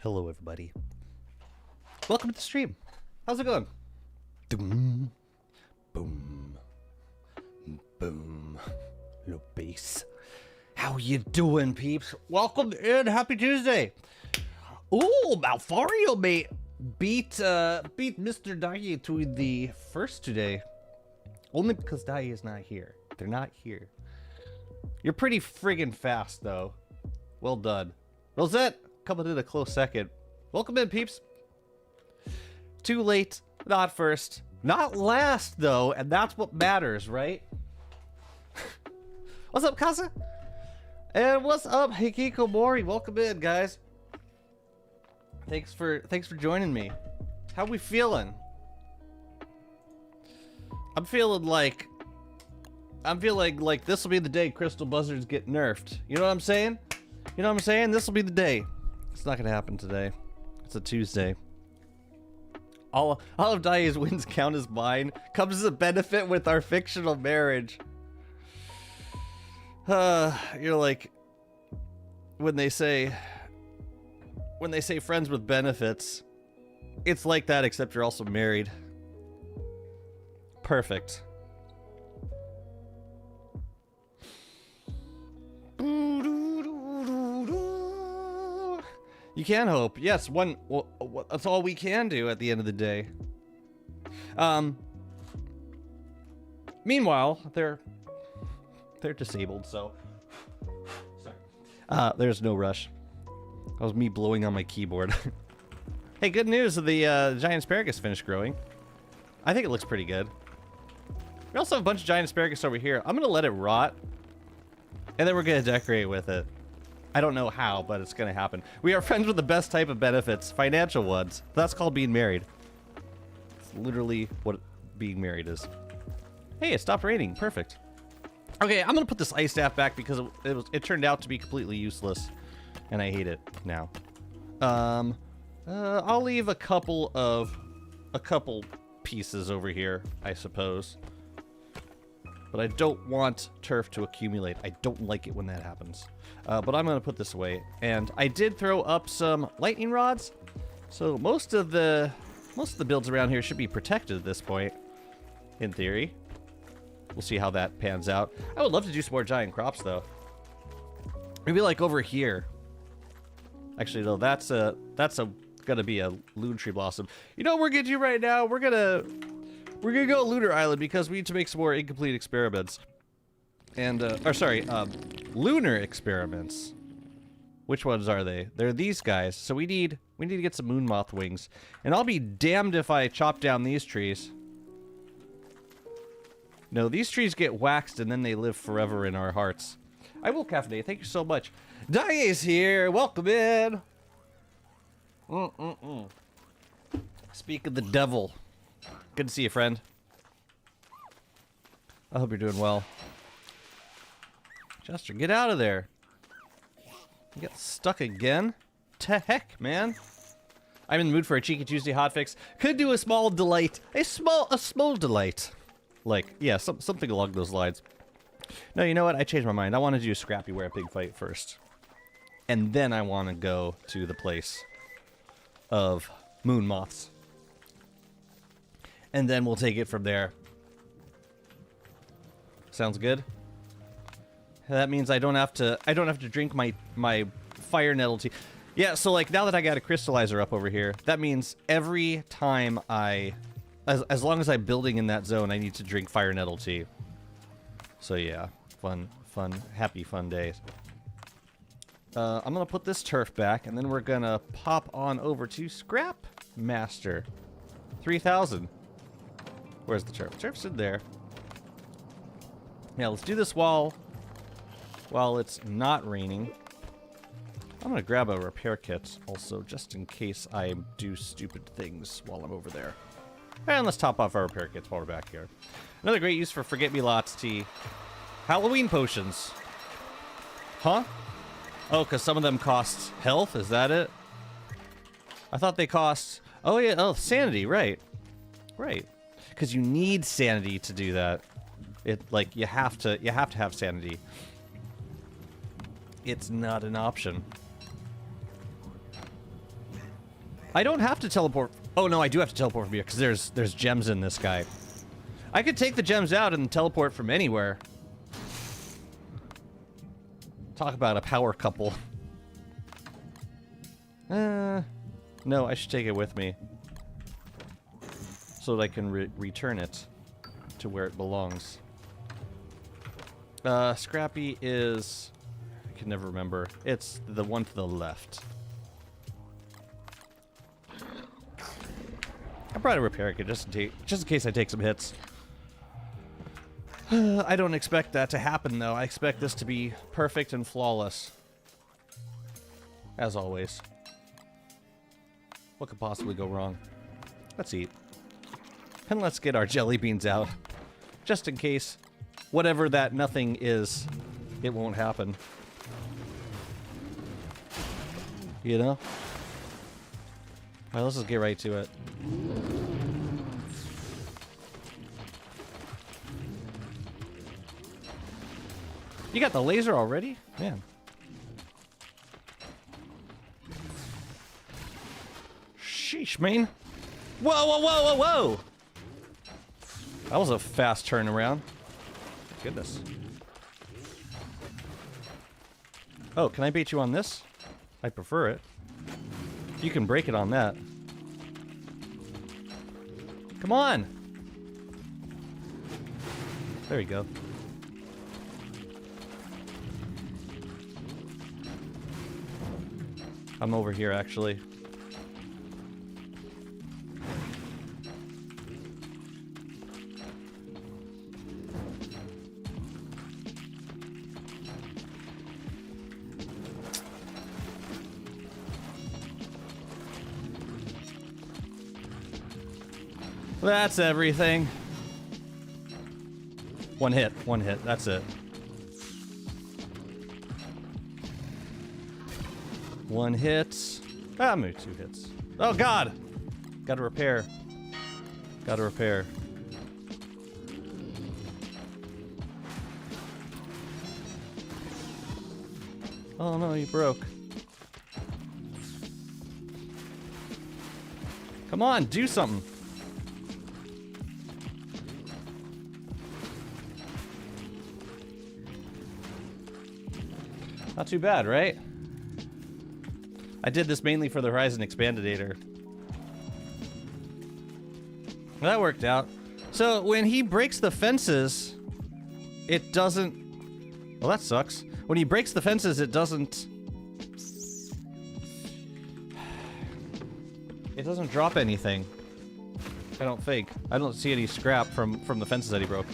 Hello, everybody. Welcome to the stream. How's it going? Boom, boom, boom. Little bass. How you doing, peeps? Welcome in. Happy Tuesday. Ooh, Malfario, mate. Beat Mr. Dai to the first today. Only because Dai is not here. They're not here. You're pretty friggin' fast, though. Well done. Rosette, coming in a close second. Welcome in, peeps. Too late, not first. Not last, though, and that's what matters, right? What's up, Kasa? And what's up, Hikiko Mori? Welcome in, guys. Thanks for joining me. How we feeling? I'm feeling like this will be the day Crystal Buzzards get nerfed. You know what I'm saying? You know what I'm saying? This will be the day. It's not gonna happen today. It's a Tuesday. All of Dai's wins count as mine. Comes as a benefit with our fictional marriage. You're like when they say friends with benefits, it's like that except you're also married. Perfect. You can hope. Yes, that's all we can do at the end of the day. Meanwhile, they're disabled, so sorry. There's no rush. That was me blowing on my keyboard. Hey, good news, the giant asparagus finished growing. I think it looks pretty good. We also have a bunch of giant asparagus over here. I'm gonna let it rot, and then we're gonna decorate with it. I don't know how, but it's gonna happen. We are friends with the best type of benefits, financial ones. That's called being married. It's literally what being married is. Hey, it stopped raining. Perfect. Okay, I'm gonna put this ice staff back because it turned out to be completely useless, and I hate it now. I'll leave a couple pieces over here, I suppose. But I don't want turf to accumulate. I don't like it when that happens. But I'm gonna put this away. And I did throw up some lightning rods, so most of the builds around here should be protected at this point, in theory. We'll see how that pans out. I would love to do some more giant crops, though. Maybe like over here. Actually, though, that's gonna be a loon tree blossom. You know what we're gonna do right now? We're gonna go Lunar Island because we need to make some more incomplete experiments. And, lunar experiments. Which ones are they? They're these guys. So we need to get some moon moth wings. And I'll be damned if I chop down these trees. No, these trees get waxed and then they live forever in our hearts. I will, Cafe. Thank you so much. Dai's here. Welcome in. Speak of the devil. Good to see you, friend. I hope you're doing well. Chester, get out of there. You got stuck again? To heck, man. I'm in the mood for a cheeky Tuesday hotfix. Could do a small delight. A small delight. Like, yeah, something along those lines. No, you know what? I changed my mind. I want to do a Scrappy Wear a Pig fight first. And then I want to go to the place of moon moths. And then we'll take it from there. Sounds good? That means I don't have to drink my fire nettle tea. Yeah, so like now that I got a crystallizer up over here, that means every time as long as I'm building in that zone, I need to drink fire nettle tea. So yeah, fun, happy fun days. I'm gonna put this turf back, and then we're gonna pop on over to Scrap Master. 3,000. Where's the turf? Turf's in there. Yeah, let's do this while it's not raining. I'm gonna grab a repair kit also, just in case I do stupid things while I'm over there. And let's top off our repair kits while we're back here. Another great use for Forget-Me-Lots tea. Halloween potions. Huh? Oh, because some of them cost health? Is that it? I thought they cost... Oh, yeah. Oh, sanity. Right. Right. Because you need sanity to do that. Like, you have to have sanity. It's not an option. I don't have to teleport. Oh no, I do have to teleport from here because there's gems in this guy. I could take the gems out and teleport from anywhere. Talk about a power couple. No, I should take it with me so that I can return it to where it belongs. Scrappy is... I can never remember. It's the one to the left. I brought a repair kit just in case I take some hits. I don't expect that to happen, though. I expect this to be perfect and flawless. As always. What could possibly go wrong? Let's eat. And let's get our jelly beans out. Just in case whatever that nothing is, it won't happen. You know? Alright, let's just get right to it. You got the laser already? Man. Sheesh, man. Whoa, whoa, whoa, whoa, whoa! That was a fast turnaround. Goodness. Oh, can I bait you on this? I prefer it. You can break it on that. Come on! There you go. I'm over here, actually. That's everything. One hit, that's it. One hit. Ah, maybe 2 hits. Oh god! Gotta repair. Gotta repair. Oh no, you broke. Come on, do something. Not too bad, right? I did this mainly for the Horizon Expandator. That worked out. So when he breaks the fences, it doesn't... Well, that sucks. When he breaks the fences, it doesn't... It doesn't drop anything. I don't think. I don't see any scrap from the fences that he broke.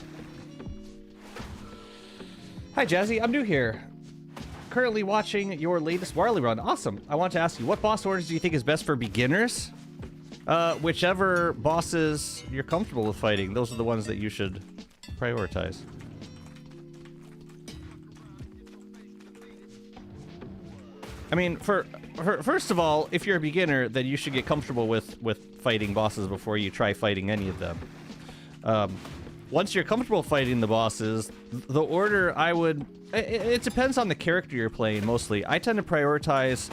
Hi, Jazzy. I'm new here. Currently watching your latest Warley run. Awesome. I want to ask you, what boss orders do you think is best for beginners? Whichever bosses you're comfortable with fighting, those are the ones that you should prioritize. I mean, first of all, if you're a beginner, then you should get comfortable with fighting bosses before you try fighting any of them. Once you're comfortable fighting the bosses, the order I would... It depends on the character you're playing, mostly. I tend to prioritize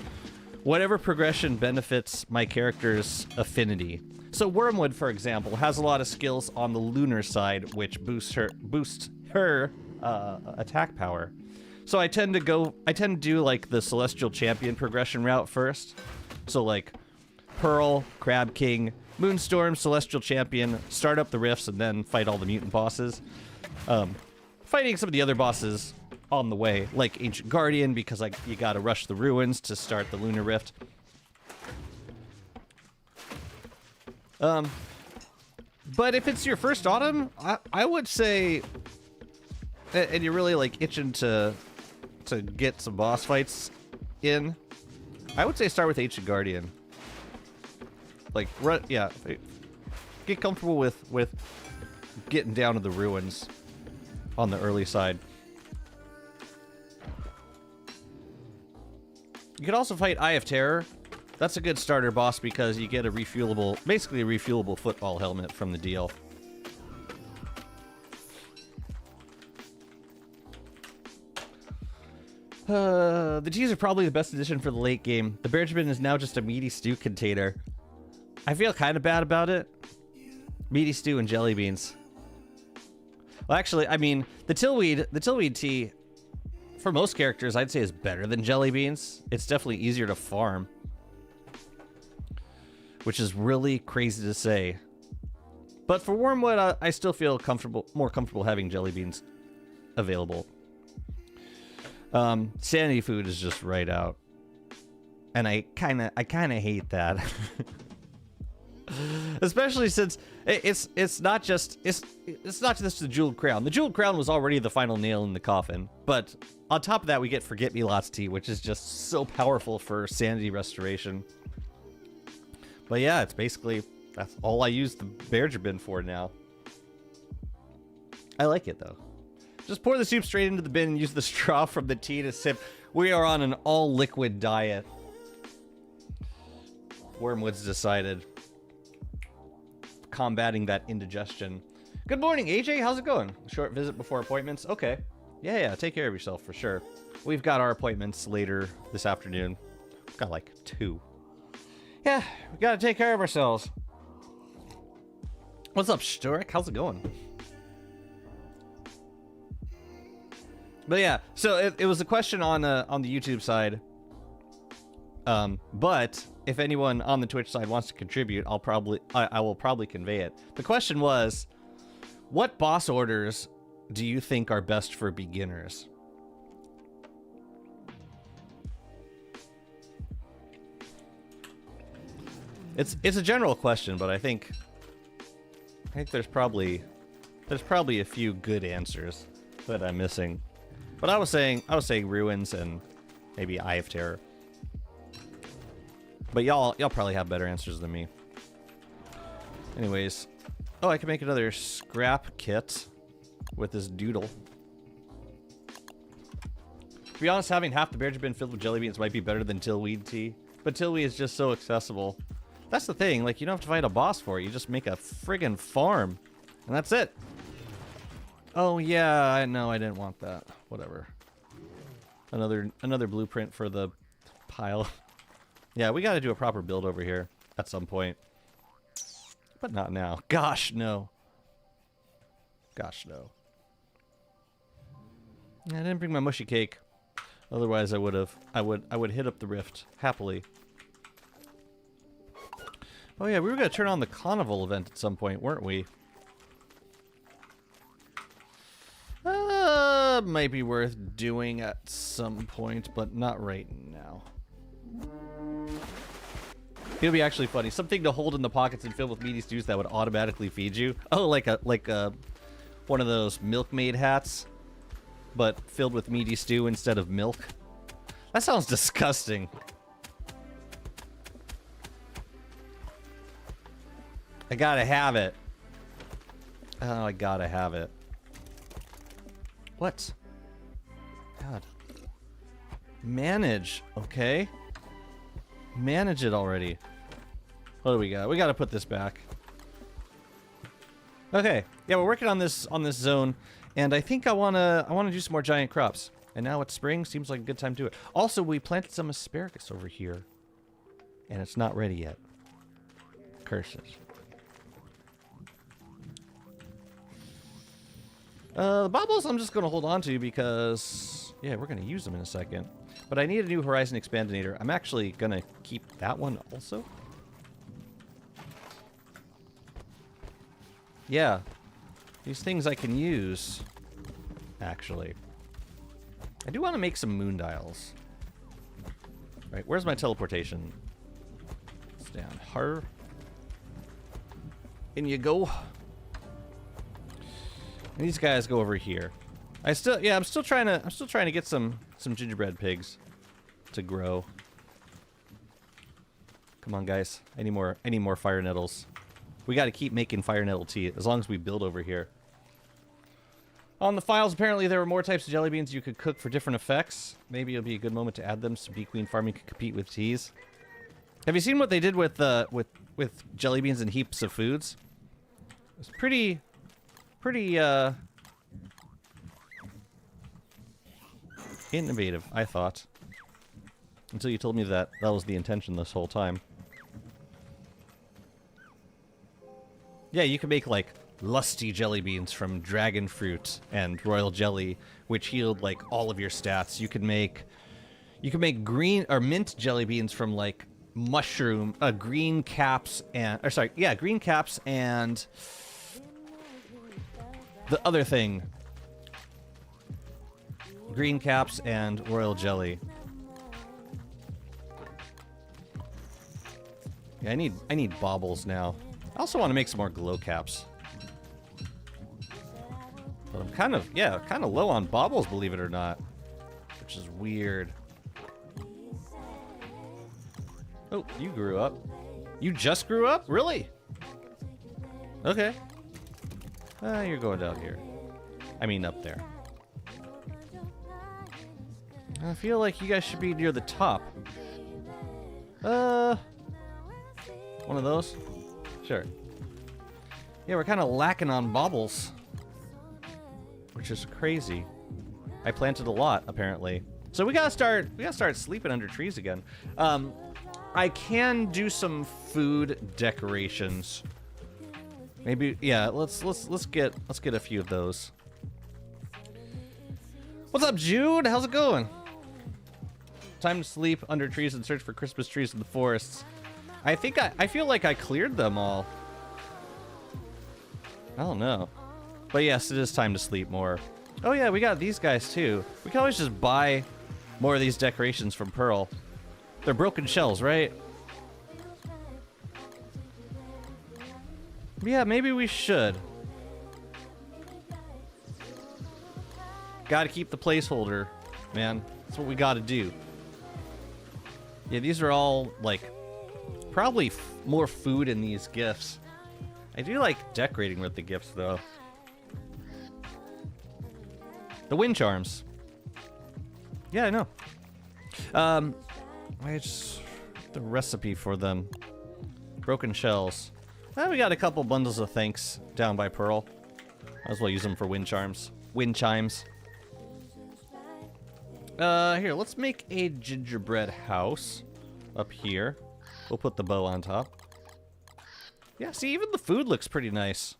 whatever progression benefits my character's affinity. So Wormwood, for example, has a lot of skills on the LUNAR side, which boost her attack power. So I tend to do like the Celestial Champion progression route first. So like Pearl, Crab King, Moonstorm, Celestial Champion, start up the rifts, and then fight all the mutant bosses. Fighting some of the other bosses on the way, like Ancient Guardian, because like you gotta rush the ruins to start the Lunar Rift. But if it's your first autumn, I would say, and you're really like itching to get some boss fights in, I would say start with Ancient Guardian. Like, yeah, get comfortable with getting down to the ruins on the early side. You could also fight Eye of Terror. That's a good starter boss because you get a refuelable, basically a refuelable football helmet from the deal. The cheese are probably the best addition for the late game. The Benjamin is now just a meaty stew container. I feel kind of bad about it. Meaty stew and jelly beans. Well, actually, I mean, the tillweed tea, for most characters, I'd say is better than jelly beans. It's definitely easier to farm. Which is really crazy to say. But for Wormwood, I still feel more comfortable having jelly beans available. Sanity food is just right out. And I kind of hate that. Especially since it's not just the jeweled crown. The jeweled crown was already the final nail in the coffin, but on top of that we get forget-me-lots tea, which is just so powerful for sanity restoration. But yeah, it's basically that's all I use the Berger bin for now. I like it though. Just pour the soup straight into the bin and use the straw from the tea to sip. We are on an all-liquid diet. Wormwood's decided. Combating that indigestion. Good morning, AJ. How's it going? Short visit before appointments. Okay. Yeah. Take care of yourself for sure. We've got our appointments later this afternoon. We've got like 2. Yeah, we gotta take care of ourselves. What's up, Sturek? How's it going? But yeah, so it was a question on the YouTube side. But if anyone on the Twitch side wants to contribute, I will probably convey it. The question was, what boss orders do you think are best for beginners? It's a general question, but I think there's probably a few good answers that I'm missing. But I was saying Ruins and maybe Eye of Terror. But y'all probably have better answers than me. Anyways, oh, I can make another scrap kit with this doodle. To be honest, having half the Berger bin filled with jelly beans might be better than tillweed tea, but tillweed is just so accessible. That's the thing, like, you don't have to fight a boss for it. You just make a friggin' farm, and that's it. Oh yeah, I know, I didn't want that. Whatever. Another blueprint for the pile. Yeah, we gotta do a proper build over here at some point. But not now. Gosh, no. Gosh, no. I didn't bring my mushy cake. Otherwise I would hit up the rift happily. Oh yeah, we were gonna turn on the carnival event at some point, weren't we? Might be worth doing at some point, but not right now. It'll be actually funny. Something to hold in the pockets and fill with meaty stews that would automatically feed you. Oh, like one of those milkmaid hats, but filled with meaty stew instead of milk. That sounds disgusting. I gotta have it. Oh, I gotta have it. What? God. Manage, okay? Manage it already. What do we got? We gotta put this back. Okay. Yeah, we're working on this zone, and I think I wanna do some more giant crops. And now it's spring, seems like a good time to do it. Also, we planted some asparagus over here, and it's not ready yet. Curses. The baubles I'm just going to hold on to because, yeah, we're going to use them in a second. But I need a new Horizon Expandinator. I'm actually going to keep that one also. Yeah. These things I can use, actually. I do want to make some moon dials. Right, where's my teleportation? It's down. Har. In you go. And these guys go over here. I'm still trying to get some gingerbread pigs to grow. Come on, guys. I need more fire nettles. We got to keep making fire nettle tea as long as we build over here. On the files, apparently there were more types of jelly beans you could cook for different effects. Maybe it'll be a good moment to add them so bee queen farming can compete with teas. Have you seen what they did with jelly beans and heaps of foods? It's pretty innovative, I thought. Until you told me that was the intention this whole time. Yeah, you can make like lusty jelly beans from dragon fruit and royal jelly, which healed like all of your stats. You can make green or mint jelly beans from like mushroom, green caps and green caps and the other thing. Green caps and royal jelly. Yeah, I need baubles now. I also want to make some more glow caps. But I'm kind of low on baubles, believe it or not. Which is weird. Oh, you grew up. You just grew up? Really? Okay. You're going down here. I mean up there. I feel like you guys should be near the top. One of those? Sure. Yeah, we're kind of lacking on baubles. Which is crazy. I planted a lot, apparently. So we gotta start sleeping under trees again. I can do some food decorations. Maybe, yeah, let's get a few of those. What's up, Jude? How's it going? Time to sleep under trees and search for Christmas trees in the forests. I feel like I cleared them all. I don't know. But yes, it is time to sleep more. Oh yeah, we got these guys too. We can always just buy more of these decorations from Pearl. They're broken shells, right? Yeah, maybe we should. Gotta keep the placeholder, man. That's what we gotta do. Yeah, these are all, like, probably more food in these gifts. I do like decorating with the gifts, though. The wind charms. Yeah, I know. I just... the recipe for them. Broken shells. We got a couple bundles of thanks down by Pearl. Might as well use them for wind charms. Wind chimes. Here, let's make a gingerbread house up here. We'll put the bow on top. Yeah, see, even the food looks pretty nice.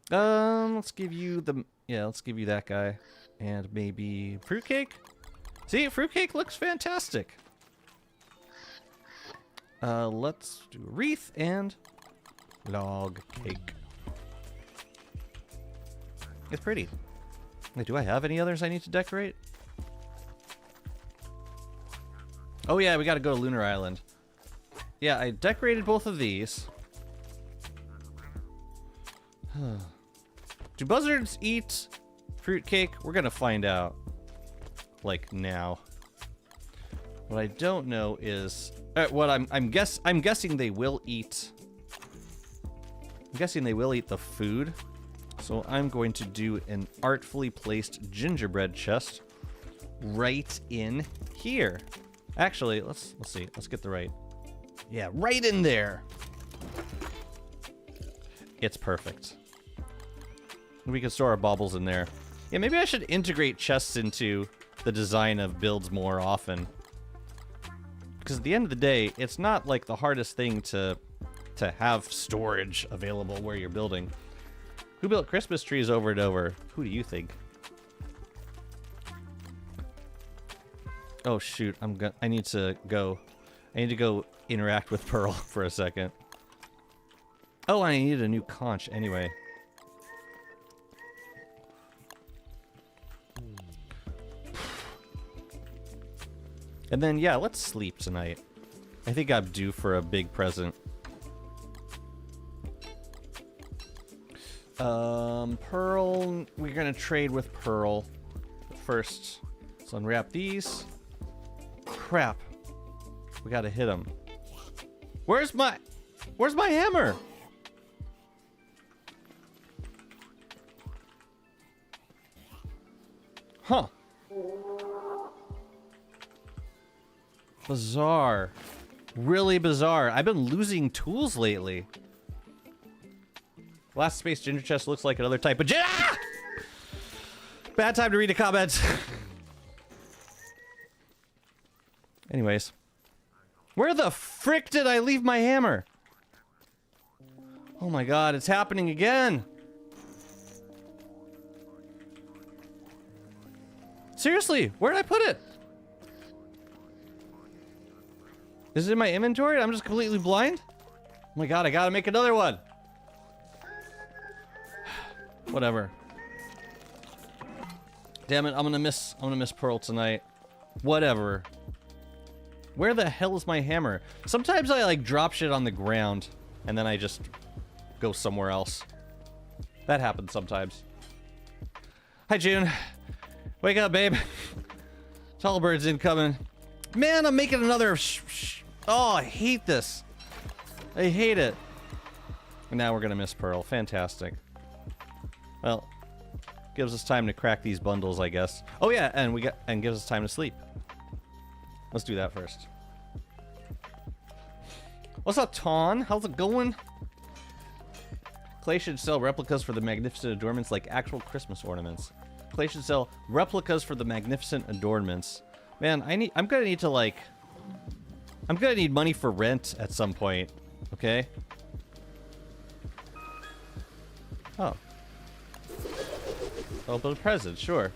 Let's give you the... yeah, let's give you that guy. And maybe fruitcake? See, fruitcake looks fantastic. Let's do a wreath and log cake. It's pretty. Wait, do I have any others I need to decorate? Oh yeah, we gotta go to Lunar Island. Yeah, I decorated both of these. Do buzzards eat fruitcake? We're gonna find out. Like now. What I don't know is what I'm guessing they will eat. I'm guessing they will eat the food. So I'm going to do an artfully placed gingerbread chest right in here. Actually, let's see. Let's get the right. Yeah, right in there. It's perfect. We can store our baubles in there. Yeah, maybe I should integrate chests into the design of builds more often. Because at the end of the day, it's not like the hardest thing to have storage available where you're building. Who built Christmas trees over and over? Who do you think? Oh shoot, I need to go interact with Pearl for a second. Oh, I need a new conch anyway. And then, yeah, let's sleep tonight. I think I'm due for a big present. Pearl, we're gonna trade with Pearl. But first, let's unwrap these. Crap. We gotta hit him. Where's my hammer? Huh. Bizarre. Really bizarre. I've been losing tools lately. Last space ginger chest looks like another type of ah! Bad time to read a comment. Anyways. Where the frick did I leave my hammer? Oh my god, it's happening again! Seriously, where did I put it? Is it in my inventory? I'm just completely blind? Oh my god, I gotta make another one! Whatever. Damn it, I'm gonna miss Pearl tonight. Whatever. Where the hell is my hammer? Sometimes I like drop shit on the ground and then I just go somewhere else. That happens sometimes. Hi June. Wake up, babe. Tall bird's incoming. Man, I'm making another oh, I hate this. I hate it. And now we're gonna miss Pearl. Fantastic. Well, gives us time to crack these bundles, I guess. Oh yeah, and gives us time to sleep. Let's do that first. What's up, Ton? How's it going? Clay should sell replicas for the magnificent adornments like actual Christmas ornaments. Clay should sell replicas for the magnificent adornments. Man, I'm gonna need money for rent at some point. Okay? Oh. Open a present, sure.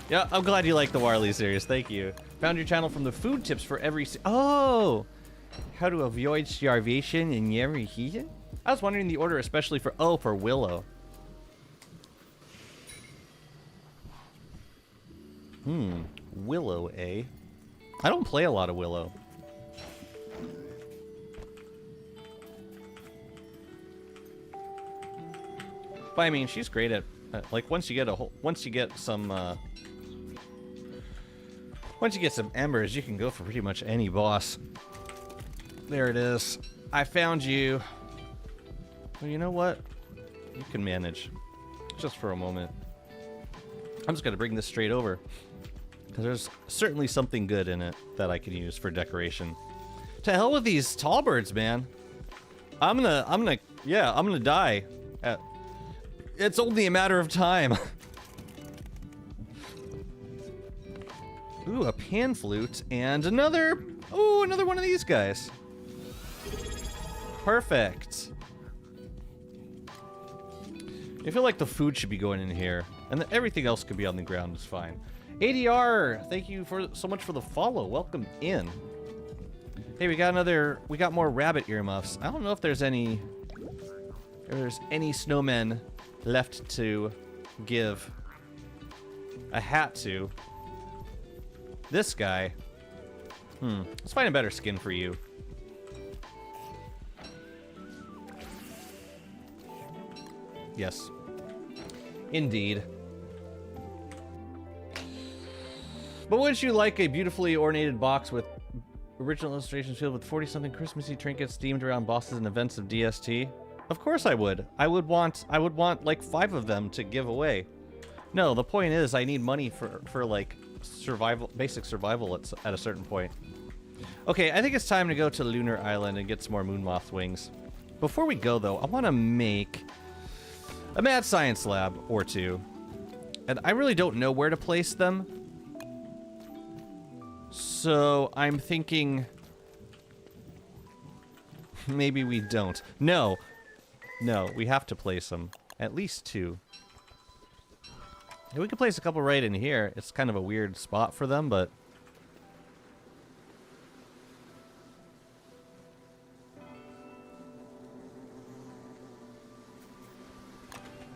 Yeah, I'm glad you like the Warley series. Thank you. Found your channel from the food tips for every oh! How to avoid starvation in every season? I was wondering the order especially for for Willow. Willow, eh? I don't play a lot of Willow. But I mean, she's great at like once you get some embers, you can go for pretty much any boss. There it is. I found you. Well, you know what? You can manage. Just for a moment. I'm just gonna bring this straight over. Because there's certainly something good in it that I can use for decoration. To hell with these tall birds, man. I'm gonna die. It's only a matter of time. Ooh, a pan flute and another one of these guys. Perfect. I feel like the food should be going in here, and everything else could be on the ground. Is fine. ADR, thank you so much for the follow. Welcome in. Hey, we got more rabbit earmuffs. I don't know if there's any snowmen left to give a hat to. This guy. Let's find a better skin for you. Yes. Indeed. But wouldn't you like a beautifully ornated box with original illustrations filled with 40-something Christmassy trinkets themed around bosses and events of DST? Of course I would. I would want like 5 of them to give away. No, the point is I need money for like basic survival at a certain point. Okay, I think it's time to go to Lunar Island and get some more Moonmoth wings. Before we go though, I want to make a mad science lab or two. And I really don't know where to place them. So I'm thinking maybe we don't. No, we have to place them. At least 2. Yeah, we could place a couple right in here. It's kind of a weird spot for them, but...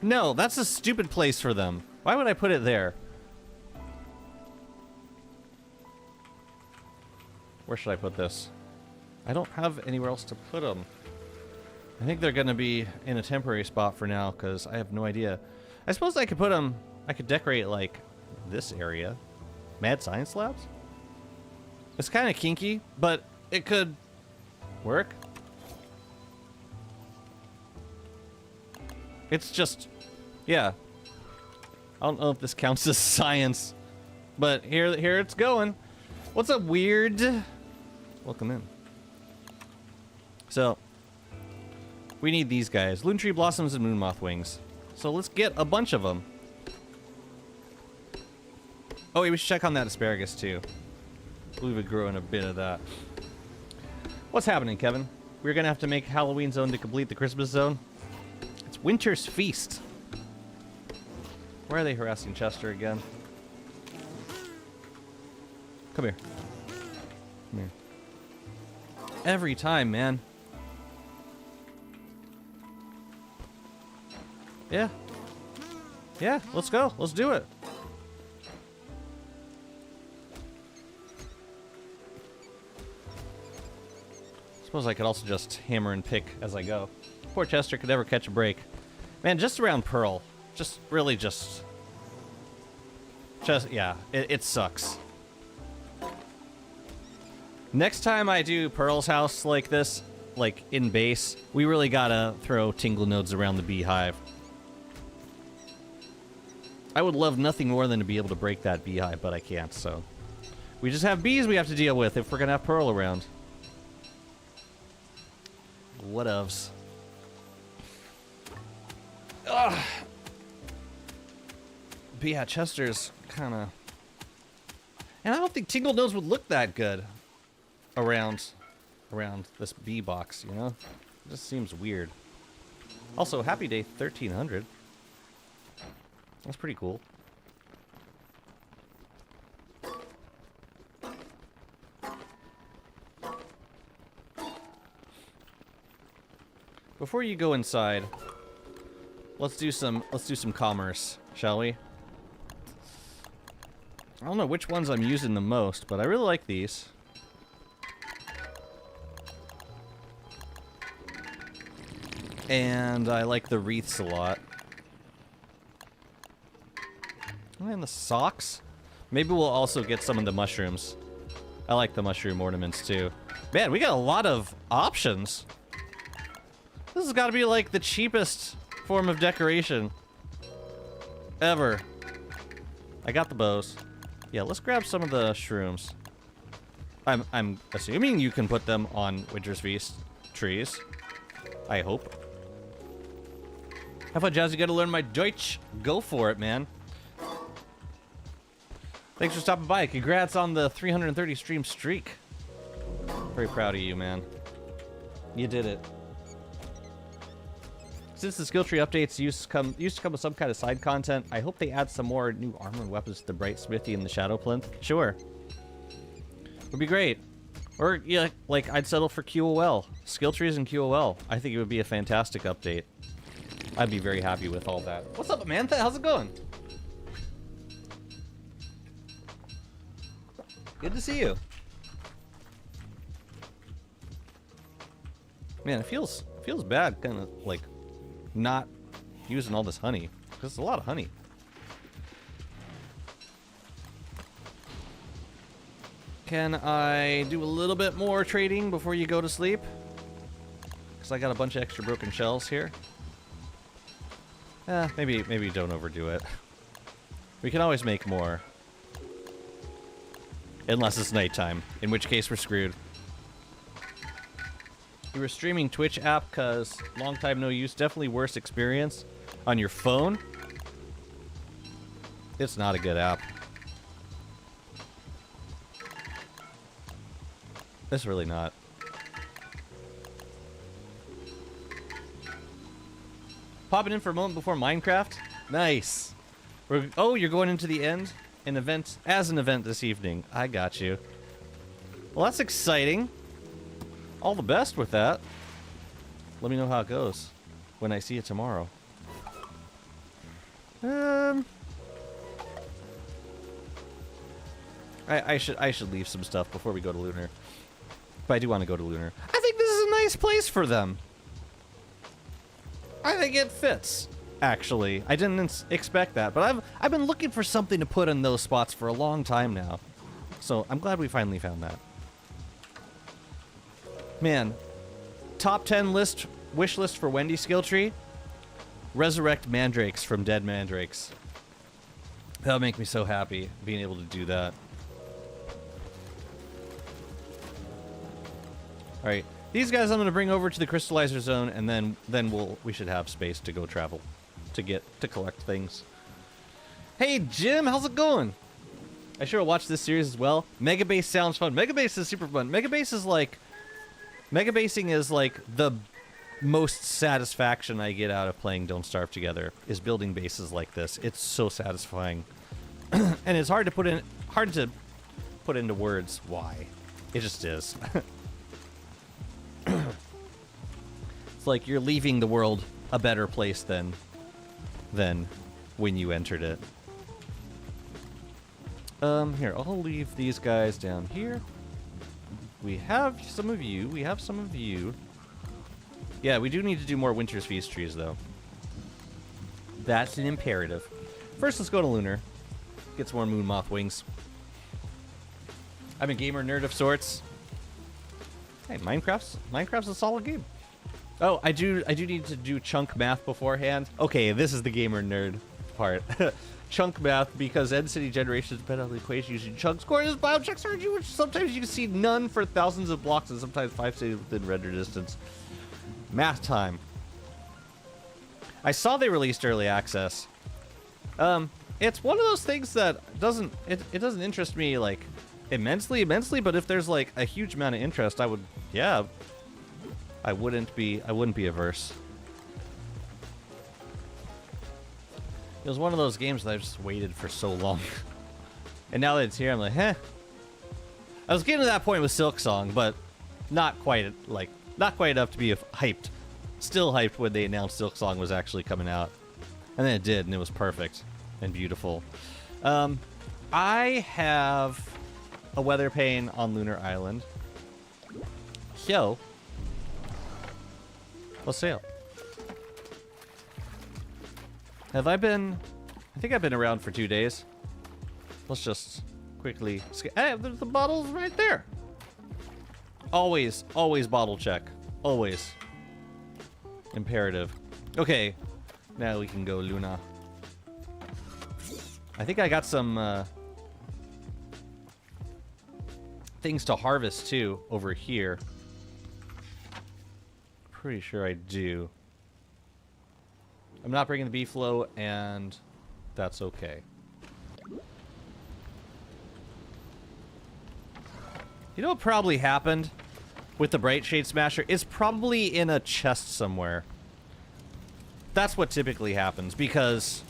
No, that's a stupid place for them. Why would I put it there? Where should I put this? I don't have anywhere else to put them. I think they're going to be in a temporary spot for now, because I have no idea. I suppose I could put them... I could decorate, like, this area. Mad Science Labs? It's kind of kinky, but it could work. It's just... yeah. I don't know if this counts as science, but here it's going. What's up, Weird? Welcome in. So, we need these guys. Loon Tree Blossoms and Moonmoth Wings. So let's get a bunch of them. Oh, we should check on that asparagus, too. I believe we grew in a bit of that. What's happening, Kevin? we're gonna have to make Halloween zone to complete the Christmas zone. It's Winter's Feast. Why are they harassing Chester again? Come here. Come here. Every time, man. Yeah. Yeah, let's go. Let's do it. Suppose I could also just hammer and pick as I go. Poor Chester could never catch a break. Man, just around Pearl. Just, really just... yeah, it sucks. Next time I do Pearl's house like this, like in base, we really gotta throw tingle nodes around the beehive. I would love nothing more than to be able to break that beehive, but I can't, so... We just have bees we have to deal with if we're gonna have Pearl around. Whatevs. Ugh. But yeah, Chester's kind of... And I don't think tingle nodes would look that good around this bee box, you know? It just seems weird. Also, happy day 1300. That's pretty cool. Before you go inside, let's do some commerce, shall we? I don't know which ones I'm using the most, but I really like these. And I like the wreaths a lot. And the socks? Maybe we'll also get some of the mushrooms. I like the mushroom ornaments too. Man, we got a lot of options. This has got to be like the cheapest form of decoration ever. I got the bows. Yeah, let's grab some of the shrooms. I'm assuming you can put them on Winter's Feast trees. I hope. How about Jazzy? Gotta learn my Deutsch. Go for it, man. Thanks for stopping by. Congrats on the 330 stream streak. Very proud of you, man. You did it. Since the skill tree updates used to come with some kind of side content, I hope they add some more new armor and weapons to the Bright Smithy and the Shadow Plinth. Sure. Would be great. Or, yeah, like, I'd settle for QOL. Skill trees and QOL. I think it would be a fantastic update. I'd be very happy with all that. What's up, Amantha? How's it going? Good to see you. Man, it feels bad, kind of, like, not using all this honey. Because it's a lot of honey. Can I do a little bit more trading before you go to sleep? Because I got a bunch of extra broken shells here. Maybe don't overdo it. We can always make more. Unless it's nighttime, in which case we're screwed. You were streaming Twitch app because long time no use, definitely worse experience on your phone. It's not a good app. It's really not. Popping in for a moment before Minecraft? Nice. Oh, you're going into the end? An event, as an event this evening. I got you. Well, that's exciting. All the best with that. Let me know how it goes when I see you tomorrow. I should leave some stuff before we go to Lunar. But I do want to go to Lunar. I think this is a nice place for them. I think it fits, actually. I didn't expect that, but I've been looking for something to put in those spots for a long time now. So I'm glad we finally found that. Man, top 10 wish list for Wendy skill tree. Resurrect mandrakes from dead mandrakes. That'll make me so happy being able to do that. All right, these guys I'm gonna bring over to the crystallizer zone, and then we should have space to go travel, to collect things. Hey Jim, how's it going? I sure will watch this series as well. Megabase sounds fun. Megabase is super fun. Megabase is like Megabasing is like the most satisfaction I get out of playing Don't Starve Together is building bases like this. It's so satisfying. And it's hard to put into words why. It just is. It's like you're leaving the world a better place than when you entered it. Here, I'll leave these guys down here. We have some of you. We have some of you. Yeah, we do need to do more Winter's Feast trees, though. That's an imperative. First, let's go to Lunar. Get some more moon moth wings. I'm a gamer nerd of sorts. Hey, Minecraft's a solid game. Oh, I do need to do chunk math beforehand. Okay, this is the gamer nerd part. Chunk math, because end-city generations depend on the equation using chunks. Coordinates, biochecks, RNG, which sometimes you can see none for thousands of blocks and sometimes 5 cities within render distance. Math time. I saw they released early access. It's one of those things that doesn't interest me like immensely, but if there's like a huge amount of interest, I wouldn't be averse. It was one of those games that I just waited for so long. And now that it's here, I'm like, heh. I was getting to that point with Silksong, but not quite enough to be hyped. Still hyped when they announced Silksong was actually coming out. And then it did, and it was perfect and beautiful. I have a weather pane on Lunar Island. So, let's sail. Have I been... I think I've been around for 2 days. Let's just quickly... Hey, there's the bottles right there! Always bottle check. Always. Imperative. Okay. Now we can go Luna. I think I got some, things to harvest, too, over here. Pretty sure I do. I'm not bringing the beefalo, and that's okay. You know what probably happened with the Bright Shade Smasher? It's probably in a chest somewhere. That's what typically happens, because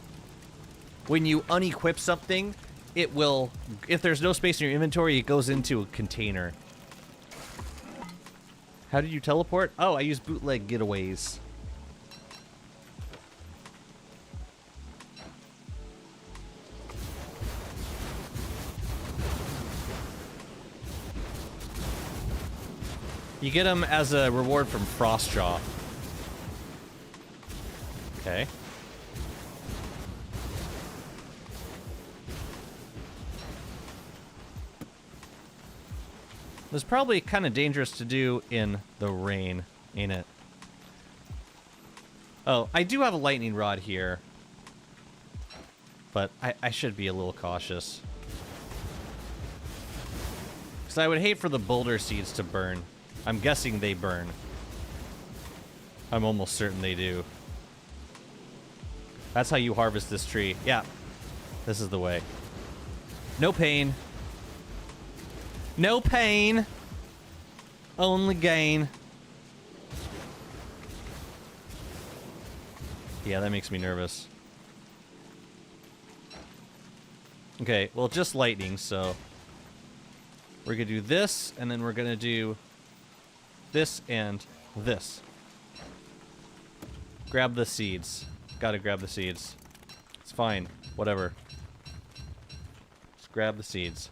when you unequip something, it will... If there's no space in your inventory, it goes into a container. How did you teleport? Oh, I use bootleg getaways. You get them as a reward from Frostjaw. Okay. It's probably kind of dangerous to do in the rain, ain't it? Oh, I do have a lightning rod here. But I should be a little cautious. Because I would hate for the boulder seeds to burn. I'm guessing they burn. I'm almost certain they do. That's how you harvest this tree. Yeah. This is the way. No pain. No pain. Only gain. Yeah, that makes me nervous. Okay, well, just lightning, so... We're gonna do this, and then we're gonna do... this and this. Grab the seeds. Gotta grab the seeds. It's fine. Whatever. Just grab the seeds.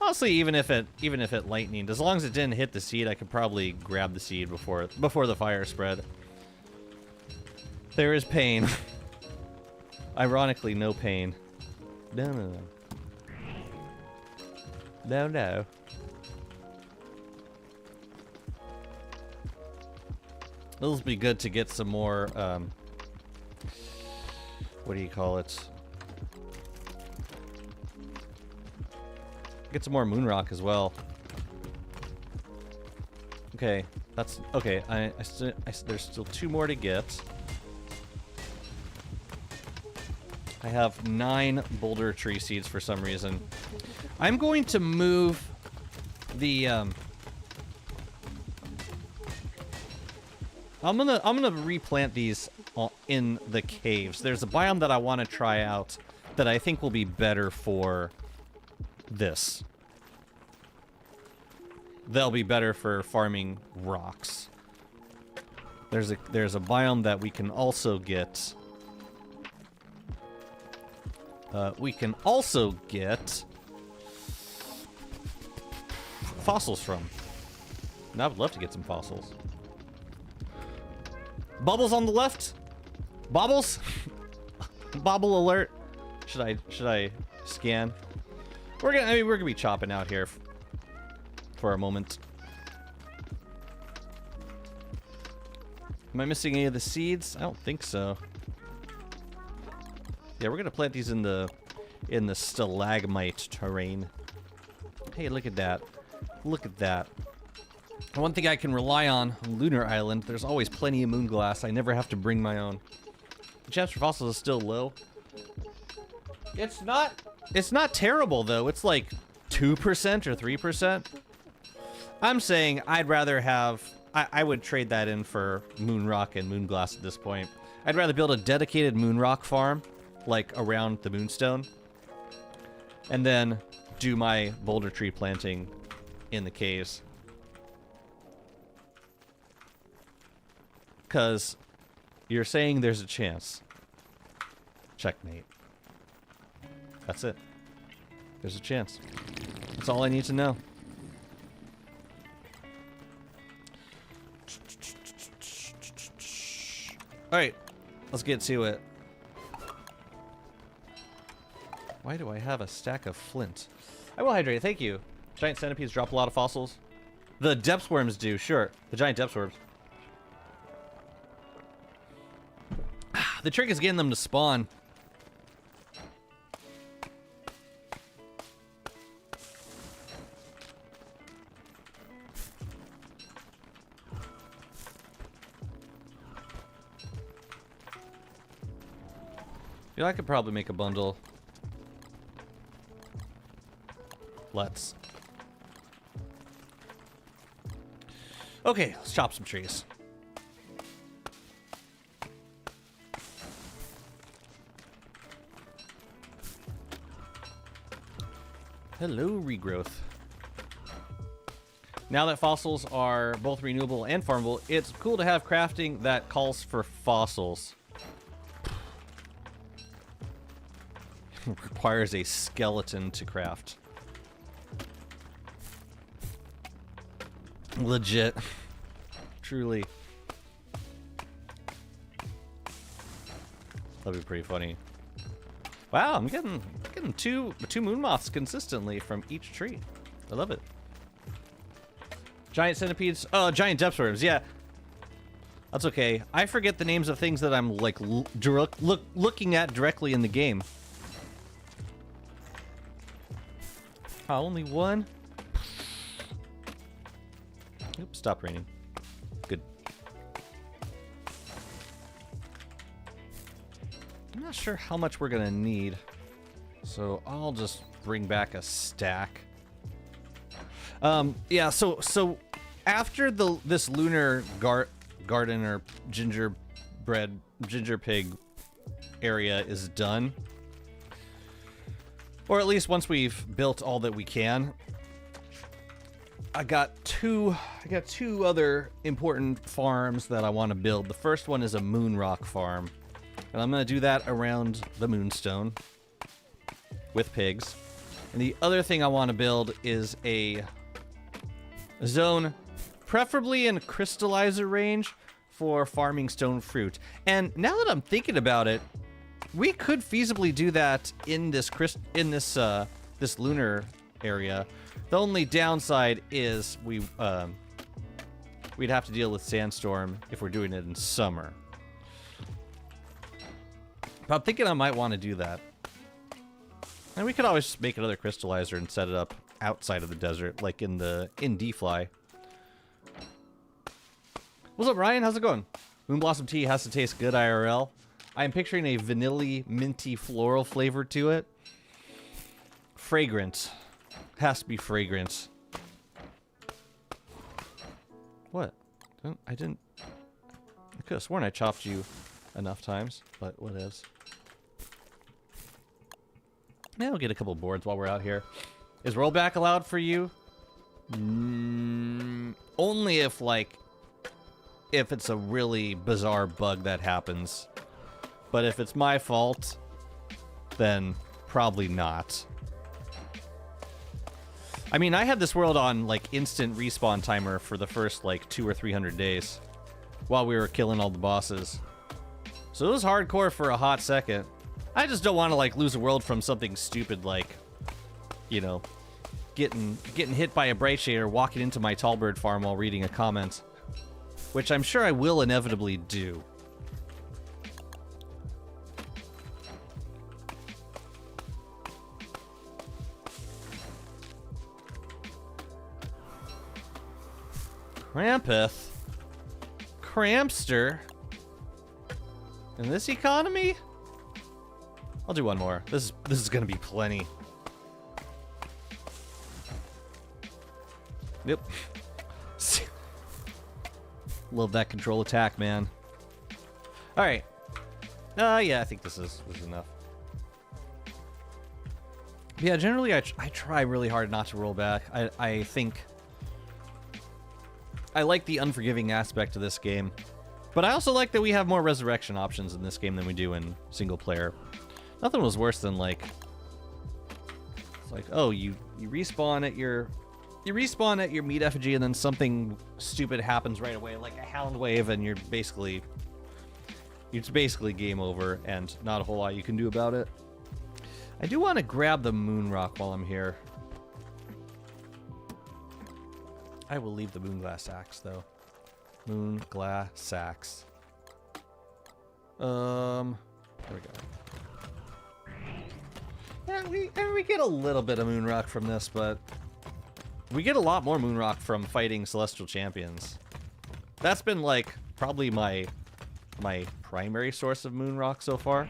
Honestly, even if it lightninged, as long as it didn't hit the seed, I could probably grab the seed before the fire spread. There is pain. Ironically, no pain. No. It'll be good to get some more, what do you call it? Get some more moon rock as well. Okay, that's okay. There's still 2 more to get. I have 9 boulder tree seeds for some reason. I'm going to move the I'm gonna replant these in the caves. There's a biome that I want to try out that I think will be better for this. They'll be better for farming rocks. There's a biome that we can also get. We can also get fossils from. And I would love to get some fossils. Bubbles on the left. Bobbles. Bobble alert. Should I scan? We're gonna be chopping out here for a moment. Am I missing any of the seeds? I don't think so. Yeah, we're gonna plant these in the stalagmite terrain. Hey, look at that. Look at that. One thing I can rely on Lunar Island, there's always plenty of moon glass. I never have to bring my own. The chance for fossils is still low. It's not terrible though. It's like 2% or 3%. I'm saying I'd rather have I would trade that in for moon rock and moon glass at this point. I'd rather build a dedicated moon rock farm like around the moonstone and then do my boulder tree planting in the caves. Because you're saying there's a chance. Checkmate. That's it. There's a chance. That's all I need to know. Alright, let's get to it. Why do I have a stack of flint? I will hydrate, thank you. Giant centipedes drop a lot of fossils. The depth worms do, sure. The giant depth worms. The trick is getting them to spawn. Yeah, I could probably make a bundle. Let's. Okay, let's chop some trees. Hello, regrowth. Now that fossils are both renewable and farmable, it's cool to have crafting that calls for fossils. Requires a skeleton to craft. Legit. Truly. That'd be pretty funny. Wow, I'm getting two moon moths consistently from each tree. I love it. Giant centipedes. Oh, giant depth worms. Yeah. That's okay. I forget the names of things that I'm like looking at directly in the game. Oh, only one? Oops, stop raining. Good. I'm not sure how much we're gonna need, so I'll just bring back a stack. Yeah, so after this lunar garden or ginger pig area is done, or at least once we've built all that we can, I got two other important farms that I want to build. The first one is a moon rock farm, and I'm going to do that around the moonstone with pigs. And the other thing I want to build is a zone, preferably in crystallizer range, for farming stone fruit. And now that I'm thinking about it, we could feasibly do that in this this lunar area. The only downside is we'd have to deal with sandstorm if we're doing it in summer. But I'm thinking I might want to do that. And we could always just make another crystallizer and set it up outside of the desert, like in D-Fly. What's up, Ryan? How's it going? Moonblossom tea has to taste good IRL. I am picturing a vanilla, minty, floral flavor to it. Fragrant. Has to be fragrant. What? I didn't... I could have sworn I chopped you enough times, but what is? Yeah, we'll get a couple boards while we're out here. Is rollback allowed for you? Only if, like, if it's a really bizarre bug that happens. But if it's my fault, then probably not. I mean, I had this world on, like, instant respawn timer for the first, like, 200 or 300 days while we were killing all the bosses. So it was hardcore for a hot second. I just don't want to, like, lose a world from something stupid like, you know, getting hit by a bright shade or walking into my tallbird farm while reading a comment. Which I'm sure I will inevitably do. Krampus? Crampster? In this economy? I'll do one more. This is gonna be plenty. Yep. Love that control attack, man. Alright. Yeah, I think this is enough. Yeah, generally I try really hard not to roll back. I think I like the unforgiving aspect of this game. But I also like that we have more resurrection options in this game than we do in single player. Nothing was worse than, like, it's like, oh, you respawn at your meat effigy and then something stupid happens right away, like a hound wave, and it's basically game over and not a whole lot you can do about it. I do want to grab the moon rock while I'm here. I will leave the moon glass axe though. Moon glass axe. There we go. Yeah, we get a little bit of moon rock from this, but we get a lot more moon rock from fighting celestial champions. That's been, like, probably my primary source of moon rock so far.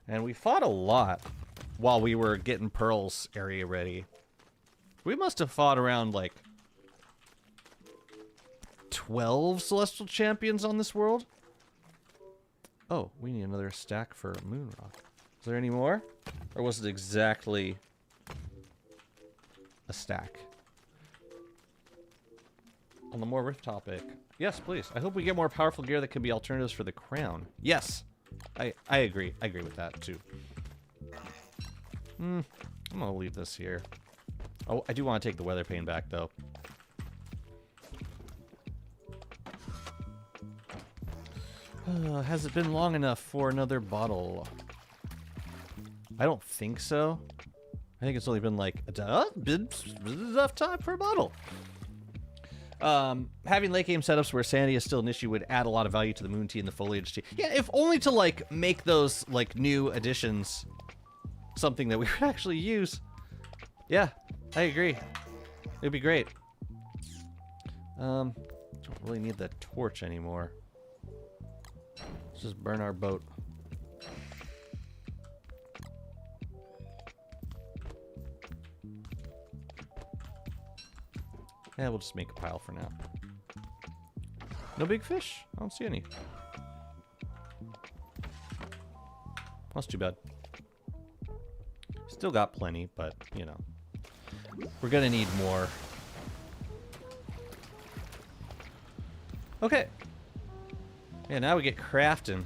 And we fought a lot while we were getting Pearl's area ready. We must have fought around, like, 12 celestial champions on this world. Oh, we need another stack for moon rock. Is there any more? Or was it exactly a stack? On the more rift topic. Yes, please. I hope we get more powerful gear that can be alternatives for the crown. Yes. I agree. I agree with that, too. I'm gonna leave this here. Oh, I do want to take the weather pane back, though. Has it been long enough for another bottle? I don't think so. I think it's only been like been enough time for a bottle. Having late game setups where sanity is still an issue would add a lot of value to the moon tea and the foliage tea. Yeah, if only to, like, make those, like, new additions something that we would actually use. Yeah, I agree. It'd be great. Don't really need that torch anymore. Let's just burn our boat. Yeah, we'll just make a pile for now. No big fish? I don't see any. That's too bad. Still got plenty, but, you know. We're gonna need more. Okay. Yeah, now we get crafting.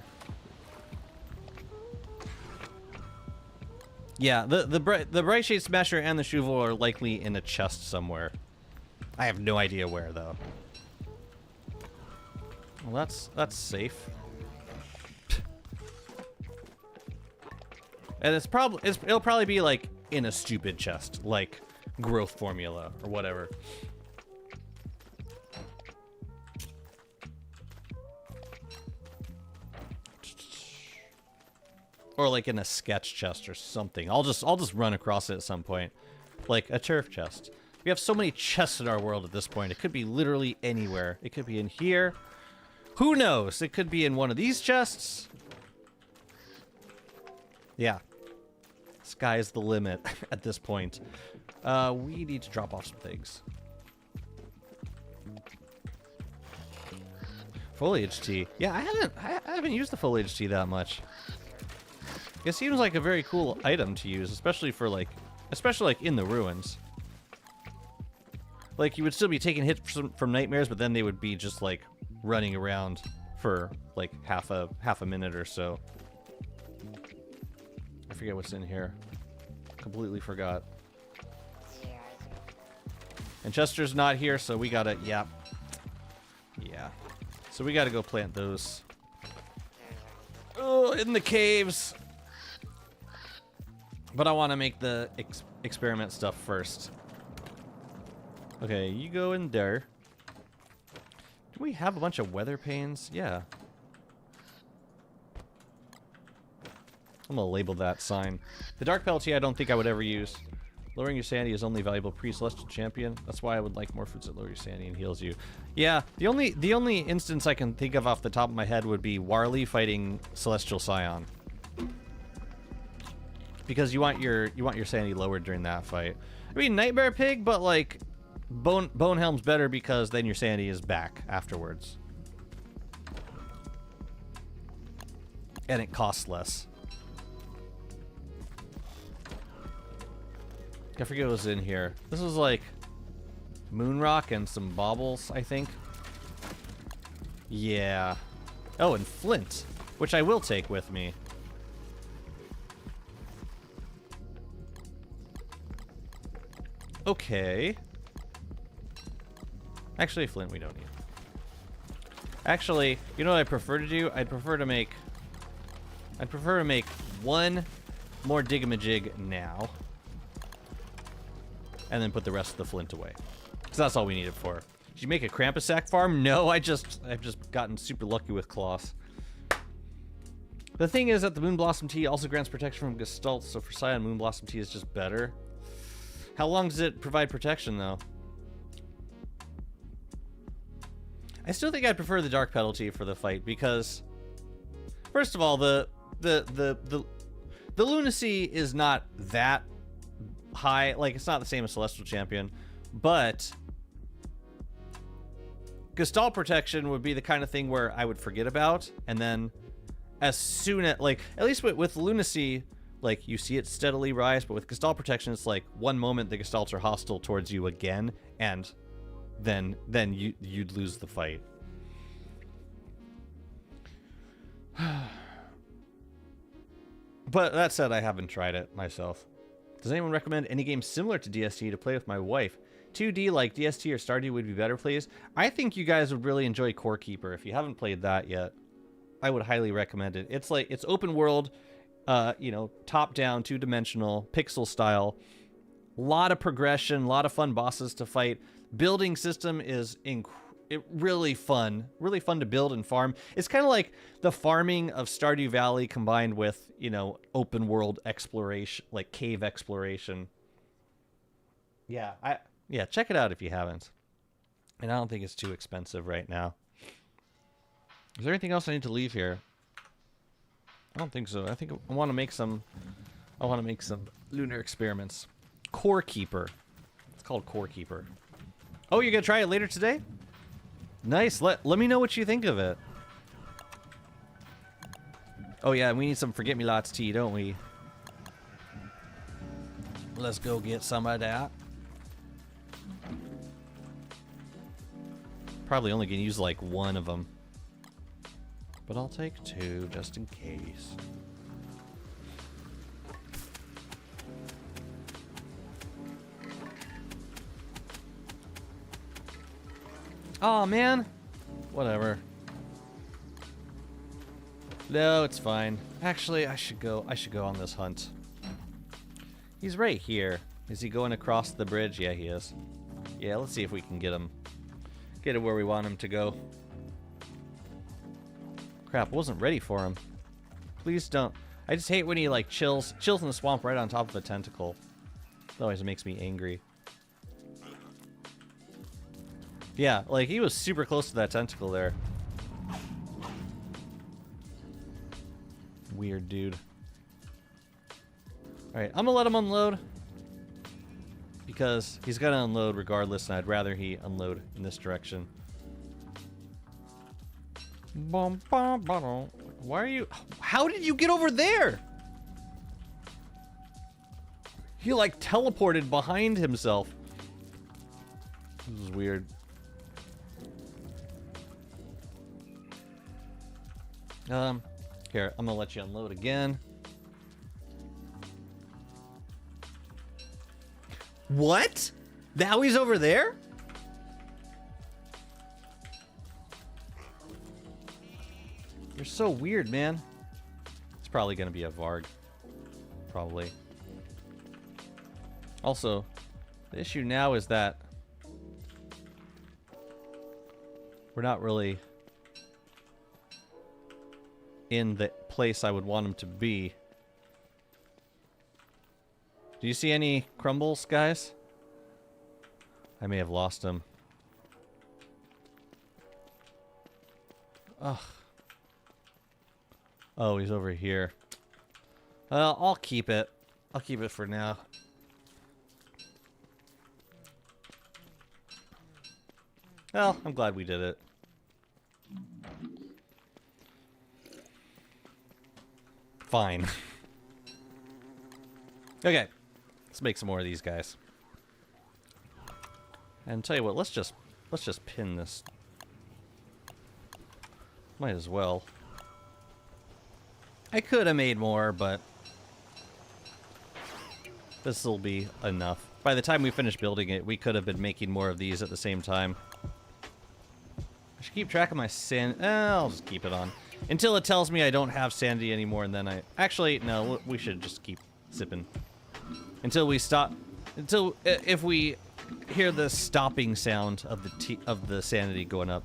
Yeah, the Bright Shade Smasher and the Shuval are likely in a chest somewhere. I have no idea where, though. Well, that's safe. And it'll probably be, like, in a stupid chest, like growth formula or whatever. Or like in a sketch chest or something. I'll just run across it at some point. Like a turf chest. We have so many chests in our world at this point. It could be literally anywhere. It could be in here. Who knows? It could be in one of these chests. Yeah. Sky's the limit at this point. We need to drop off some things. Foliage tea. Yeah, I haven't used the foliage tea that much. It seems like a very cool item to use, especially for like in the ruins. Like you would still be taking hits from nightmares, but then they would be just like running around for like half a minute or so. I forget what's in here. Completely forgot. And Chester's not here, so we gotta, yeah. So we gotta go plant those. Oh, in the caves. But I want to make the experiment stuff first. Okay, you go in there. Do we have a bunch of weather panes? Yeah. I'm gonna label that sign. The dark penalty I don't think I would ever use. Lowering your sanity is only valuable pre-celestial champion. That's why I would like more fruits that lower your sanity and heals you. Yeah, the only instance I can think of off the top of my head would be Warley fighting Celestial Scion. Because you want your sanity lowered during that fight. I mean Nightmare Pig, but like Bonehelm's better because then your sanity is back afterwards. And it costs less. I forget what was in here. This was like Moonrock and some baubles, I think. Yeah. Oh, and Flint, which I will take with me. Okay. Actually, Flint we don't need. Actually, you know what I prefer to do? I'd prefer to make one more Digamajig now. And then put the rest of the flint away. Because that's all we need it for. Did you make a Krampusack farm? No, I've just gotten super lucky with Kloss. The thing is that the Moonblossom Tea also grants protection from Gestalt, so for Scion, Moonblossom Tea is just better. How long does it provide protection, though? I still think I'd prefer the Dark Penalty for the fight, because... First of all, the lunacy is not that high, like it's not the same as Celestial Champion, but Gestalt protection would be the kind of thing where I would forget about, and then as soon as, like, at least with lunacy, like you see it steadily rise, but with Gestalt protection it's like one moment the Gestalts are hostile towards you again, and then you'd lose the fight. But that said, I haven't tried it myself. Does anyone recommend any game similar to DST to play with my wife? 2D like DST or Stardew would be better, please. I think you guys would really enjoy Core Keeper. If you haven't played that yet, I would highly recommend it. It's like, it's open world, you know, top-down, two-dimensional, pixel style. A lot of progression, a lot of fun bosses to fight. Building system is really fun to build and farm. It's kind of like the farming of Stardew Valley combined with, you know, open world exploration, like cave exploration. Yeah, check it out if you haven't. And I don't think it's too expensive right now. Is there anything else I need to leave here? I don't think so. I think I want to make some lunar experiments. Core Keeper. It's called Core Keeper. Oh, you're gonna try it later today? Nice. Let me know what you think of it. Oh yeah, we need some Forget-Me-Lots tea, don't we? Let's go get some of that. Probably only gonna use like one of them. But I'll take two just in case. Oh man, whatever. No, it's fine. Actually, I should go on this hunt. He's right here. Is he going across the bridge? Yeah, he is. Yeah, let's see if we can get him. Get it where we want him to go. Crap, I wasn't ready for him. Please don't. I just hate when he like chills in the swamp right on top of a tentacle. Otherwise it makes me angry. Yeah, like he was super close to that tentacle there. Weird dude. Alright, I'm gonna let him unload. Because he's gonna unload regardless, and I'd rather he unload in this direction. Why are you... How did you get over there? He, like, teleported behind himself. This is weird. Here, I'm gonna let you unload again. What? Now he's over there? You're so weird, man. It's probably gonna be a Varg. Probably. Also, the issue now is that we're not really in the place I would want him to be. Do you see any crumbles, guys? I may have lost him. Ugh. Oh, he's over here. I'll keep it. I'll keep it for now. Well, I'm glad we did it. Fine. Okay. Let's make some more of these guys. And tell you what, let's just pin this. Might as well. I could have made more, but this will be enough. By the time we finish building it, we could have been making more of these at the same time. I should keep track of my sand. I'll just keep it on until it tells me I don't have sanity anymore, and then I actually no. We should just keep sipping until we stop. Until if we hear the stopping sound of the sanity going up,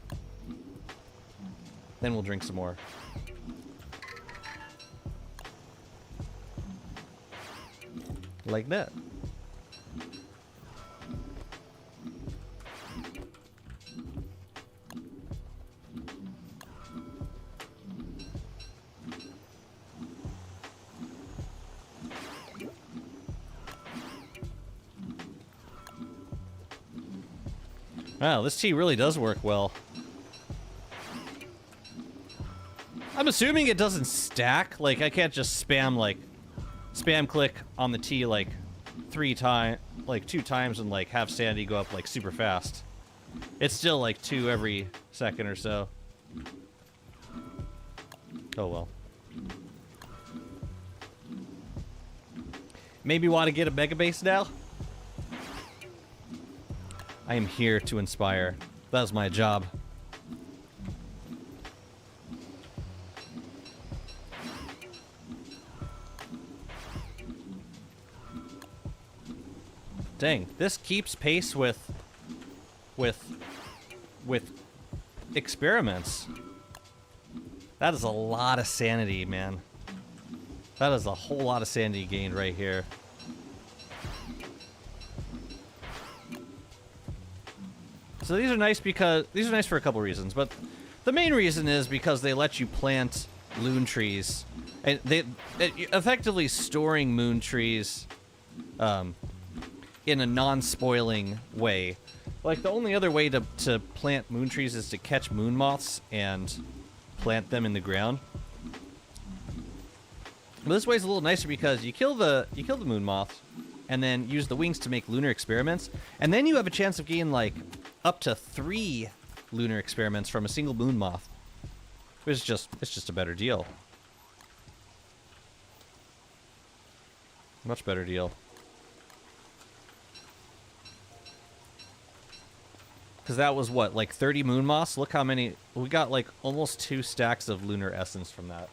then we'll drink some more. Like that. Wow, this tea really does work well. I'm assuming it doesn't stack. Like, I can't just spam click on the tea like 2 times and like have sanity go up like super fast. It's still like 2 every second or so. Oh well. Maybe want to get a Megabase now? I am here to inspire. That's my job. Dang, this keeps pace with experiments. That is a lot of sanity, man. That is a whole lot of sanity gained right here. So these are nice for a couple reasons, but the main reason is because they let you plant loon trees, and effectively storing moon trees in a non-spoiling way. Like, the only other way to plant moon trees is to catch moon moths and plant them in the ground. But this way's a little nicer because you kill the moon moths and then use the wings to make lunar experiments, and then you have a chance of getting like up to 3 lunar experiments from a single moon moth. It's just a better deal. Much better deal. Because that was what, like 30 moon moths? Look how many. We got like almost 2 stacks of lunar essence from that.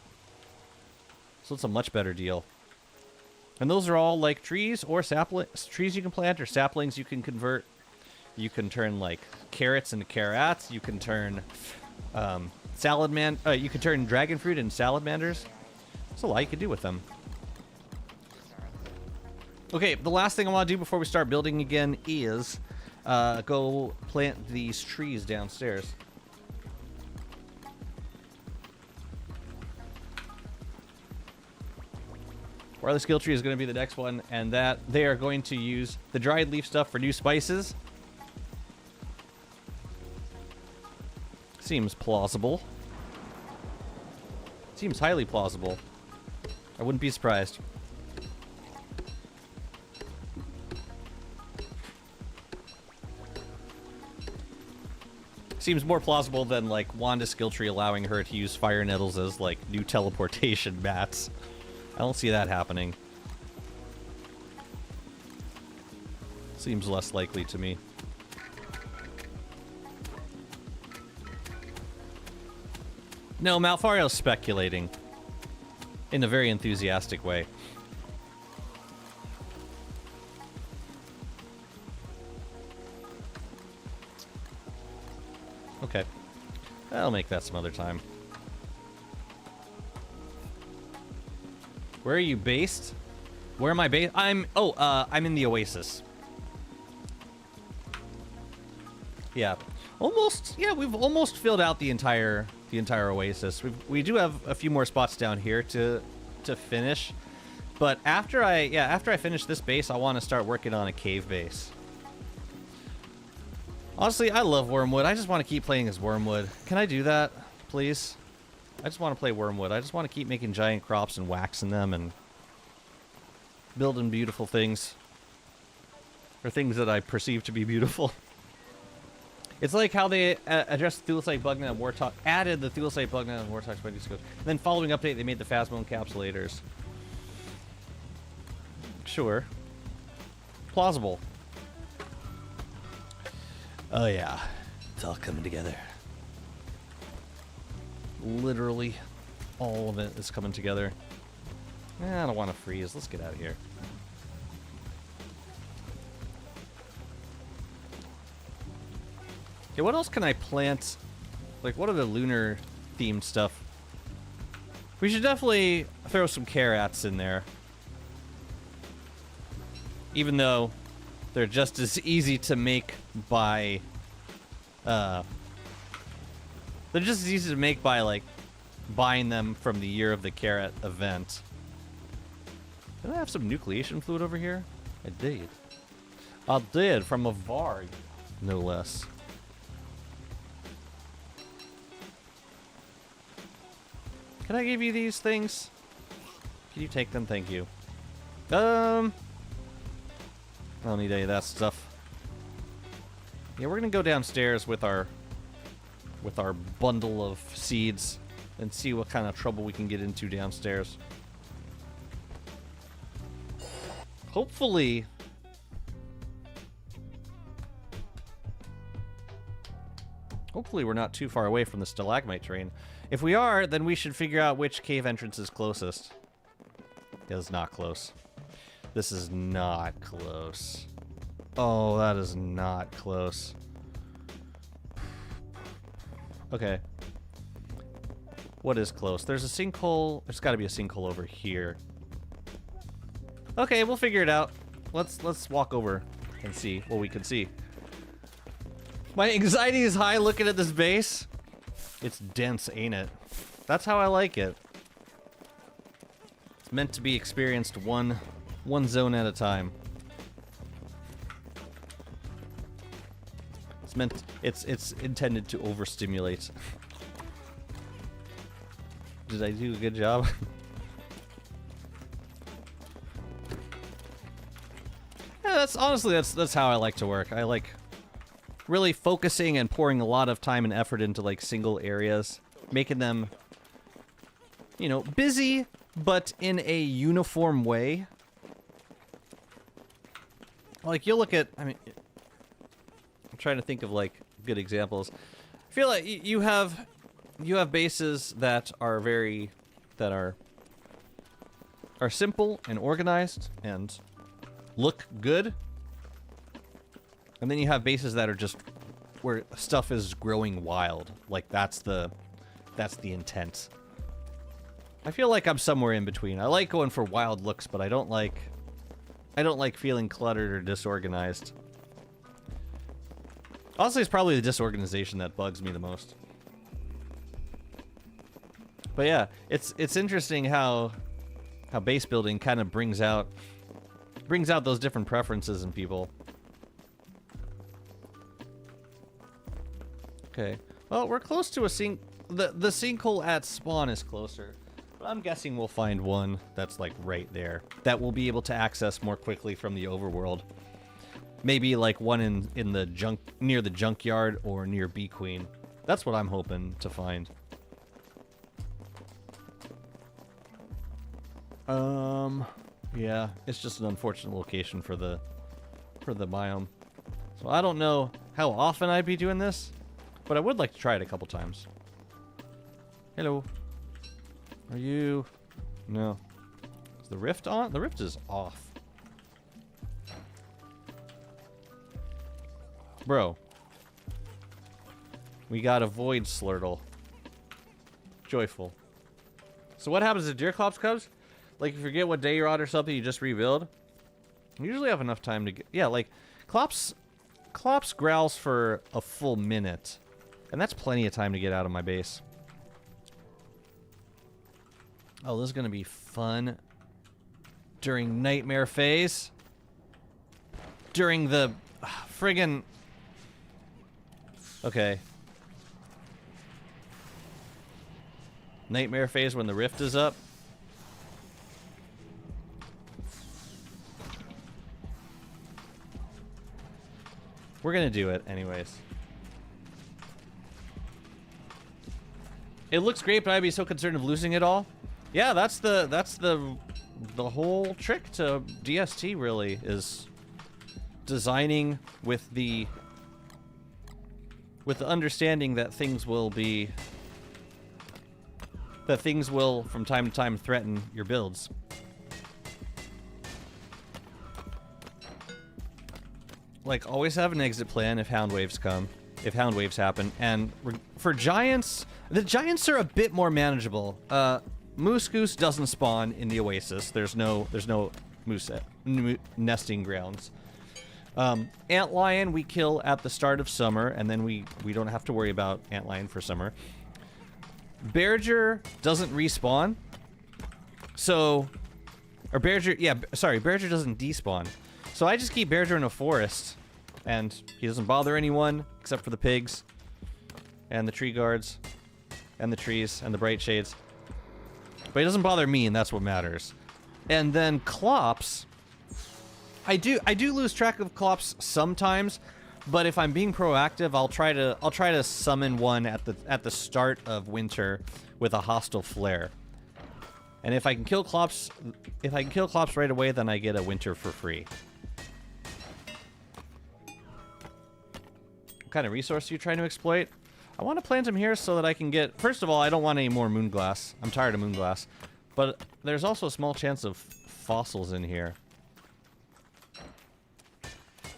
So it's a much better deal. And those are all like trees or saplings. Trees you can plant or saplings you can convert. You can turn like carrots into carrots. You can turn you can turn dragon fruit into salamanders. There's a lot you can do with them. Okay, the last thing I want to do before we start building again is go plant these trees downstairs. Wireless skill tree is going to be the next one, and that they are going to use the dried leaf stuff for new spices. Seems plausible. Seems highly plausible. I wouldn't be surprised. Seems more plausible than, like, Wanda's skill tree allowing her to use fire nettles as, like, new teleportation mats. I don't see that happening. Seems less likely to me. No, Malfario's speculating. In a very enthusiastic way. Okay. I'll make that some other time. Where are you based? Where am I based? I'm in the Oasis. Yeah. Almost, yeah, we've almost filled out the entire Oasis. We do have a few more spots down here to finish. But after I finish this base, I want to start working on a cave base. Honestly, I love Wormwood. I just want to keep playing as Wormwood. Can I do that, please? I just want to play Wormwood. I just want to keep making giant crops and waxing them and building beautiful things. Or things that I perceive to be beautiful. It's like how they addressed the Thulecite Bugnet and Warthog, added the Thulecite Bugnet and Warthog Spider Scopes. And then following update, they made the Phasmo encapsulators. Sure. Plausible. Oh yeah, it's all coming together. Literally, all of it is coming together. I don't want to freeze. Let's get out of here. Okay, what else can I plant? Like, what are the lunar themed stuff? We should definitely throw some carrots in there. Even though they're just as easy to make by, they're just as easy to make by, like, buying them from the Year of the Carrot event. Did I have some nucleation fluid over here? I did. I did, from a Varg, no less. Can I give you these things? Can you take them? Thank you. I don't need any of that stuff. Yeah, we're gonna go downstairs with our bundle of seeds and see what kind of trouble we can get into downstairs. Hopefully, we're not too far away from the stalagmite train. If we are, then we should figure out which cave entrance is closest. It's not close. This is not close. Oh, that is not close. Okay. What is close? There's a sinkhole. There's got to be a sinkhole over here. Okay, we'll figure it out. Let's walk over and see what we can see. My anxiety is high looking at this base. It's dense, ain't it? That's how I like it. It's meant to be experienced one zone at a time. It's intended to overstimulate. Did I do a good job? Yeah, that's how I like to work. I like really focusing and pouring a lot of time and effort into like single areas, making them, you know, busy but in a uniform way. Like, you'll look at, I mean, I'm trying to think of, like, good examples. I feel like you have bases that are are simple and organized and look good. And then you have bases that are just where stuff is growing wild. Like, that's the intent. I feel like I'm somewhere in between. I like going for wild looks, but I don't like feeling cluttered or disorganized. Honestly, it's probably the disorganization that bugs me the most. But yeah, it's interesting how base building kind of brings out those different preferences in people. Okay. Well, we're close to a sink. The sinkhole at spawn is closer. I'm guessing we'll find one that's like right there that we'll be able to access more quickly from the overworld. Maybe like one in the near the junkyard or near Bee Queen. That's what I'm hoping to find. Yeah, it's just an unfortunate location for the biome. So I don't know how often I'd be doing this, but I would like to try it a couple times. Hello. Are you... No. Is the rift on? The rift is off. Bro. We got a void slurtle. Joyful. So what happens to Deerclops cubs? Like, if you forget what day you're on or something, you just rebuild. You usually have enough time to get... Yeah, like, Klops growls for a full minute. And that's plenty of time to get out of my base. Oh, this is going to be fun. During nightmare phase. During the... friggin... Okay. Nightmare phase when the rift is up. We're gonna do it anyways. It looks great, but I'd be so concerned of losing it all. Yeah, that's the whole trick to DST really, is designing with the understanding that things will from time to time threaten your builds. Like, always have an exit plan if hound waves come, if hound waves happen. And for giants, the giants are a bit more manageable. Moose goose doesn't spawn in the oasis. There's no moose nesting grounds. Antlion we kill at the start of summer, and then we don't have to worry about antlion for summer. Bearger doesn't respawn. So, or Bearger, yeah, sorry, Bearger doesn't despawn. So I just keep Bearger in a forest, and he doesn't bother anyone except for the pigs, and the tree guards, and the trees, and the bright shades. But he doesn't bother me, and that's what matters. And then Klops, I do lose track of Klops sometimes, but if I'm being proactive, I'll try to summon one at the start of winter with a hostile flare. And if I can kill Klops right away, then I get a winter for free. What kind of resource are you trying to exploit? I want to plant them here so that I can get... First of all, I don't want any more moonglass. I'm tired of moonglass. But there's also a small chance of fossils in here.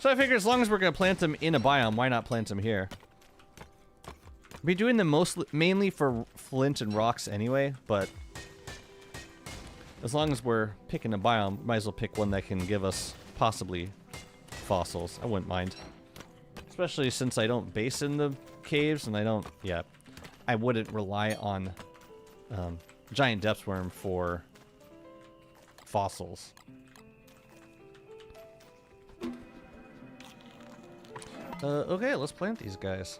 So I figure as long as we're going to plant them in a biome, why not plant them here? I'll be doing them mainly for flint and rocks anyway, but... As long as we're picking a biome, might as well pick one that can give us possibly fossils. I wouldn't mind. Especially since I don't base in the caves, and I don't... Yeah. I wouldn't rely on giant depth worm for fossils. Okay, let's plant these guys.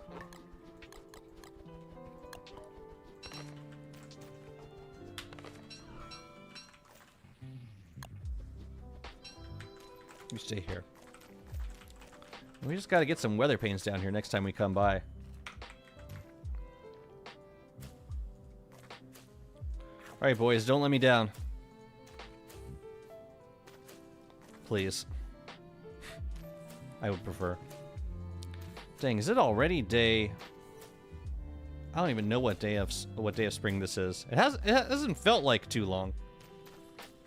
You stay here. We just gotta get some weather panes down here next time we come by. Alright, boys, don't let me down. Please. I would prefer. Dang, is it already day... I don't even know what day of spring this is. It hasn't felt like too long.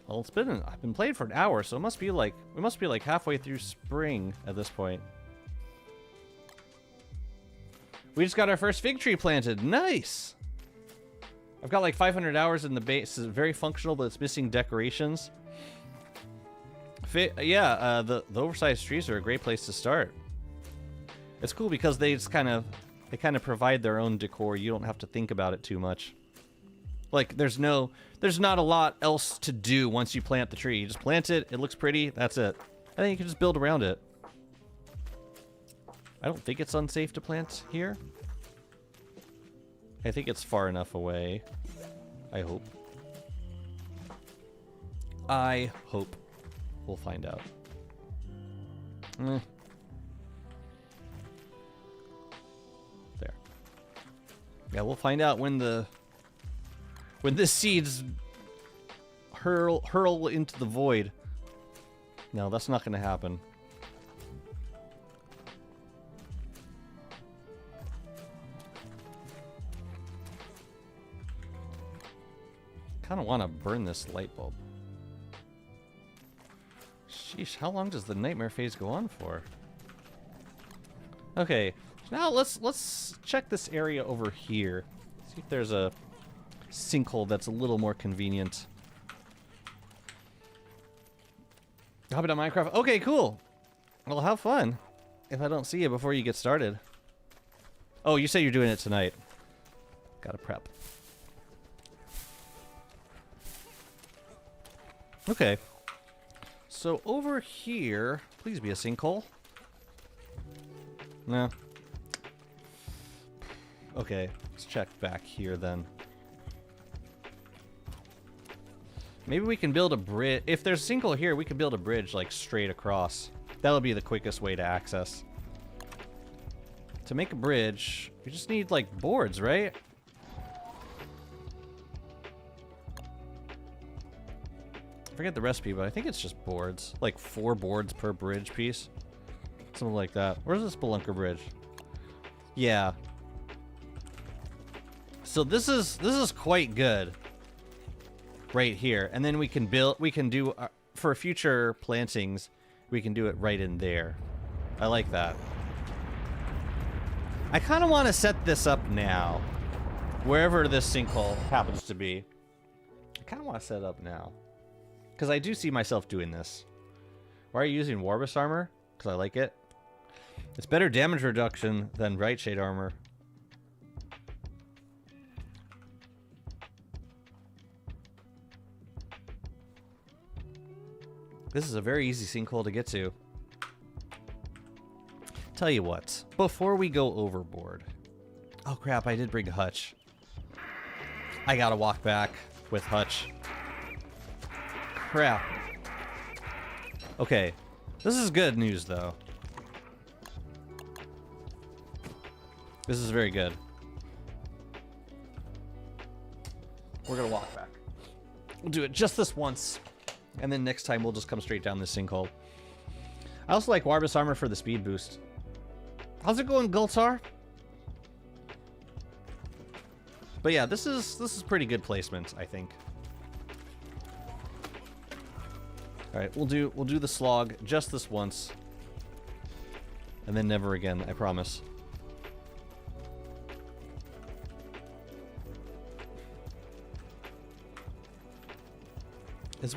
Well, I've been playing for an hour, so we must be like halfway through spring at this point. We just got our first fig tree planted. Nice! I've got like 500 hours in the base. It's very functional, but it's missing decorations. The oversized trees are a great place to start. It's cool because they kind of provide their own decor. You don't have to think about it too much. Like, there's not a lot else to do once you plant the tree. You just plant it, it looks pretty, that's it. And then you can just build around it. I don't think it's unsafe to plant here. I think it's far enough away. I hope. I hope. We'll find out. There. Yeah, we'll find out when this seeds hurl into the void. No, that's not going to happen. Kind of want to burn this light bulb. Sheesh, how long does the nightmare phase go on for? Okay, so now let's check this area over here. See if there's a sinkhole that's a little more convenient. Hop it on Minecraft. Okay, cool. Well, have fun. If I don't see you before you get started. Oh, you say you're doing it tonight. Gotta prep. Okay. So over here, please be a sinkhole. No. Okay, let's check back here then. Maybe we can build a bridge. If there's a sinkhole here, we can build a bridge like straight across. That'll be the quickest way to access. To make a bridge, we just need like boards, right? I forget the recipe, but I think it's just boards. Like 4 boards per bridge piece. Something like that. Where's the Spelunker bridge? Yeah. So this is quite good. Right here. And then we can do for future plantings, we can do it right in there. I like that. I kind of want to set this up now. Wherever this sinkhole happens to be. I kind of want to set it up now. Because I do see myself doing this. Why are you using Warbus armor? Because I like it. It's better damage reduction than Right Shade armor. This is a very easy sinkhole to get to. Tell you what, before we go overboard... Oh crap, I did bring Hutch. I gotta walk back with Hutch. Crap. Okay, this is good news though. This is very good. We're gonna walk back. We'll do it just this once. And then next time we'll just come straight down this sinkhole. I also like Warbus armor for the speed boost. How's it going, Gultar? But yeah, this is pretty good placement, I think. Alright, we'll do the slog just this once. And then never again, I promise. Is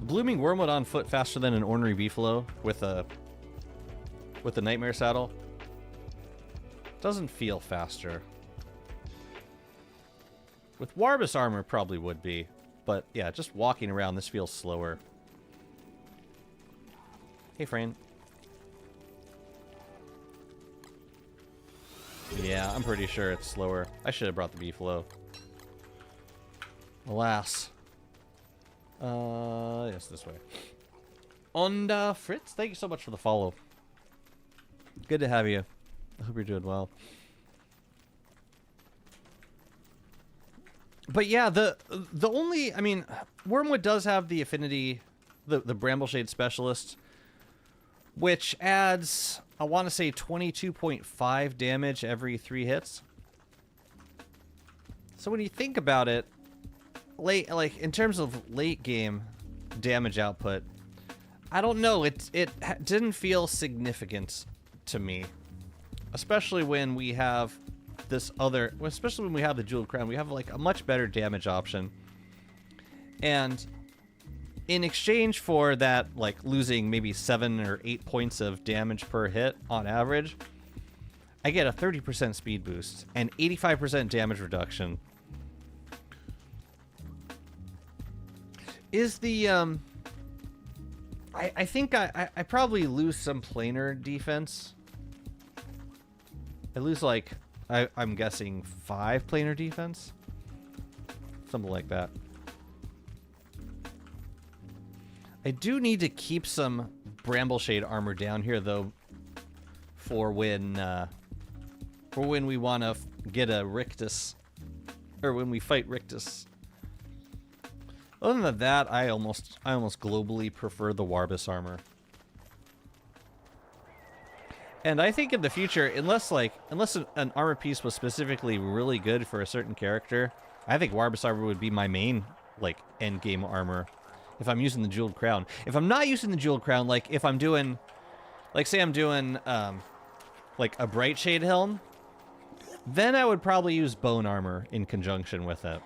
blooming Wormwood on foot faster than an ornery beefalo with a nightmare saddle? Doesn't feel faster. With Warbus armor probably would be, but yeah, just walking around this feels slower. Hey, Frayne. Yeah, I'm pretty sure it's slower. I should have brought the beefalo. Alas. Yes, this way. And, Fritz, thank you so much for the follow. Good to have you. I hope you're doing well. But yeah, the only, I mean, Wormwood does have the affinity, the Brambleshade Specialist, which adds, I want to say 22.5 damage every 3 hits. So when you think about it, like in terms of late game damage output, I don't know, it didn't feel significant to me, especially when we have this other, especially when we have the Jeweled Crown, we have like a much better damage option. And in exchange for that, like losing maybe 7 or 8 points of damage per hit on average, I get a 30% speed boost and 85% damage reduction. Is the, I think I probably lose some planar defense. I lose like, I'm guessing 5 planar defense? Something like that. I do need to keep some Brambleshade armor down here, though, for when we want to get a Rictus, or when we fight Rictus. Other than that, I almost globally prefer the Warbus armor. And I think in the future, unless an armor piece was specifically really good for a certain character, I think Warbus armor would be my main, like, end game armor. If I'm using the Jeweled Crown. If I'm not using the Jeweled Crown, like, if I'm doing, like, say I'm doing, like, a Bright Shade helm, then I would probably use Bone armor in conjunction with it.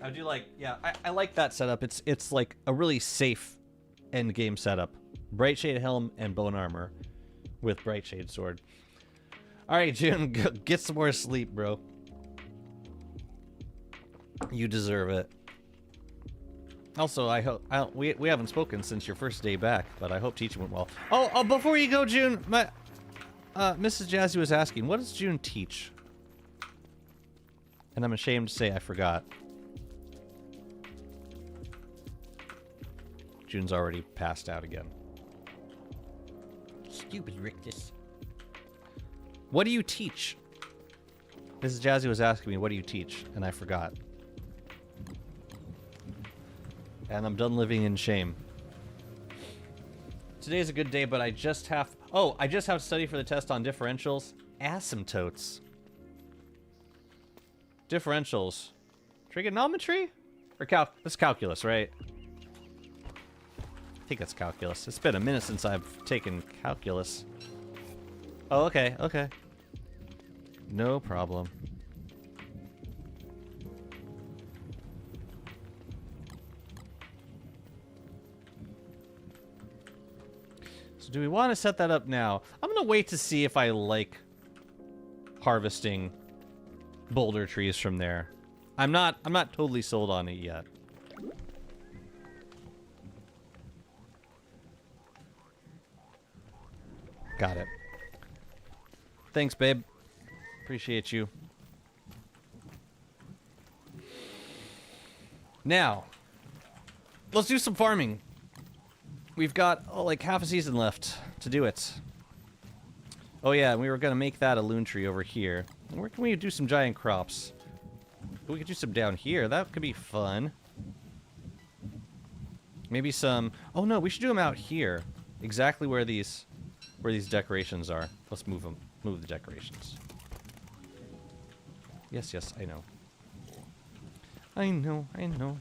I do like, yeah, I like that setup. It's like a really safe end game setup. Bright Shade helm and Bone armor with Bright Shade sword. All right, June, get some more sleep, bro. You deserve it. Also, I hope we haven't spoken since your first day back, but I hope teaching went well. Oh, before you go, June, my Mrs. Jazzy was asking, what does June teach? And I'm ashamed to say I forgot. June's already passed out again. Stupid Rictus. What do you teach? Mrs. Jazzy was asking me, what do you teach? And I forgot. And I'm done living in shame. Today's a good day, but I just have to study for the test on differentials. Asymptotes. Differentials. Trigonometry? Or that's calculus, right? I think that's calculus. It's been a minute since I've taken calculus. Oh, okay, okay. No problem. So do we want to set that up now? I'm gonna wait to see if I like harvesting boulder trees from there. I'm not totally sold on it yet. Got it. Thanks, babe. Appreciate you. Now, let's do some farming. We've got like half a season left to do it. Oh yeah, we were gonna make that a loon tree over here. Where can we do some giant crops? We could do some down here. That could be fun. Maybe some. Oh no, we should do them out here. Exactly where these decorations are. Let's move them. Move the decorations. Yes, yes, I know. I know, I know.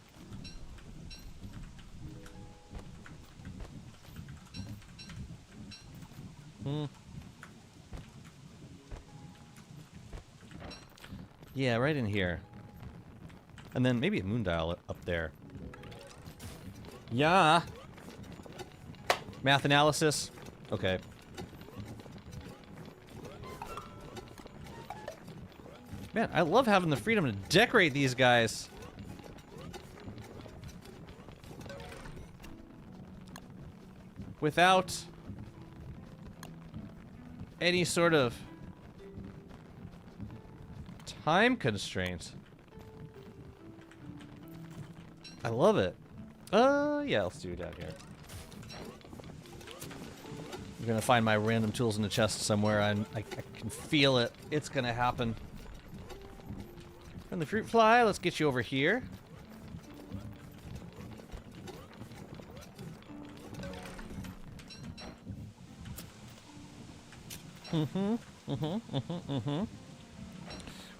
Yeah, right in here. And then maybe a moon dial up there. Yeah. Math analysis. Okay. Man, I love having the freedom to decorate these guys. Without any sort of time constraint. I love it. Yeah, let's do it down here. I'm gonna find my random tools in the chest somewhere. I can feel it. It's gonna happen. And the fruit fly, let's get you over here. We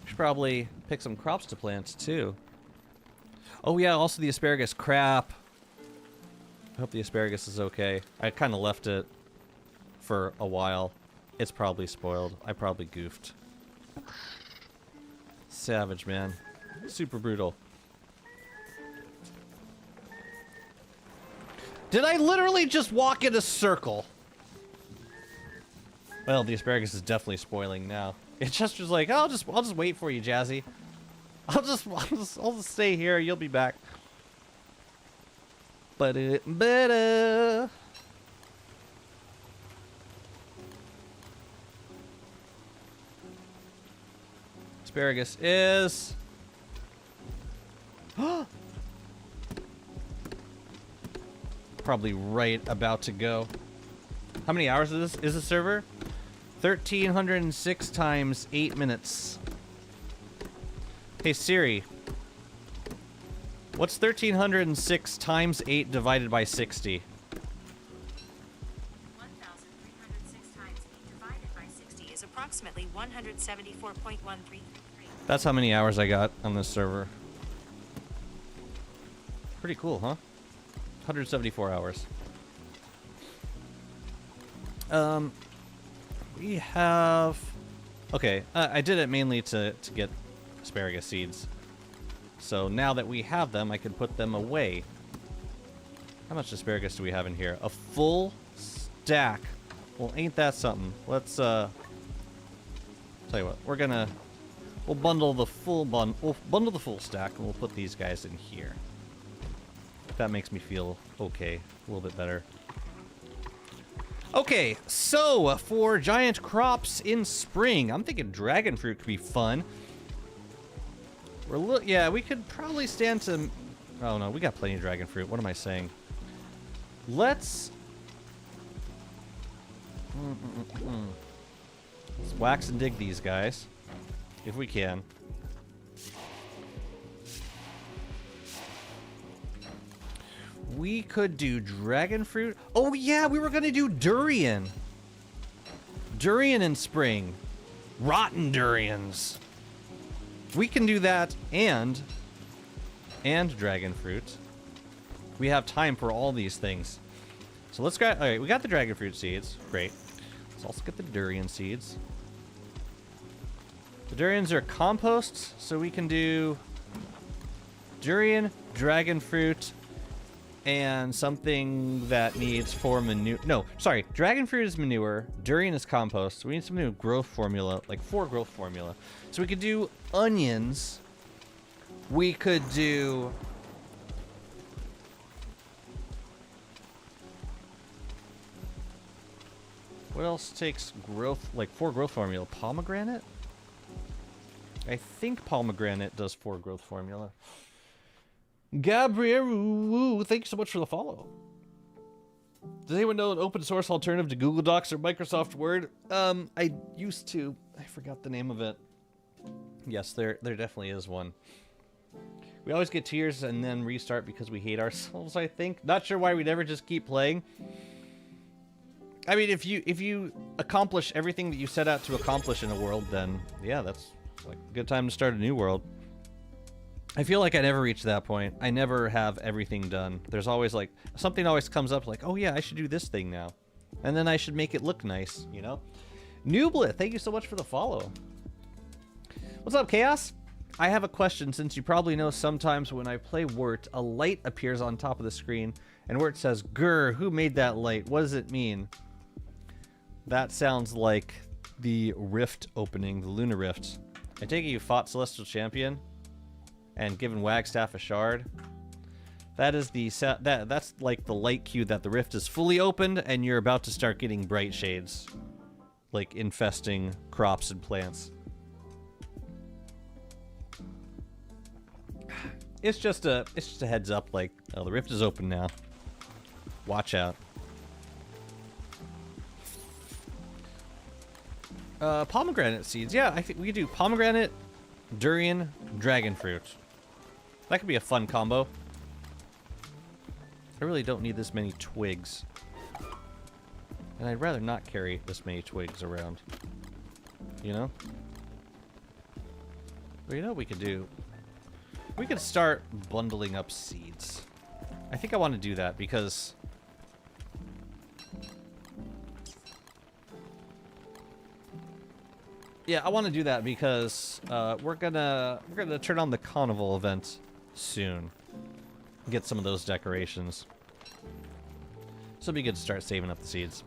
should probably pick some crops to plant, too. Oh, yeah, also the asparagus. Crap. I hope the asparagus is okay. I kind of left it for a while. It's probably spoiled. I probably goofed. Savage, man. Super brutal. Did I literally just walk in a circle? Well, the asparagus is definitely spoiling now. It just was like, I'll just wait for you, Jazzy. I'll just stay here. You'll be back. But it better. Asparagus is. probably right about to go. How many hours is this server? 1,306 times 8 minutes. Hey Siri, what's 1,306 times 8 divided by 60? 1,306 times 8 divided by 60 is approximately 174.133. That's how many hours I got on this server. Pretty cool, huh? 174 hours. We have... Okay, I did it mainly to get asparagus seeds. So now that we have them, I can put them away. How much asparagus do we have in here? A full stack. Well, ain't that something? Let's, tell you what, we'll bundle the full stack, and we'll put these guys in here. That makes me feel okay, a little bit better. Okay, so for giant crops in spring, I'm thinking dragon fruit could be fun. Yeah, we could probably stand to... Oh no, we got plenty of dragon fruit. What am I saying? Let's wax and dig these guys, if we can. We could do dragon fruit. Oh yeah, we were gonna do durian. Durian in spring. Rotten durians. We can do that and dragon fruit. We have time for all these things. So let's go. Alright, we got the dragon fruit seeds. Great. Let's also get the durian seeds. The durians are composts, so we can do durian, dragon fruit, and something that needs 4 manure. No, sorry. Dragon fruit is manure. Durian is compost. So we need some new growth formula, like 4 growth formula. So we could do onions. We could do... What else takes growth, like 4 growth formula? Pomegranate? I think pomegranate does 4 growth formula. Gabriel, thank you so much for the follow. Does anyone know an open source alternative to Google Docs or Microsoft Word? I used to. I forgot the name of it. Yes, there definitely is one. We always get tears and then restart because we hate ourselves, I think. Not sure why we never just keep playing. I mean, if you accomplish everything that you set out to accomplish in a world, then yeah, that's like a good time to start a new world. I feel like I never reach that point. I never have everything done. There's always like, something always comes up like, oh yeah, I should do this thing now. And then I should make it look nice, you know? Nooblet, thank you so much for the follow. What's up, Chaos? I have a question, since you probably know sometimes when I play Wort, a light appears on top of the screen, and Wort says, grr, who made that light? What does it mean? That sounds like the rift opening, the Lunar Rift. I take it you fought Celestial Champion and given Wagstaff a shard. That is that's like the light cue that the rift is fully opened and you're about to start getting bright shades, like infesting crops and plants. It's just a heads up, like, oh, the rift is open now. Watch out. Pomegranate seeds. Yeah, I think we could do pomegranate, durian, dragon fruit. That could be a fun combo. I really don't need this many twigs. And I'd rather not carry this many twigs around. You know? But you know what we could do? We could start bundling up seeds. I think I want to do that because... Yeah, I want to do that because we're gonna turn on the carnival event soon. Get some of those decorations. So it'll be good to start saving up the seeds.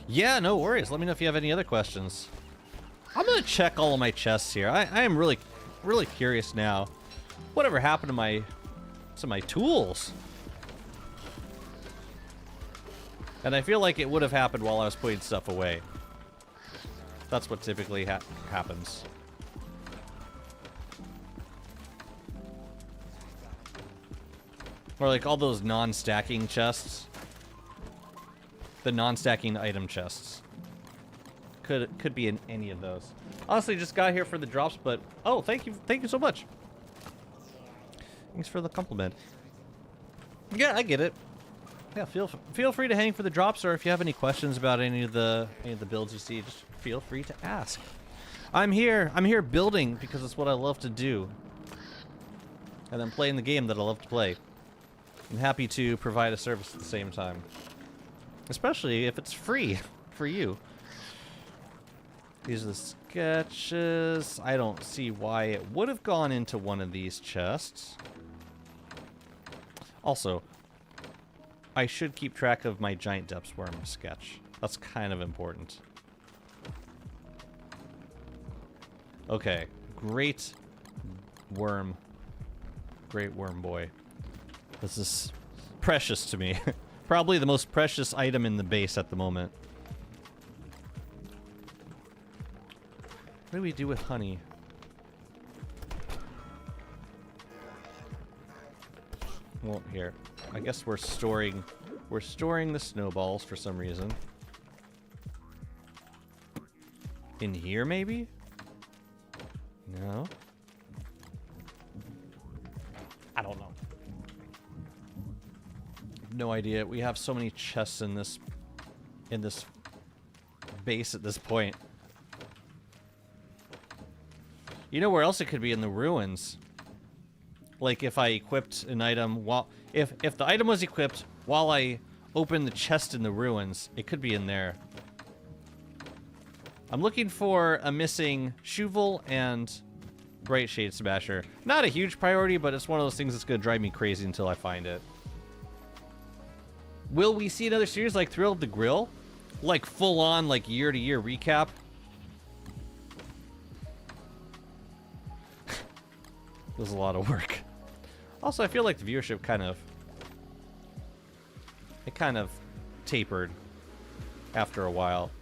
Yeah, no worries. Let me know if you have any other questions. I'm gonna check all of my chests here. I am really curious now. Whatever happened to my tools? And I feel like it would have happened while I was putting stuff away. That's what typically happens. Or like all those non-stacking chests. The non-stacking item chests. Could be in any of those. Honestly, just got here for the drops, but oh, thank you so much. Thanks for the compliment. Yeah, I get it. Yeah, feel free to hang for the drops, or if you have any questions about any of the builds you see, just feel free to ask. I'm here building because it's what I love to do, and I'm playing the game that I love to play. I'm happy to provide a service at the same time, especially if it's free for you. These are the sketches. I don't see why it would have gone into one of these chests. Also, I should keep track of my giant depths worm sketch. That's kind of important. Okay, great worm boy. This is precious to me. Probably the most precious item in the base at the moment. What do we do with honey? Well, here. I guess we're storing the snowballs for some reason. In here, maybe? No. I don't know. No idea. We have so many chests in this base at this point. You know where else it could be? In the ruins. Like if I equipped an item while if the item was equipped while I opened the chest in the ruins, it could be in there. I'm looking for a missing Shuvel and Bright Shade Smasher. Not a huge priority, but it's one of those things that's gonna drive me crazy until I find it. Will we see another series like Thrill of the Grill? Like full on like year-to-year recap? It was a lot of work. Also, I feel like the viewership kind of tapered after a while.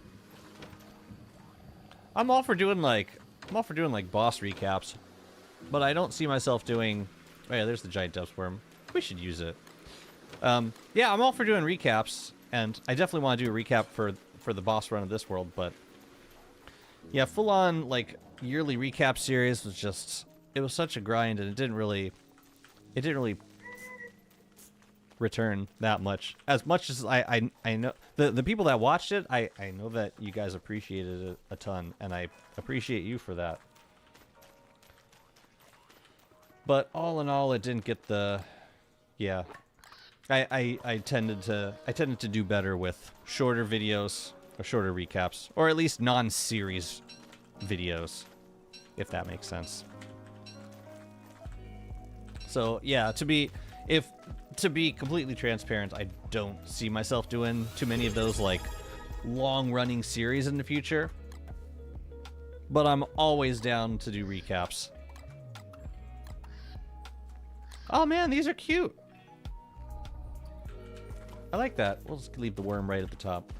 I'm all for doing like boss recaps, but I don't see myself doing. Oh yeah, there's the giant depths worm. We should use it. Yeah, I'm all for doing recaps, and I definitely want to do a recap for the boss run of this world. But yeah, full on like yearly recap series was just. It was such a grind, and it didn't really return that much. As much as I know the people that watched it, I know that you guys appreciated it a ton, and I appreciate you for that. But all in all, it didn't get the, yeah. I tended to do better with shorter videos or shorter recaps, or at least non-series videos, if that makes sense. So yeah, to be completely transparent, I don't see myself doing too many of those like long-running series in the future. But I'm always down to do recaps. Oh man, these are cute. I like that. We'll just leave the worm right at the top.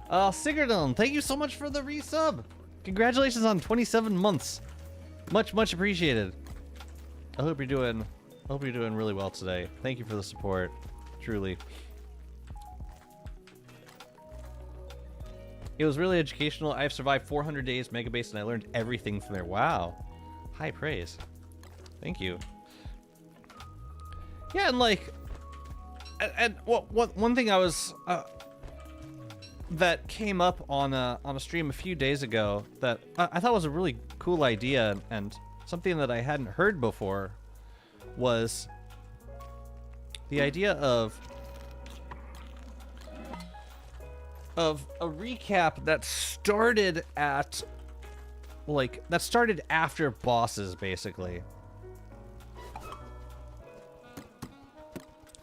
Sigurdon, thank you so much for the resub. Congratulations on 27 months. Much appreciated. I hope you're doing really well today. Thank you for the support. Truly. It was really educational. I've survived 400 days Megabase and I learned everything from there. Wow. High praise. Thank you. Yeah, and like and one thing I was that came up on a stream a few days ago that I thought was a really cool idea and something that I hadn't heard before was the idea of a recap that started at after bosses, basically.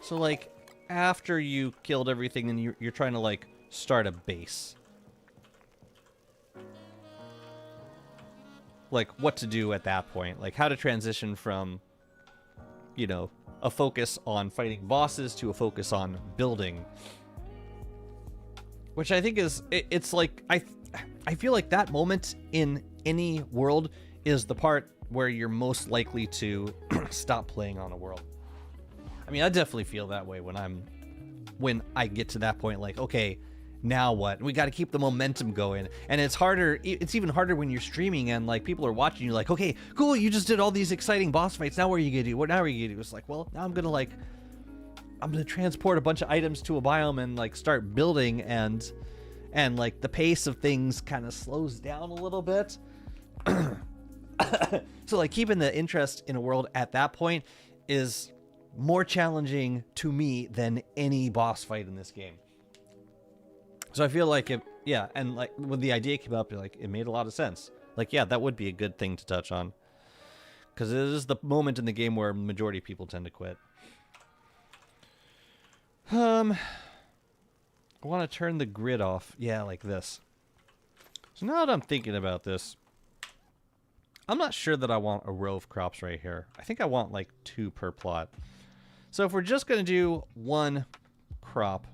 So like after you killed everything and you're trying to like start a base. Like what to do at that point, like how to transition from, you know, a focus on fighting bosses to a focus on building, which I think is it's like I feel like that moment in any world is the part where you're most likely to stop playing on a world. I mean, I definitely feel that way when I get to that point, like, okay, now what? We got to keep the momentum going. And it's harder. It's even harder when you're streaming and like people are watching you like, okay, cool. You just did all these exciting boss fights. Now what are you going to do? What now are you going to do? It's like, well, now I'm going to transport a bunch of items to a biome and like start building, and like the pace of things kind of slows down a little bit. So like keeping the interest in a world at that point is more challenging to me than any boss fight in this game. So I feel like and like when the idea came up, like it made a lot of sense. Like, yeah, that would be a good thing to touch on, because it is the moment in the game where the majority of people tend to quit. I want to turn the grid off. Yeah, like this. So now that I'm thinking about this, I'm not sure that I want a row of crops right here. I think I want like 2 per plot. So if we're just going to do 1 crop,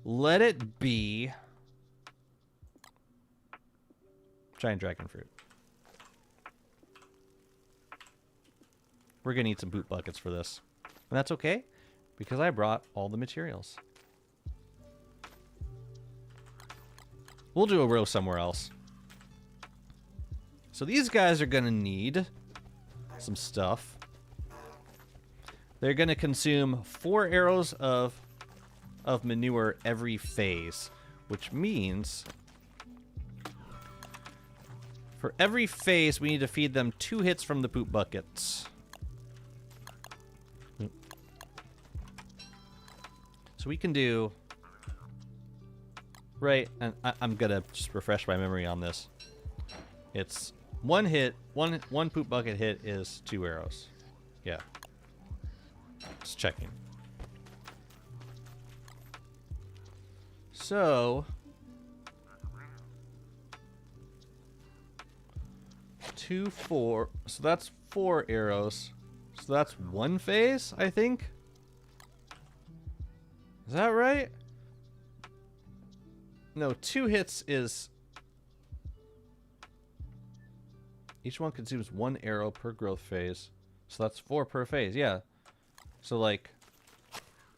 let it be giant dragon fruit. We're going to need some boot buckets for this. And that's okay, because I brought all the materials. We'll do a row somewhere else. So these guys are going to need some stuff. They're going to consume 4 arrows of manure every phase, which means for every phase we need to feed them 2 hits from the poop buckets. So we can do, right, and I'm gonna just refresh my memory on this. It's 1 hit, one poop bucket hit is 2 arrows. Yeah. Just checking. So 2, 4. So that's 4 arrows. So that's 1 phase, I think. Is that right? No, 2 hits is... Each one consumes 1 arrow per growth phase. So that's 4 per phase, yeah. So, like,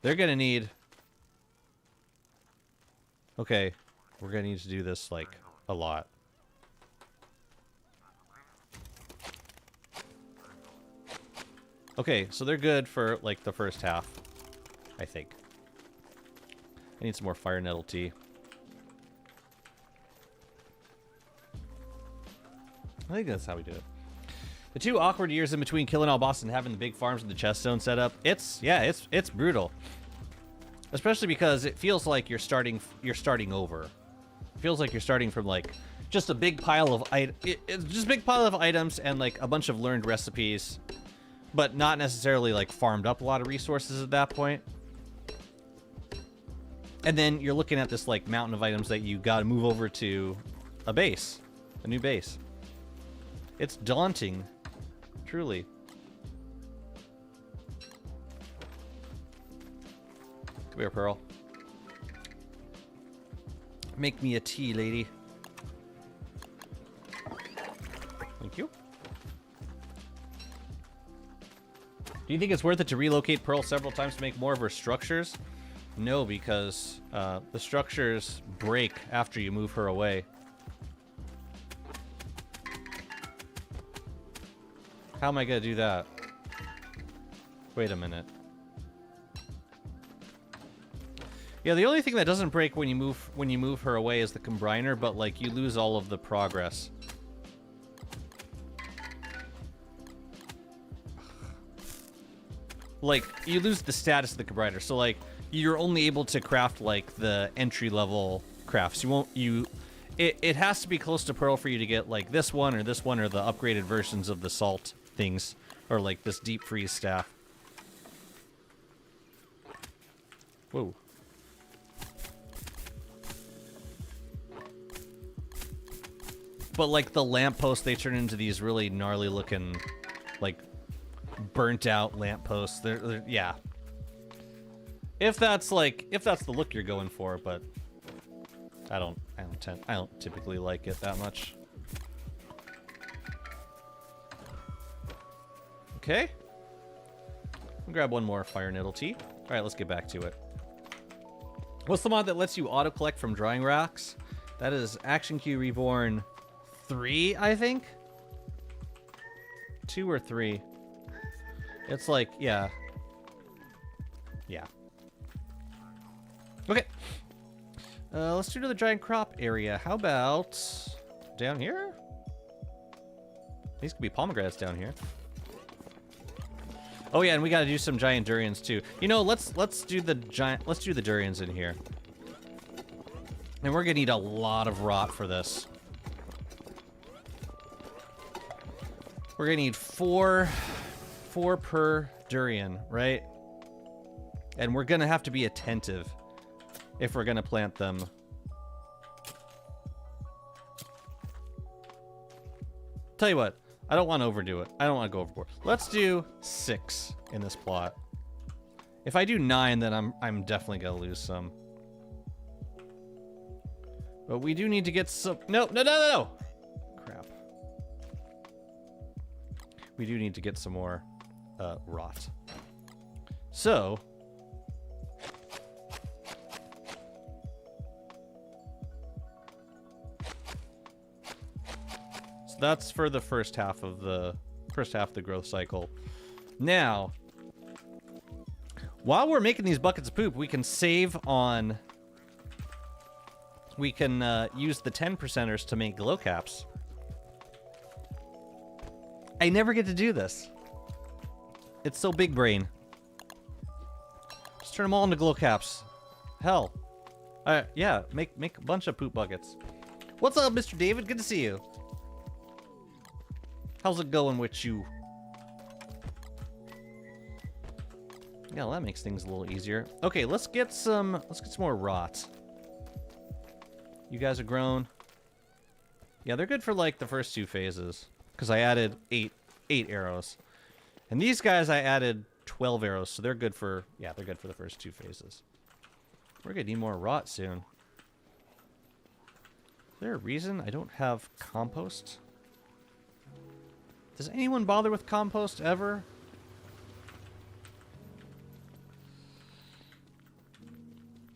they're gonna need... Okay, we're gonna need to do this, like, a lot. Okay, so they're good for, like, the first half, I think. I need some more fire nettle tea. I think that's how we do it. The 2 awkward years in between killing all bosses and having the big farms with the chest zone set up, it's brutal. Especially because it feels like you're starting over. It feels like you're starting from like just a big pile of just a big pile of items and like a bunch of learned recipes, but not necessarily like farmed up a lot of resources at that point. And then you're looking at this like mountain of items that you got to move over to a base, a new base. It's daunting, truly. Come here, Pearl. Make me a tea, lady. Thank you. Do you think it's worth it to relocate Pearl several times to make more of her structures? No, because the structures break after you move her away. How am I gonna do that? Wait a minute. Yeah, the only thing that doesn't break when you move her away is the combiner, but like you lose all of the progress. Like you lose the status of the combiner, so like you're only able to craft like the entry level crafts. It has to be close to Pearl for you to get like this one or the upgraded versions of the salt things, or like this deep freeze staff. Whoa. But like the lampposts, they turn into these really gnarly looking, like burnt out lampposts. They're yeah. If that's the look you're going for, but I don't typically like it that much. Okay. We'll grab one more fire nettle tea. All right, let's get back to it. What's the mod that lets you auto-collect from drying racks? That is Action Q Reborn 3, I think? 2 or 3. It's like, yeah. Yeah. Okay. Let's do to the giant crop area. How about down here? These could be pomegranates down here. Oh yeah, and we gotta do some giant durians too. You know, let's do the durians in here. And we're gonna need a lot of rot for this. We're gonna need four per durian, right? And we're gonna have to be attentive if we're gonna plant them. Tell you what, I don't want to overdo it. I don't want to go overboard. Let's do 6 in this plot. If I do 9, then I'm definitely gonna lose some. But we do need to get some. No! Crap. We do need to get some more rot. So that's for the first half of the growth cycle. Now, while we're making these buckets of poop, we can save on. We can use the 10%ers to make glow caps. I never get to do this. It's so big brain. Just turn them all into glow caps. Hell. Yeah, make a bunch of poop buckets. What's up, Mr. David? Good to see you. How's it going with you? Yeah, well, that makes things a little easier. Okay, let's get some more rot. You guys are grown. Yeah, they're good for like the first 2 phases. Because I added 8 arrows. And these guys I added 12 arrows, so they're good for the first 2 phases. We're gonna need more rot soon. Is there a reason I don't have compost? Does anyone bother with compost ever?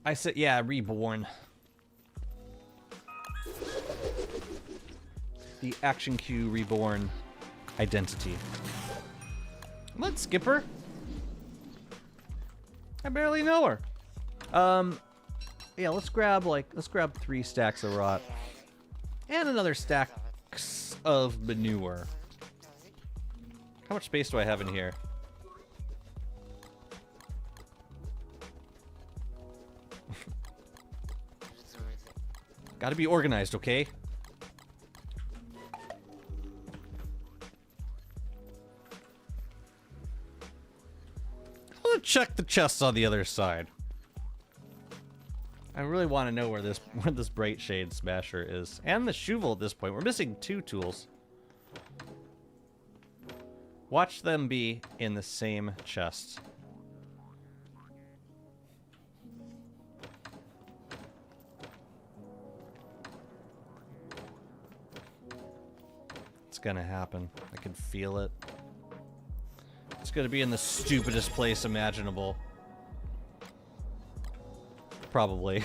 I said, yeah, reborn. The Action Q Reborn identity. Let's skip her. I barely know her. Yeah, let's grab 3 stacks of rot. And another stack of manure. How much space do I have in here? Gotta be organized, okay? I'm gonna check the chests on the other side. I really want to know where this Bright Shade Smasher is. And the Shovel at this point. We're missing 2 tools. Watch them be in the same chest. It's gonna happen. I can feel it. It's gonna be in the stupidest place imaginable. Probably.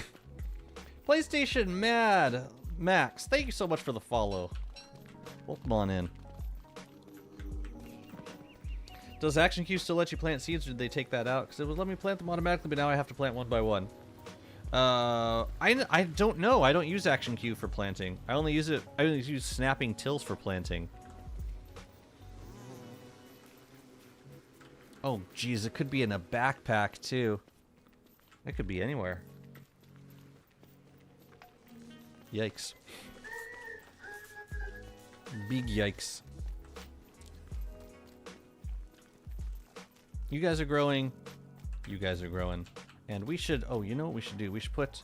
PlayStation Mad Max, thank you so much for the follow. Welcome on in. Does Action Q still let you plant seeds, or did they take that out? Because it would let me plant them automatically, but now I have to plant one by one. I don't know. I don't use Action Q for planting. I only use snapping tills for planting. Oh, geez, it could be in a backpack too. It could be anywhere. Yikes. Big yikes. You guys are growing. You guys are growing. And we should, oh, you know what we should do? We should put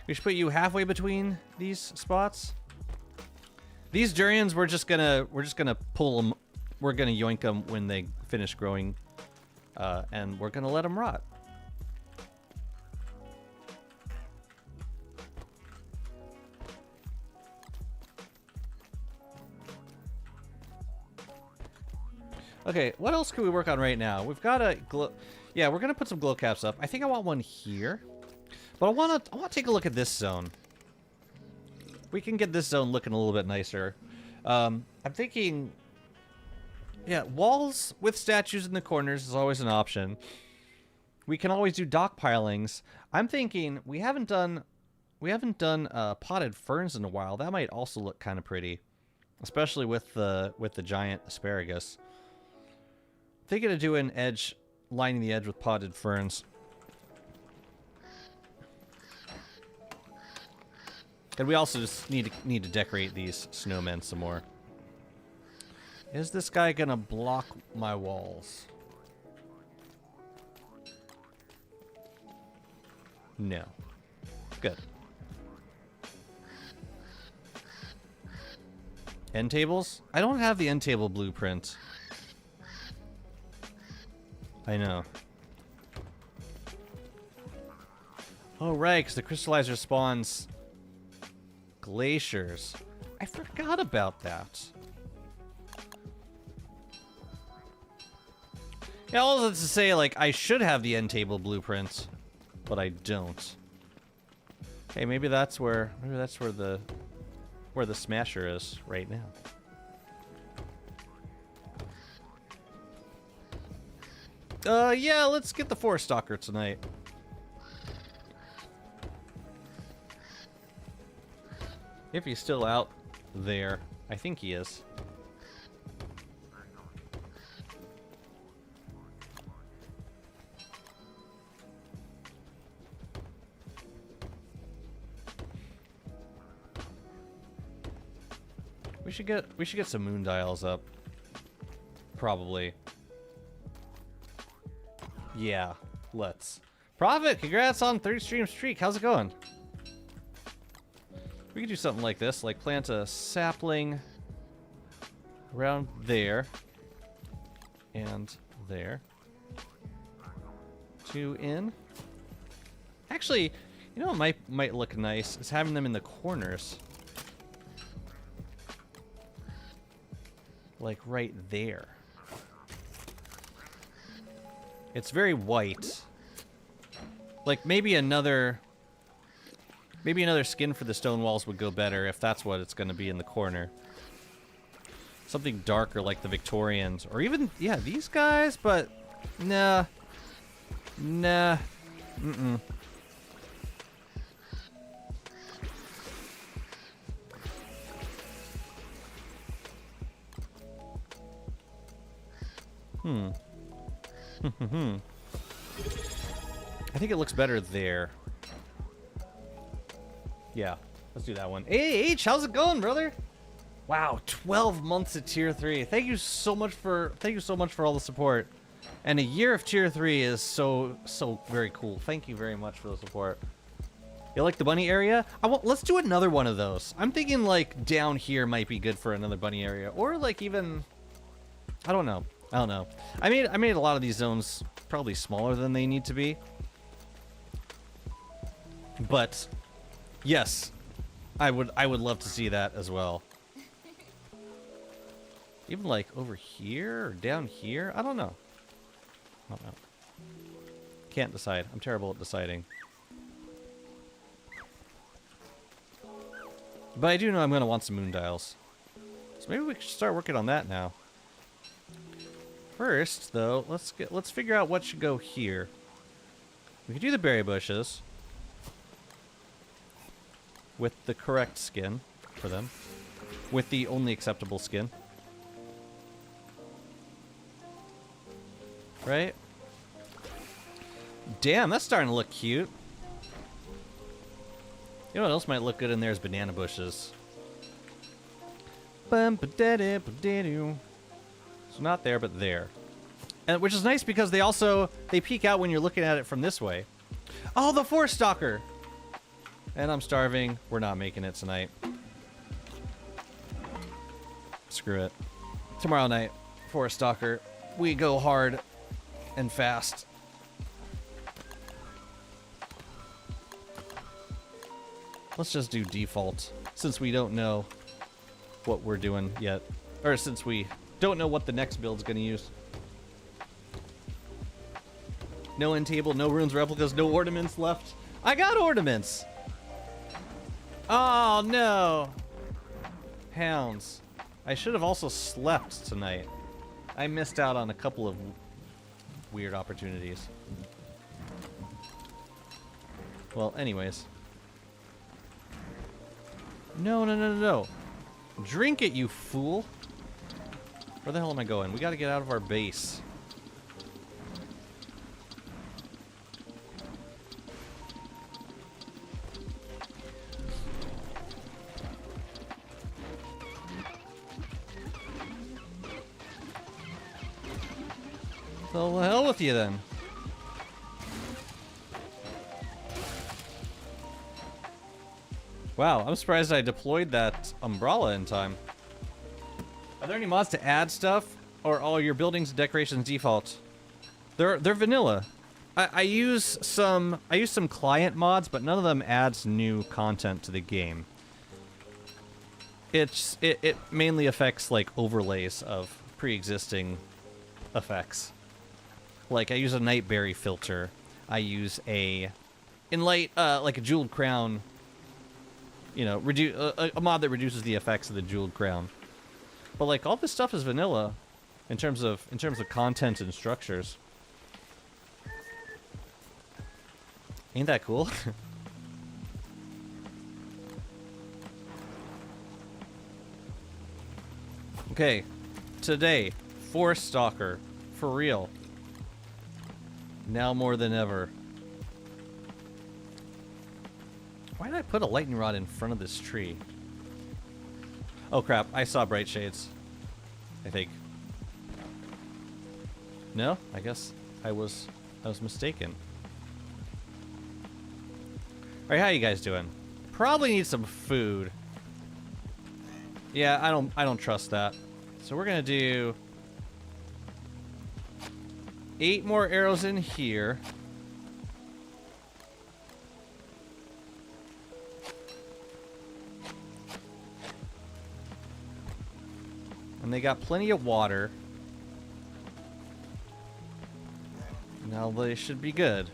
you halfway between these spots. These durians, we're just gonna pull them. We're gonna yoink them when they finish growing. And we're gonna let them rot. Okay, what else can we work on right now? We've got a glow... Yeah, we're going to put some glow caps up. I think I want one here. But I want to take a look at this zone. We can get this zone looking a little bit nicer. I'm thinking... Yeah, walls with statues in the corners is always an option. We can always do dock pilings. I'm thinking we haven't done potted ferns in a while. That might also look kind of pretty, especially with the giant asparagus. Thinking of doing lining the edge with potted ferns. And we also just need to decorate these snowmen some more. Is this guy gonna block my walls? No. Good. End tables? I don't have the end table blueprint. I know. Oh, right, because the crystallizer spawns glaciers. I forgot about that. Yeah, all that's to say, like, I should have the end table blueprint, but I don't. Hey, maybe that's where the smasher is right now. Yeah, let's get the forest stalker tonight. If he's still out there. I think he is. We should get some moon dials up. Probably. Yeah, let's. Prophet, congrats on 30 stream streak. How's it going? We could do something like this, like plant a sapling around there and there. 2 in. Actually, you know what might look nice is having them in the corners. Like right there. It's very white. Like maybe another skin for the stone walls would go better if that's what it's going to be in the corner. Something darker like the Victorians or even these guys, but nah. Mm-mm. I think it looks better there. Yeah, let's do that one. Hey, H, how's it going, brother? Wow, 12 months at tier 3. Thank you so much for all the support. And a year of tier 3 is so very cool. Thank you very much for the support. You like the bunny area? Let's do another one of those. I'm thinking like down here might be good for another bunny area, or like even I don't know. I made a lot of these zones probably smaller than they need to be. But yes, I would love to see that as well. Even like over here or down here? I don't know. Can't decide. I'm terrible at deciding. But I do know I'm going to want some moon dials. So maybe we should start working on that now. First, though, let's figure out what should go here. We could do the berry bushes with the correct skin for them, with the only acceptable skin. Right? Damn, that's starting to look cute. You know what else might look good in there is banana bushes. So not there, but there. And which is nice because they peek out when you're looking at it from this way. Oh, the forest stalker! And I'm starving. We're not making it tonight. Screw it. Tomorrow night, forest stalker. We go hard and fast. Let's just do default, since we don't know what we're doing yet. Or since we Don't know what the next build's gonna use. No end table, no runes replicas, no ornaments left. I got ornaments! Oh no! Hounds. I should have also slept tonight. I missed out on a couple of weird opportunities. Well, anyways. No, no, no, no, no. Drink it, you fool. Where the hell am I going? We gotta get out of our base. So the hell with you then. Wow, I'm surprised I deployed that umbrella in time. Are there any mods to add stuff, or all your buildings and decorations default? They're vanilla. I use some client mods, but none of them adds new content to the game. It mainly affects like overlays of pre-existing effects. Like I use a Nightberry filter. I use a like a jeweled crown. You know, a mod that reduces the effects of the jeweled crown. But like all this stuff is vanilla in terms of content and structures. Ain't that cool? Okay, today, Forest Stalker, for real. Now more than ever. Why did I put a lightning rod in front of this tree? Oh crap, I saw bright shades. I think. No? I guess I was mistaken. Alright, how you guys doing? Probably need some food. Yeah, I don't trust that. So we're gonna do 8 more arrows in here. And they got plenty of water. Now they should be good.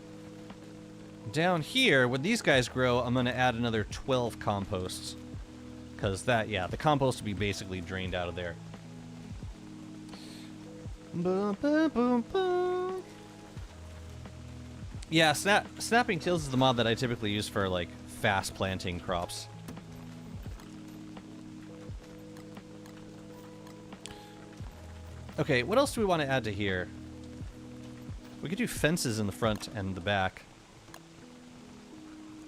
Down here, when these guys grow, I'm going to add another 12 composts. Because that, yeah, the compost will be basically drained out of there. Boom, boom, boom, boom. Yeah, Snapping Tills is the mod that I typically use for, like, fast planting crops. Okay, what else do we want to add to here? We could do fences in the front and the back.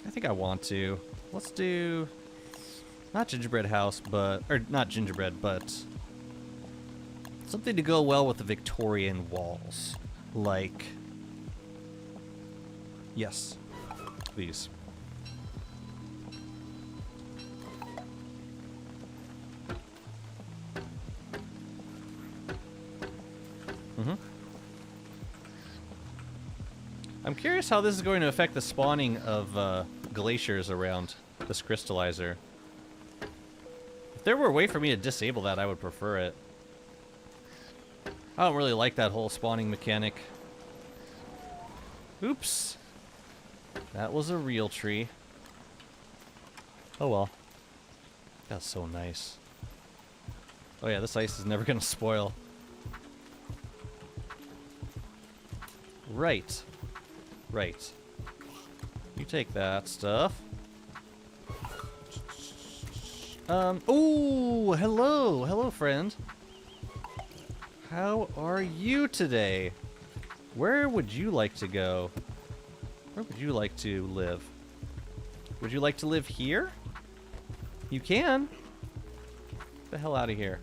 I think I want to. Let's do... not gingerbread house, but... or not gingerbread, but... something to go well with the Victorian walls. Like... yes. Please. I'm curious how this is going to affect the spawning of glaciers around this crystallizer. If there were a way for me to disable that, I would prefer it. I don't really like that whole spawning mechanic. Oops. That was a real tree. Oh well. That's so nice. Oh yeah, this ice is never gonna spoil. Right. Right. You take that stuff. Ooh, hello. Hello, friend. How are you today? Where would you like to go? Where would you like to live? Would you like to live here? You can. Get the hell out of here.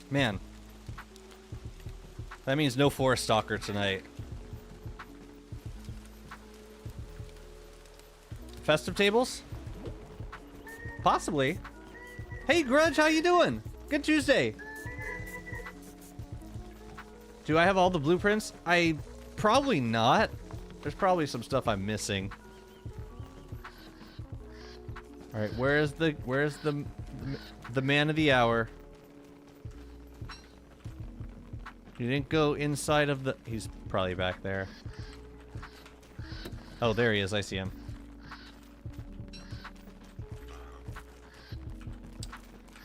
Man. That means no Forest Stalker tonight. Festive tables? Possibly. Hey, Grudge, how you doing? Good Tuesday. Do I have all the blueprints? Probably not. There's probably some stuff I'm missing. All right, where's the man of the hour? He didn't go inside of the... He's probably back there. Oh, there he is. I see him.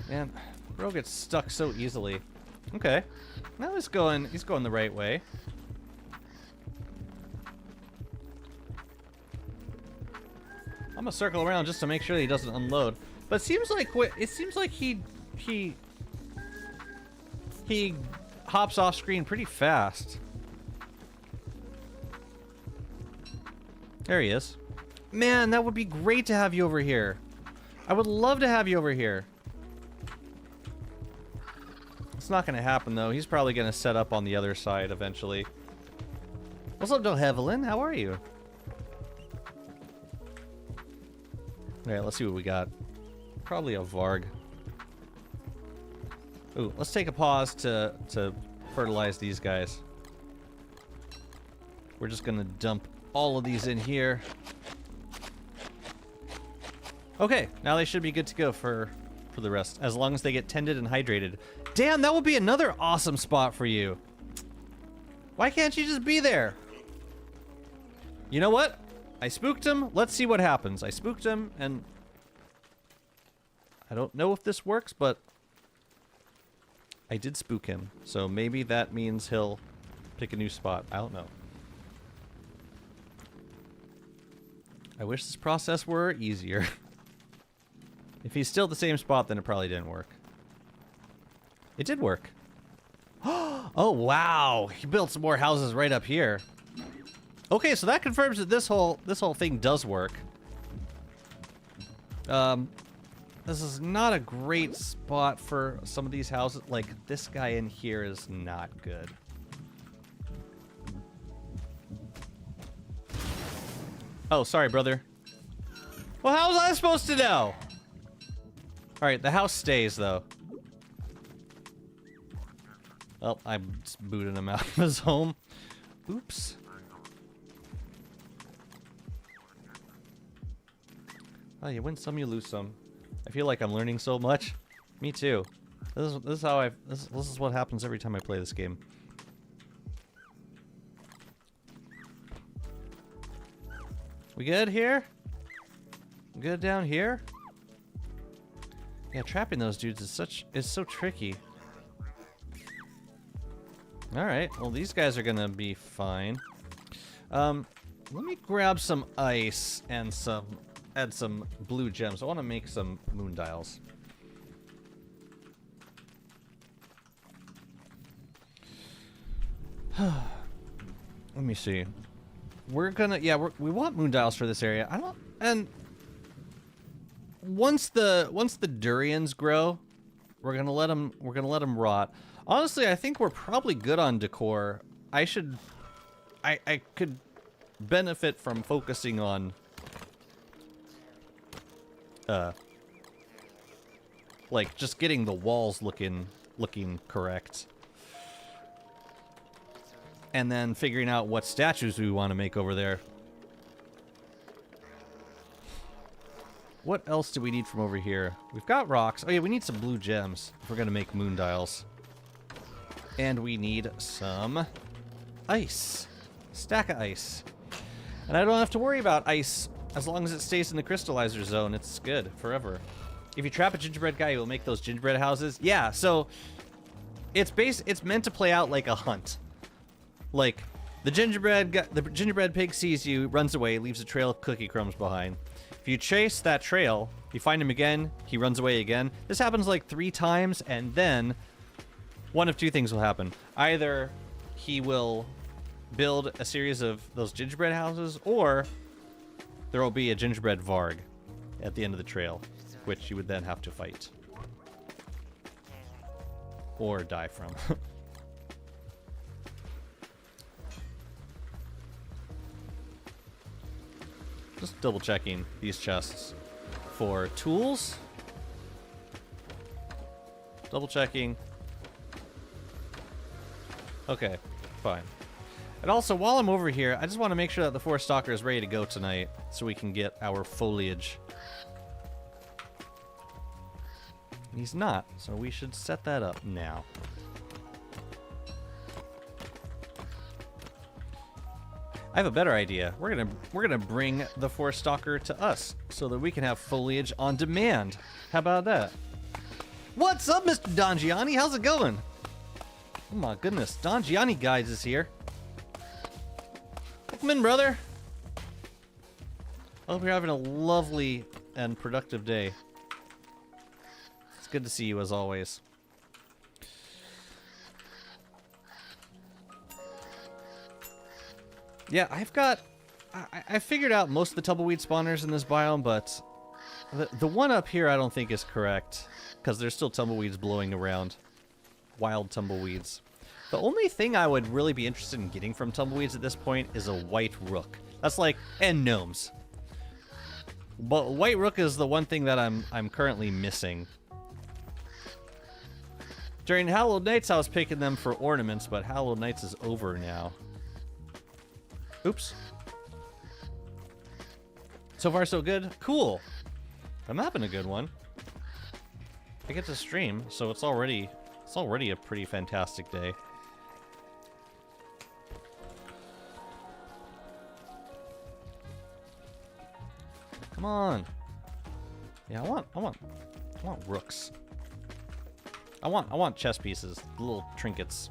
Man, bro gets stuck so easily. Okay. Now he's going the right way. I'm gonna circle around just to make sure that he doesn't unload. But it seems like he hops off screen pretty fast. There he is. Man, that would be great to have you over here. I would love to have you over here. It's not gonna happen though. He's probably gonna set up on the other side eventually. What's up, Dohevelin? How are you? Alright, let's see what we got. Probably a Varg. Ooh, let's take a pause to fertilize these guys. We're just gonna dump all of these in here. Okay, now they should be good to go for the rest, as long as they get tended and hydrated. Damn, that would be another awesome spot for you. Why can't you just be there? You know what? I spooked him. Let's see what happens. I spooked him, and I don't know if this works, but I did spook him. So maybe that means he'll pick a new spot. I don't know. I wish this process were easier. If he's still at the same spot, then it probably didn't work. It did work. Oh, wow. He built some more houses right up here. Okay, so that confirms that this whole thing does work. This is not a great spot for some of these houses. Like, this guy in here is not good. Oh, sorry, brother. Well, how was I supposed to know? Alright, the house stays, though. Oh, I just booted him out of his home. Oops. Oh, you win some, you lose some. I feel like I'm learning so much. Me too. This is how this is what happens every time I play this game. We good here? Good down here? Yeah, trapping those dudes is so tricky. Alright, well these guys are gonna be fine. Let me grab some ice and add some blue gems. I want to make some moon dials. Let me see. We're gonna, yeah, we want moon dials for this area. And once the durians grow, we're gonna let them rot. Honestly, I think we're probably good on decor. I could benefit from focusing on like just getting the walls looking correct. And then figuring out what statues we want to make over there. What else do we need from over here? We've got rocks. Oh yeah, we need some blue gems if we're gonna make moon dials. And we need some ice. Stack of ice. And I don't have to worry about ice as long as it stays in the crystallizer zone. It's good forever. If you trap a gingerbread guy, he will make those gingerbread houses. Yeah, so it's meant to play out like a hunt. Like the gingerbread pig sees you, runs away, leaves a trail of cookie crumbs behind. If you chase that trail, you find him again, he runs away again. This happens like 3 times, and then one of 2 things will happen. Either he will build a series of those gingerbread houses, or there will be a gingerbread Varg at the end of the trail, which you would then have to fight. Or die from. Just double checking these chests for tools. Double checking. Okay, fine. And also, while I'm over here, I just want to make sure that the 4 Stalker is ready to go tonight so we can get our foliage. He's not, so we should set that up now. I have a better idea. We're gonna bring the forest stalker to us so that we can have foliage on demand. How about that? What's up, Mr. Don Gianni? How's it going? Oh my goodness, Don Gianni Guides is here. Come in, brother. I hope you're having a lovely and productive day. It's good to see you as always. Yeah, I figured out most of the tumbleweed spawners in this biome, but the one up here I don't think is correct, because there's still tumbleweeds blowing around. Wild tumbleweeds. The only thing I would really be interested in getting from tumbleweeds at this point is a white rook. That's like, and gnomes. But white rook is the one thing that I'm currently missing. During Hallowed Nights I was picking them for ornaments, but Hallowed Nights is over now. Oops. So far so good. Cool. I'm having a good one. I get to stream, so it's already a pretty fantastic day. Come on. Yeah, I want rooks. I want chess pieces, little trinkets.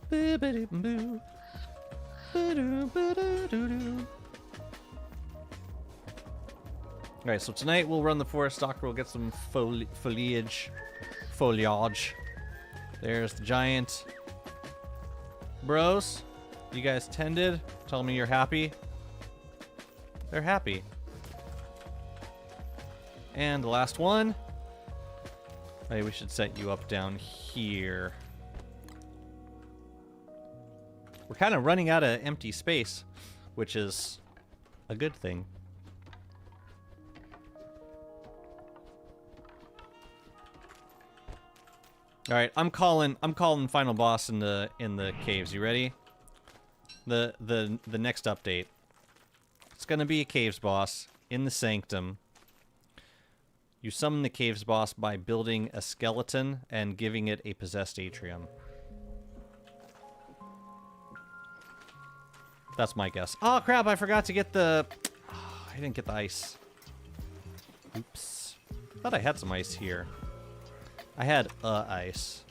Boo-ba-doo-boo. Alright, so tonight we'll run the forest stalker. We'll get some foliage. There's the giant. Bros, you guys tended. Tell me you're happy. They're happy. And the last one. Maybe we should set you up down here. We're kind of running out of empty space, which is a good thing. All right, I'm calling final boss in the caves. You ready? The next update. It's gonna be a caves boss in the sanctum. You summon the caves boss by building a skeleton and giving it a possessed atrium. That's my guess. Oh crap, I forgot to get the... Oh, I didn't get the ice. Oops. Thought I had some ice here. I had ice.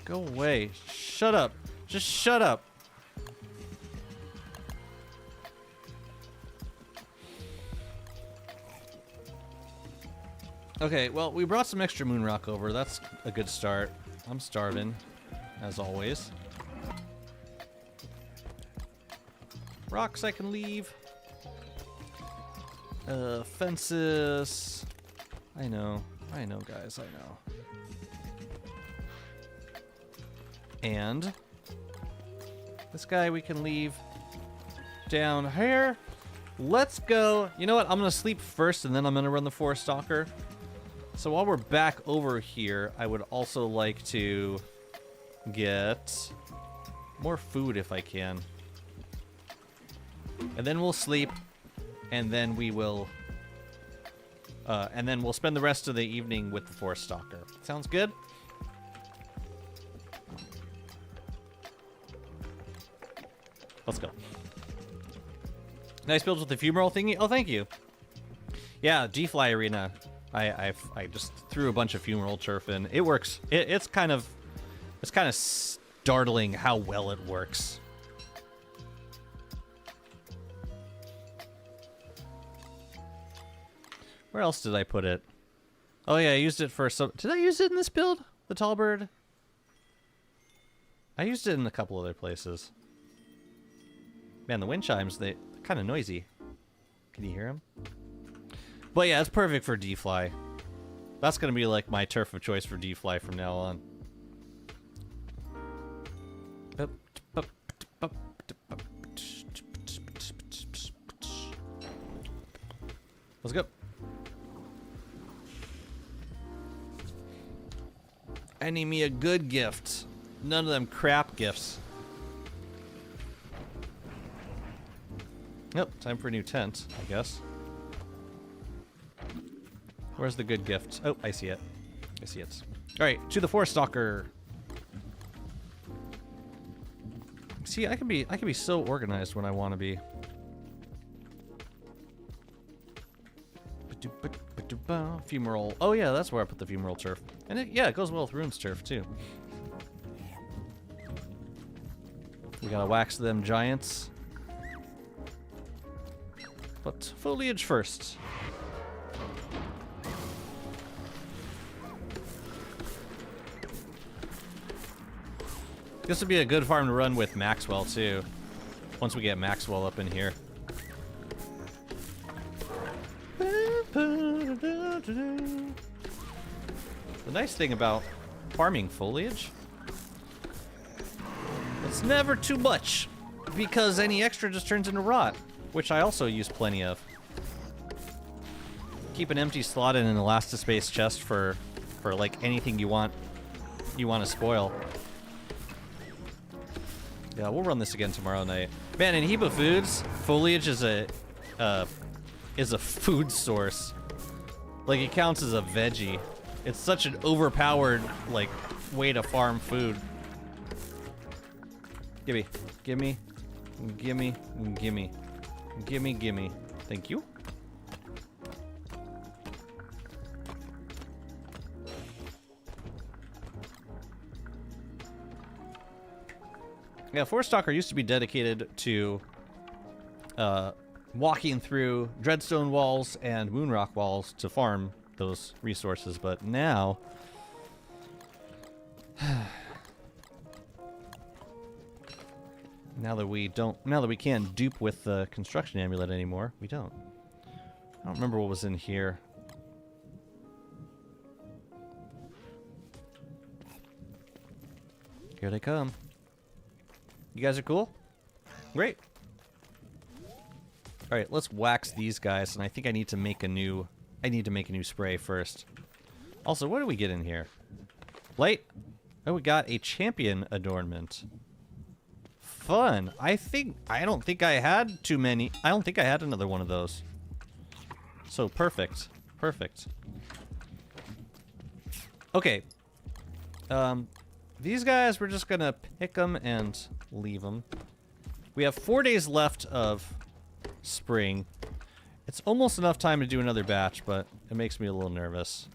Go away. Shut up. Just shut up. Okay, well, we brought some extra moon rock over. That's a good start. I'm starving, as always. Rocks I can leave. Fences. I know, guys, I know. And this guy we can leave down here. Let's go. You know what? I'm gonna sleep first, and then I'm gonna run the forest stalker. So while we're back over here, I would also like to get more food if I can. And then we'll sleep, and then we will, and then we'll spend the rest of the evening with the forest stalker. Sounds good? Let's go. Nice builds with the fumarole thingy. Oh, thank you. Yeah, G-Fly Arena. I just threw a bunch of fumarole turf in. It works. It's kind of startling how well it works. Where else did I put it? Oh yeah, I used it for some... Did I use it in this build? The tall bird? I used it in a couple other places. Man, the wind chimes, they're kind of noisy. Can you hear them? But yeah, it's perfect for D-Fly. That's going to be like my turf of choice for D-Fly from now on. Let's go. I need me a good gift. None of them crap gifts. Yep, time for a new tent, I guess. Where's the good gift? Oh, I see it. I see it. Alright, to the Forest Stalker. See, I can be so organized when I want to be. Fumarole. Oh yeah, that's where I put the fumarole turf. And it goes well with runes turf too. We gotta wax them giants. But foliage first. This would be a good farm to run with Maxwell too. Once we get Maxwell up in here. The nice thing about farming foliage, it's never too much, because any extra just turns into rot, which I also use plenty of. Keep an empty slot in an elastispace chest for like anything you want to spoil. Yeah, we'll run this again tomorrow night. Man, in Heap of Foods, foliage is a food source. Like, it counts as a veggie. It's such an overpowered, like, way to farm food. Gimme, gimme, gimme, gimme, gimme, gimme. Thank you. Yeah, Forest Stalker used to be dedicated to walking through Dreadstone walls and Moonrock walls to farm those resources, but now now that we can't dupe with the construction amulet anymore, we don't. I don't remember what was in here. Here they come. You guys are cool? Great. All right, let's wax these guys, and I think I need to make a new spray first. Also, what do we get in here? Light. Oh, we got a champion adornment. Fun. I don't think I had too many. I don't think I had another one of those. So perfect. Perfect. Okay. These guys, we're just gonna pick them and leave them. We have 4 days left of spring. It's almost enough time to do another batch, but it makes me a little nervous.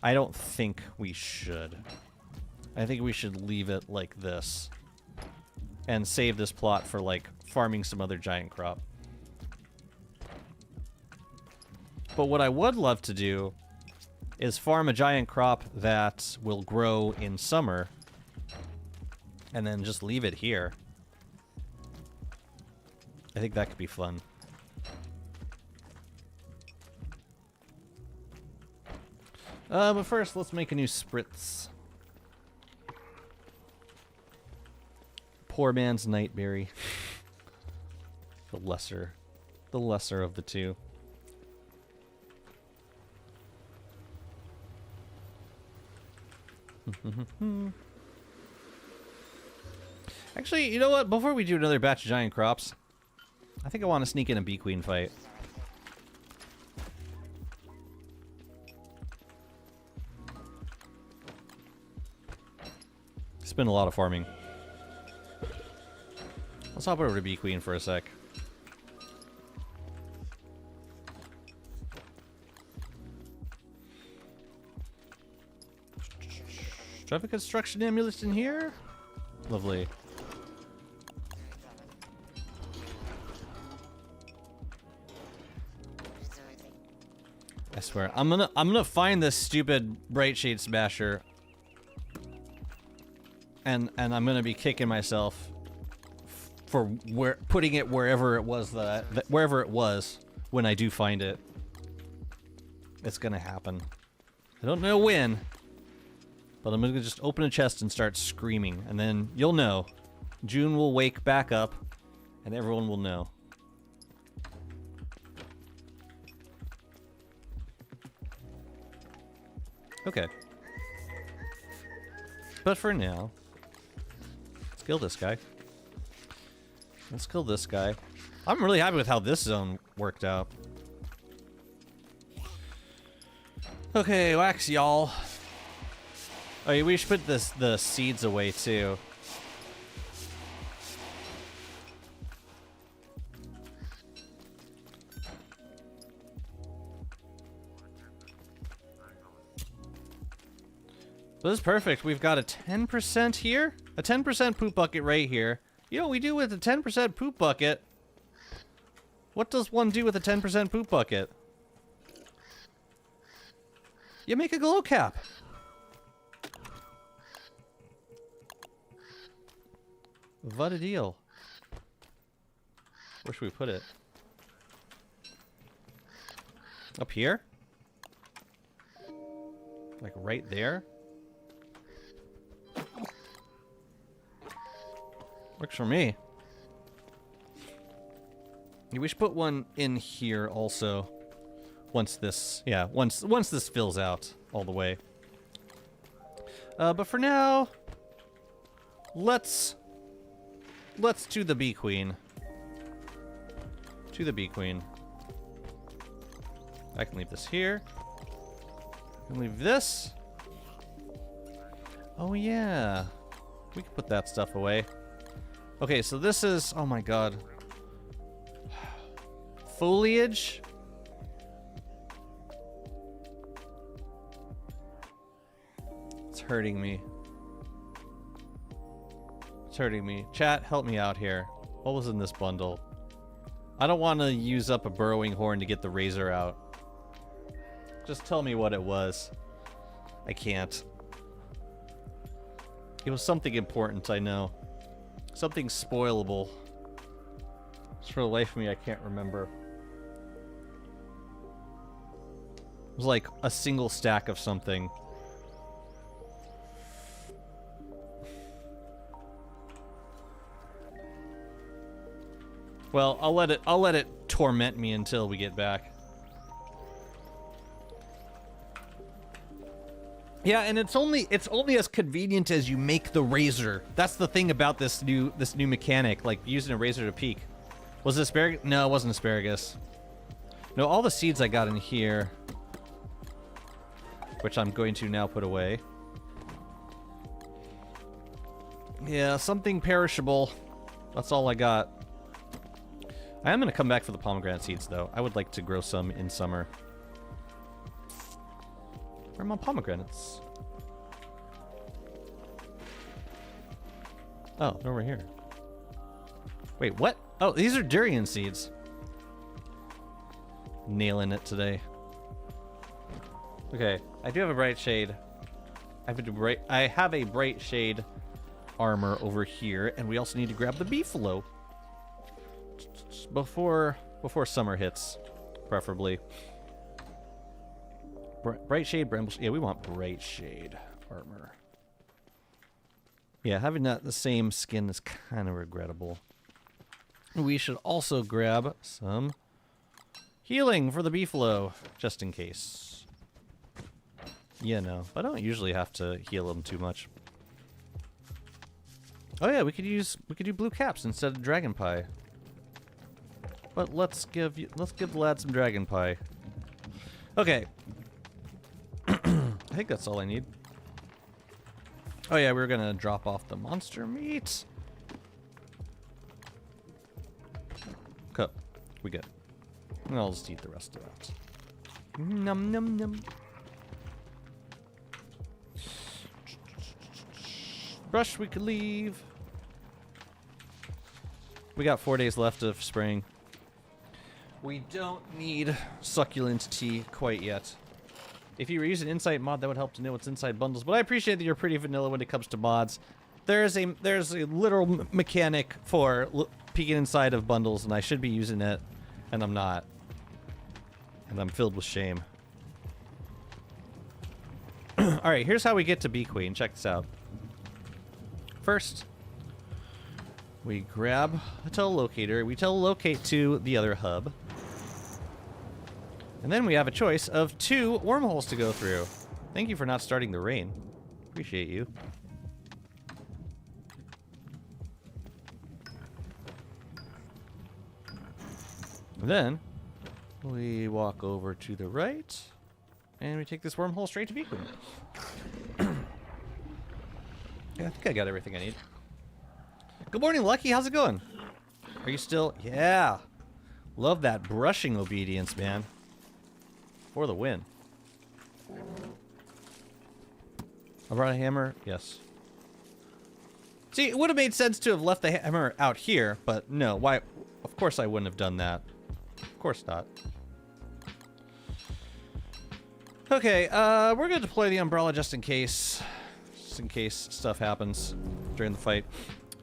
I don't think we should. I think we should leave it like this and save this plot for, like, farming some other giant crop. But what I would love to do is farm a giant crop that will grow in summer and then just leave it here. I think that could be fun. But first, let's make a new spritz. Poor man's Nightberry. The lesser of the two. Actually, you know what? Before we do another batch of giant crops, I think I want to sneak in a bee queen fight. It's been a lot of farming. Let's hop over to bee queen for a sec. Do I have a construction amulet in here? Lovely. I swear, I'm gonna find this stupid Bright Shade Smasher, and I'm gonna be kicking myself for putting it wherever it was wherever it was when I do find it. It's gonna happen. I don't know when, but I'm gonna just open a chest and start screaming, and then you'll know. June will wake back up, and everyone will know. Okay. But for now, let's kill this guy. Let's kill this guy. I'm really happy with how this zone worked out. Okay, wax, y'all. Oh, yeah, we should put the seeds away too. This is perfect. We've got a 10% here, a 10% poop bucket right here. You know what we do with a 10% poop bucket? What does one do with a 10% poop bucket? You make a glow cap. What a deal. Where should we put it? Up here? Like right there? Works for me. Yeah, we should put one in here also. Once this, yeah, once this fills out all the way. But for now, let's do the bee queen. To the bee queen. I can leave this here. I can leave this. Oh yeah, we can put that stuff away. Okay, so this is, oh my god. Foliage? It's hurting me. It's hurting me. Chat, help me out here. What was in this bundle? I don't want to use up a burrowing horn to get the razor out. Just tell me what it was. I can't. It was something important, I know. Something spoilable. Just for the life of me, I can't remember. It was like a single stack of something. Well, I'll let it torment me until we get back. Yeah, and it's only as convenient as you make the razor. That's the thing about this new mechanic, like using a razor to peek. Was it asparagus? No, it wasn't asparagus. No, all the seeds I got in here, which I'm going to now put away. Yeah, something perishable. That's all I got. I am going to come back for the pomegranate seeds, though. I would like to grow some in summer. Where are my pomegranates? Oh, they're over here. Wait, what? Oh, these are durian seeds. Nailing it today. Okay, I do have a bright shade. I have a bright shade armor over here, and we also need to grab the beefalo before summer hits, preferably. Bright shade bramble. Yeah, we want bright shade armor. Yeah, having that the same skin is kind of regrettable. We should also grab some healing for the beefalo, just in case. Yeah, no, I don't usually have to heal them too much. Oh yeah, we could do blue caps instead of dragon pie. But let's give the lad some dragon pie. Okay. I think that's all I need. Oh yeah, we were gonna drop off the monster meat. Cup. We good. And I'll just eat the rest of that. Num num num. Brush we could leave. We got 4 days left of spring. We don't need succulent tea quite yet. If you were using Insight mod, that would help to know what's inside bundles. But I appreciate that you're pretty vanilla when it comes to mods. There's a literal mechanic for peeking inside of bundles, and I should be using it, and I'm not. And I'm filled with shame. Alright, here's how we get to Bee Queen. Check this out. First, we grab a telelocator. We telelocate to the other hub. And then we have a choice of 2 wormholes to go through. Thank you for not starting the rain. Appreciate you. Then we walk over to the right, and we take this wormhole straight to Beacon. Yeah, I think I got everything I need. Good morning, Lucky. How's it going? Are you still? Yeah. Love that brushing obedience, man. For the win. I brought a hammer. Yes. See, it would have made sense to have left the hammer out here, but no. Why? Of course I wouldn't have done that. Of course not. Okay, we're gonna deploy the umbrella just in case stuff happens during the fight.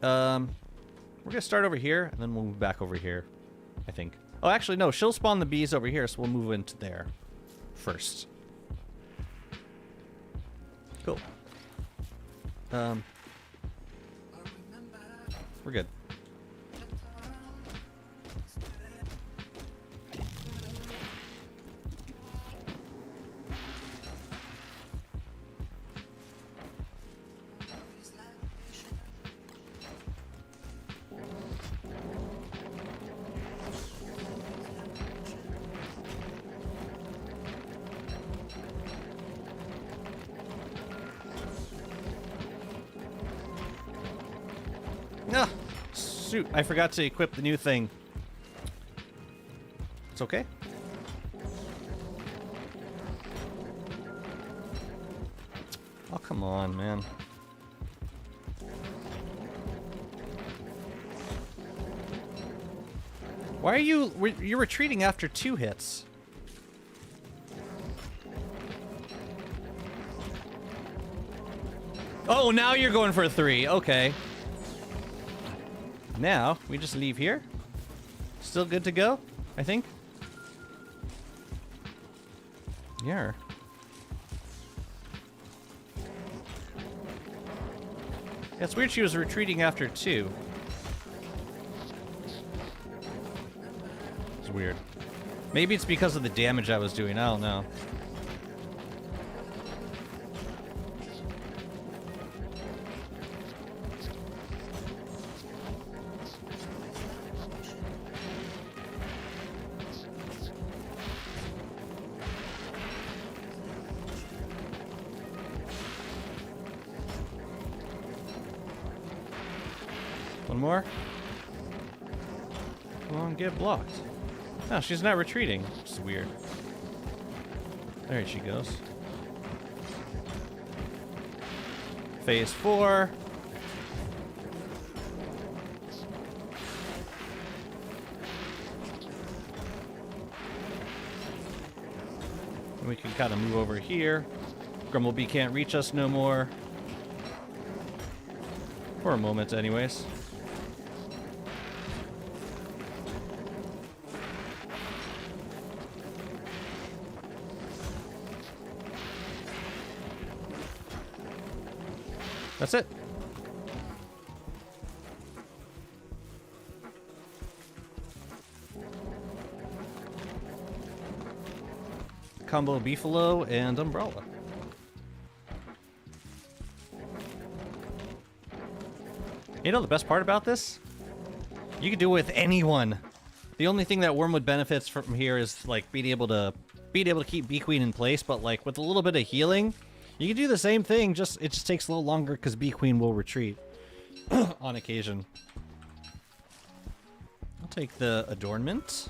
We're gonna start over here, and then we'll move back over here, I think. Oh, actually, no. She'll spawn the bees over here, so we'll move into there first. Cool. We're good. No, shoot! I forgot to equip the new thing. It's okay. Oh, come on, man. Why are you're retreating after 2 hits? Oh, now you're going for a 3. Okay. Now, we just leave here. Still good to go, I think. Yeah. It's weird she was retreating after 2. It's weird. Maybe it's because of the damage I was doing, I don't know. One more. Come on, get blocked. No, she's not retreating. It's weird. There she goes. Phase 4. And we can kind of move over here. Grumblebee can't reach us no more. For a moment, anyways. That's it. Combo Beefalo and Umbrella. You know the best part about this? You can do it with anyone. The only thing that Wormwood benefits from here is like being able to keep Bee Queen in place, but like with a little bit of healing, you can do the same thing, it just takes a little longer because Bee Queen will retreat on occasion. I'll take the adornment.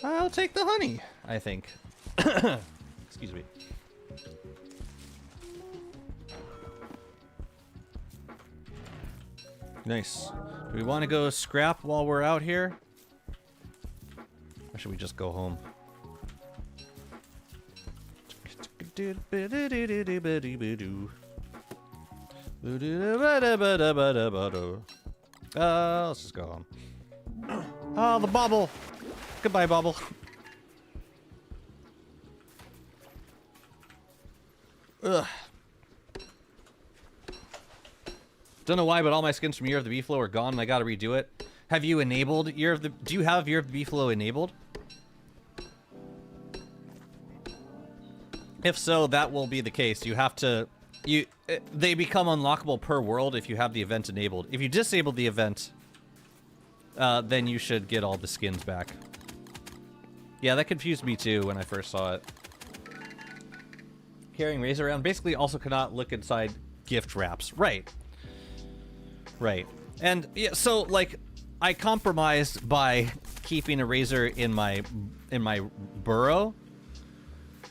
I'll take the honey, I think. Excuse me. Nice. Do we want to go scrap while we're out here? Or should we just go home? Let's just go home. Oh, the bobble. Goodbye, bobble. Ugh. Don't know why, but all my skins from Year of the Beefalo are gone and I gotta redo it. Have you enabled Year of the... Do you have Year of the Beefalo enabled? If so, that will be the case. You have to... They become unlockable per world if you have the event enabled. If you disable the event, then you should get all the skins back. Yeah, that confused me too when I first saw it. Carrying razor around basically also cannot look inside gift wraps. Right. Right. And yeah, so like I compromised by keeping a razor in my burrow.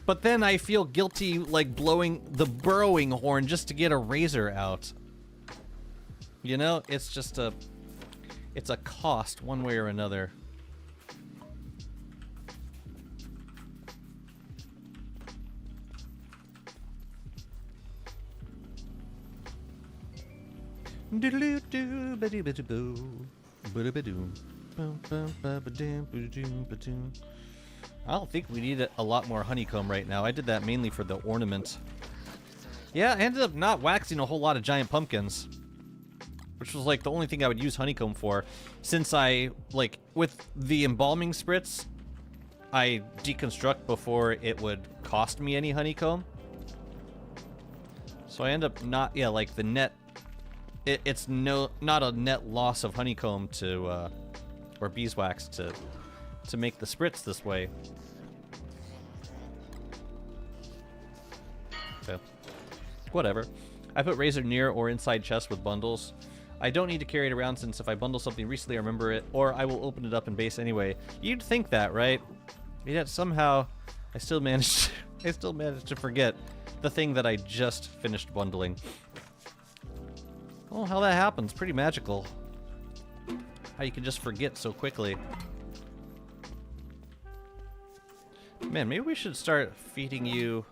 But then I feel guilty like blowing the burrowing horn just to get a razor out. You know, it's just it's a cost one way or another. I don't think we need a lot more honeycomb right now. I did that mainly for the ornament. Yeah, I ended up not waxing a whole lot of giant pumpkins, which was like the only thing I would use honeycomb for, since I, like, with the embalming spritz, I deconstruct before it would cost me any honeycomb. So I end up not, yeah, like the net, it's not a net loss of honeycomb to, or beeswax to make the spritz this way. Okay. Whatever. I put razor near or inside chest with bundles. I don't need to carry it around since if I bundle something recently I remember it, or I will open it up in base anyway. You'd think that, right? Yet somehow I still managed to forget the thing that I just finished bundling. Oh, how that happens. Pretty magical. How you can just forget so quickly. Man, maybe we should start feeding you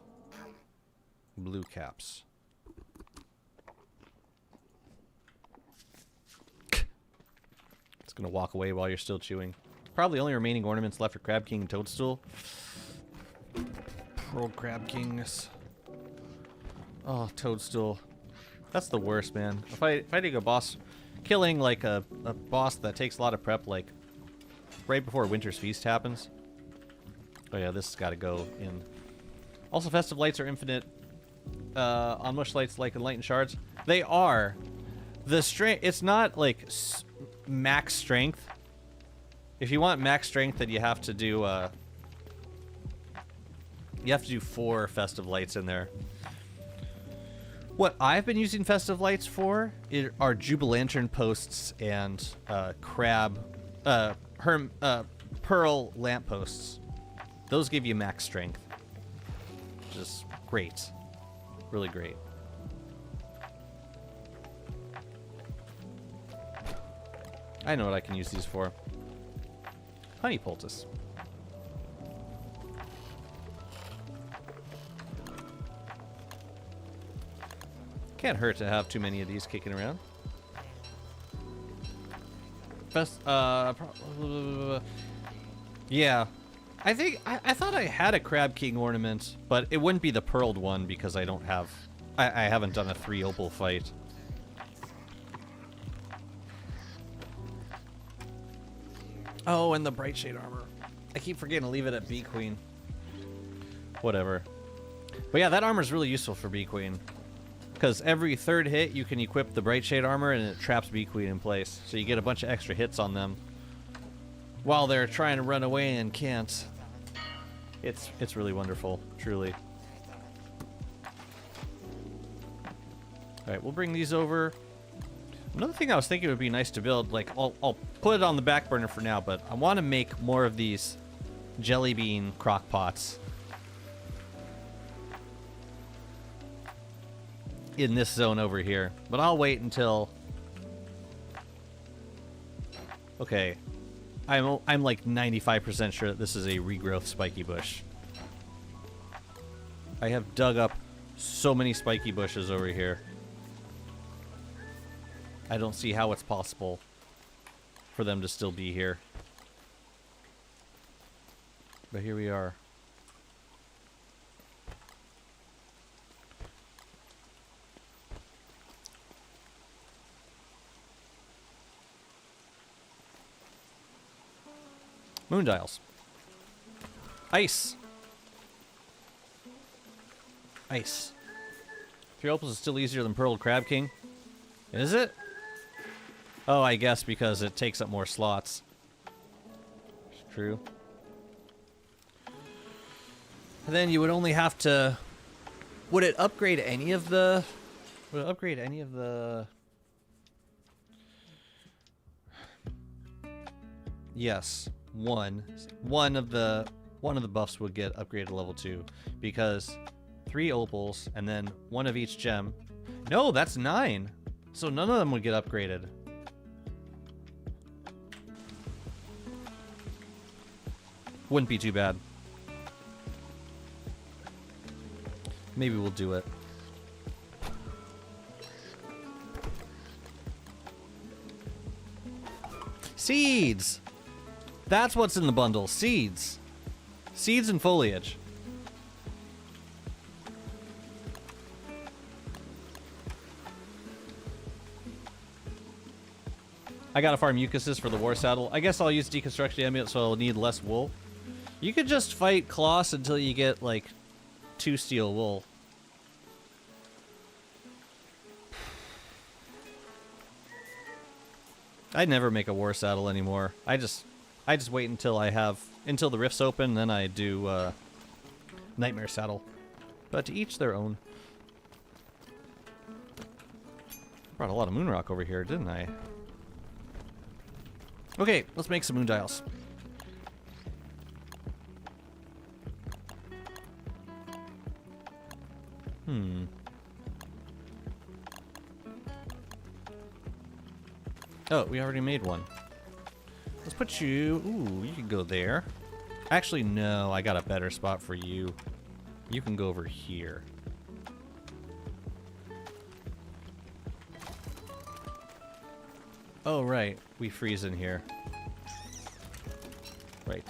blue caps. It's gonna walk away while you're still chewing. Probably only remaining ornaments left are Crab King and Toadstool. Poor Crab Kings. Oh, Toadstool. That's the worst, man. If I take a boss, killing like a boss that takes a lot of prep, like right before Winter's Feast happens. Oh yeah, this has got to go in. Also, festive lights are infinite. On mush lights like enlightened shards, they are. The strength, it's not like max strength. If you want max strength, then you have to do 4 festive lights in there. What I've been using festive lights for are Jubilantern posts and pearl lampposts. Those give you max strength. Just great. Really great. I know what I can use these for. Honey poultice. Can't hurt to have too many of these kicking around. Yeah. I think I thought I had a Crab King ornament, but it wouldn't be the pearled one because I don't have I haven't done a 3 opal fight. Oh, and the bright shade armor. I keep forgetting to leave it at Bee Queen. Whatever. But yeah, that armor is really useful for Bee Queen. Because every 3rd hit, you can equip the bright shade armor and it traps Bee Queen in place. So you get a bunch of extra hits on them while they're trying to run away and can't. It's really wonderful, truly. Alright, we'll bring these over. Another thing I was thinking would be nice to build, like, I'll put it on the back burner for now, but I want to make more of these jelly bean crock pots in this zone over here. But I'll wait until... Okay. I'm like 95% sure that this is a regrowth spiky bush. I have dug up so many spiky bushes over here. I don't see how it's possible for them to still be here. But here we are. Moon dials. Ice. Ice. 3 opals is still easier than Pearl Crab King. Is it? Oh, I guess because it takes up more slots. It's true. And then you would only have to... Would it upgrade any of the... Would it upgrade any of the... Yes. One of the buffs would get upgraded to level 2. Because 3 opals and then 1 of each gem. No, that's 9. So none of them would get upgraded. Wouldn't be too bad. Maybe we'll do it. Seeds! That's what's in the bundle. Seeds. Seeds and foliage. I gotta farm mucuses for the war saddle. I guess I'll use deconstruction amulet so I'll need less wool. You could just fight Kloss until you get, like, 2 steel wool. I'd never make a war saddle anymore. I just wait until until the rifts open, then I do, nightmare saddle. But to each their own. Brought a lot of moon rock over here, didn't I? Okay, let's make some moon dials. Oh, we already made one. Let's put you... Ooh, you can go there. Actually, no, I got a better spot for you. You can go over here. Oh, right. We freeze in here. Right.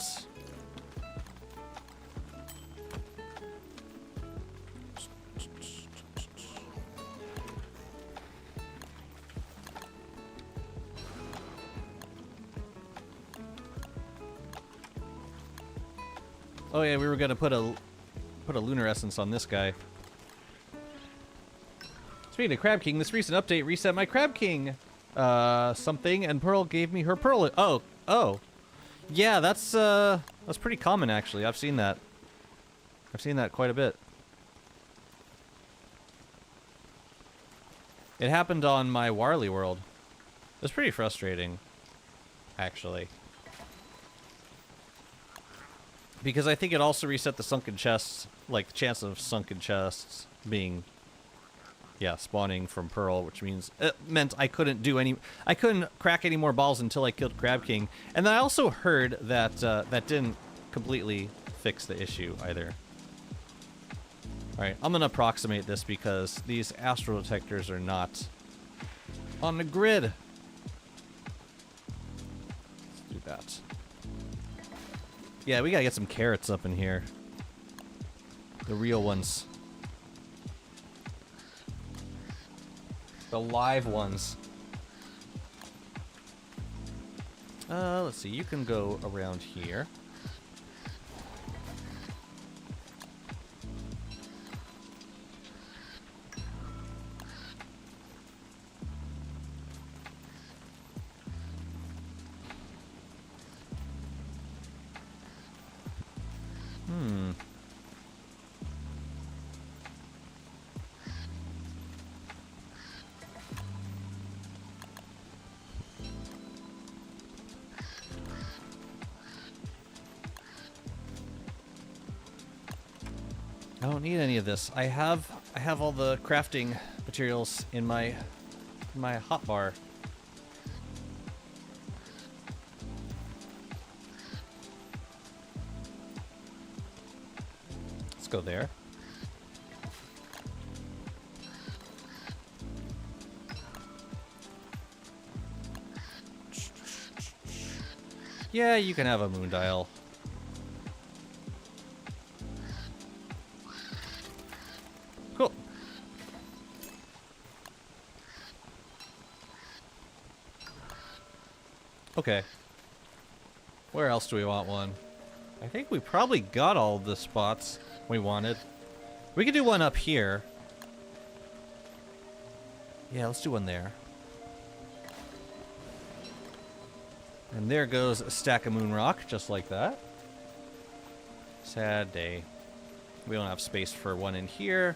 Oh yeah, we were gonna put a lunar essence on this guy. Speaking of Crab King, this recent update reset my Crab King something, and Pearl gave me her pearl. Oh, yeah, that's pretty common actually. I've seen that. I've seen that quite a bit. It happened on my Warley world. It was pretty frustrating, actually. Because I think it also reset the sunken chests, like the chance of sunken chests being, yeah, spawning from Pearl, which means it meant I couldn't crack any more balls until I killed Crab King. And then I also heard that that didn't completely fix the issue either. All right, I'm gonna approximate this because these astral detectors are not on the grid. Let's do that. Yeah, we gotta get some carrots up in here. The real ones. The live ones. Let's see, you can go around here. I don't need any of this. I have all the crafting materials in my hotbar. Let's go there. Yeah, you can have a moon dial. Cool. Okay. Where else do we want one? I think we probably got all the spots we wanted. We could do one up here. Yeah, let's do one there. And there goes a stack of moon rock, just like that. Sad day. We don't have space for one in here.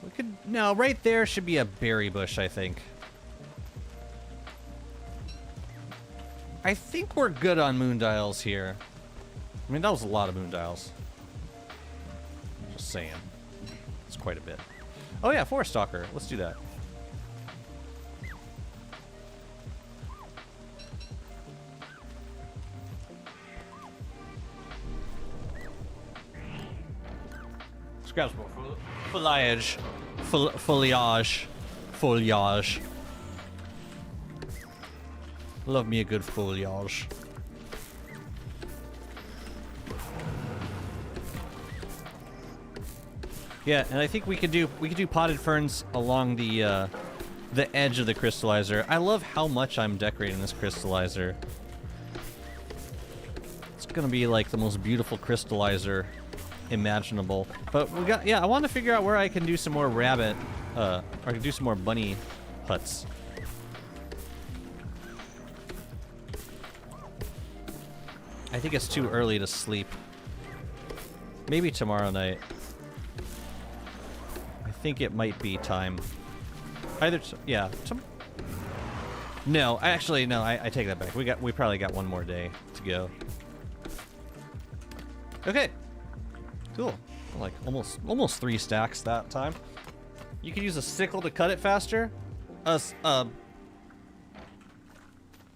We could... No, right there should be a berry bush, I think. I think we're good on moon dials here. I mean, that was a lot of moon dials. Just saying. It's quite a bit. Oh yeah, Forest Stalker. Let's do that. Let's grab some more foliage. Foliage. Foliage. Love me a good foliage. Yeah, and I think we could do potted ferns along the edge of the crystallizer. I love how much I'm decorating this crystallizer. It's gonna be like the most beautiful crystallizer imaginable. But we got, yeah, I want to figure out where I can do some more rabbit, or I can do some more bunny huts. I think it's too early to sleep. Maybe tomorrow night. I think it might be time. Either, yeah. No, actually, no. I take that back. We probably got one more day to go. Okay. Cool. Like almost 3 stacks that time. You can use a sickle to cut it faster.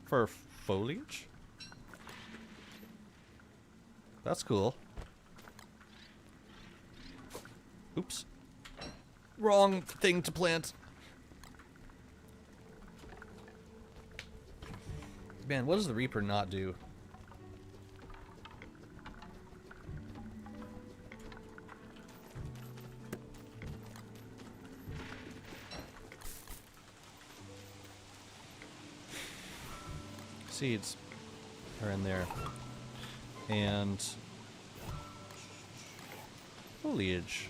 For foliage. That's cool. Oops. Wrong thing to plant. Man, what does the Reaper not do? Seeds are in there. And foliage.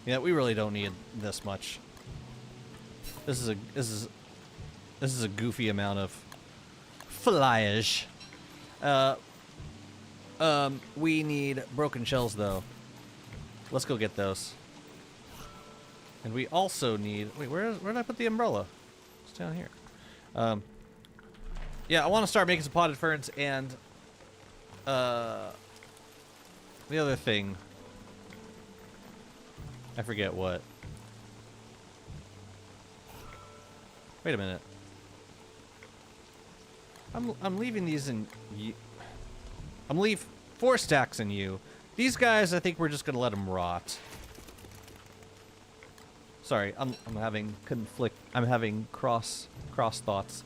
Yeah, we really don't need this much. This is a goofy amount of foliage. We need broken shells though. Let's go get those. And we also need, wait, where did I put the umbrella? It's down here. Yeah, I want to start making some potted ferns, and the other thing, I forget what. Wait a minute. I'm leaving these in you. I'm leave 4 stacks in you. These guys, I think we're just gonna let them rot. Sorry, I'm having conflict. I'm having cross thoughts.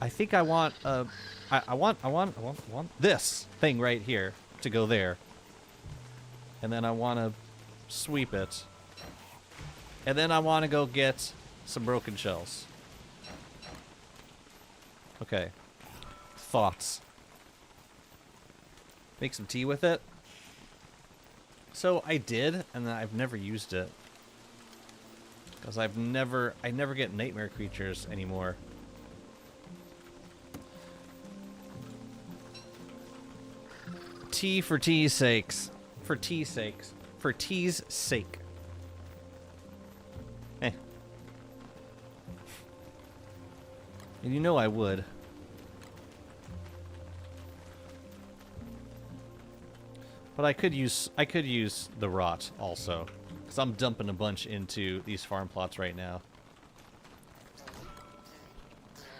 I think I want I want this thing right here to go there. And then I want to sweep it. And then I want to go get some broken shells. Okay. Thoughts. Make some tea with it. So I did, and then I've never used it. Because I never get nightmare creatures anymore. Tea for tea's sakes. For tea's sakes. For tea's sake. Eh. And you know I would. But I could use the rot also. Because I'm dumping a bunch into these farm plots right now.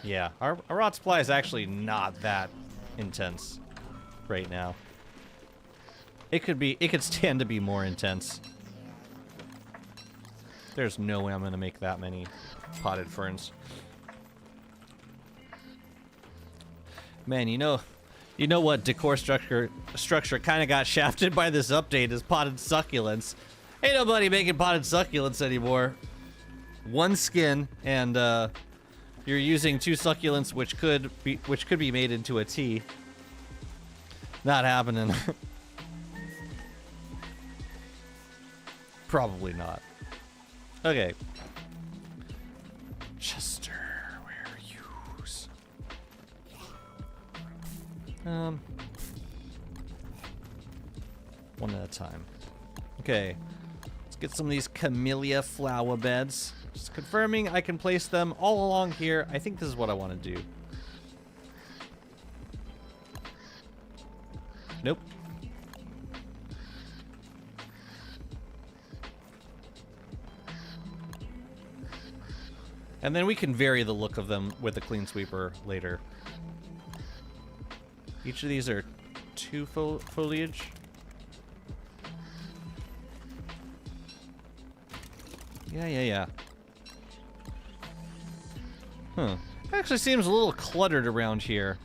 Yeah, our rot supply is actually not that intense right now. It could stand to be more intense. There's no way I'm gonna make that many potted ferns. Man, you know what decor structure kind of got shafted by this update is potted succulents. Ain't nobody making potted succulents anymore. 1 skin, and you're using 2 succulents, which could be made into a tea. Not happening. Probably not. Okay. Chester, where are you? One at a time. Okay. Let's get some of these camellia flower beds. Just confirming I can place them all along here. I think this is what I want to do. Nope. And then we can vary the look of them with the clean sweeper later. Each of these are 2 foliage. Yeah. Huh. Actually seems a little cluttered around here.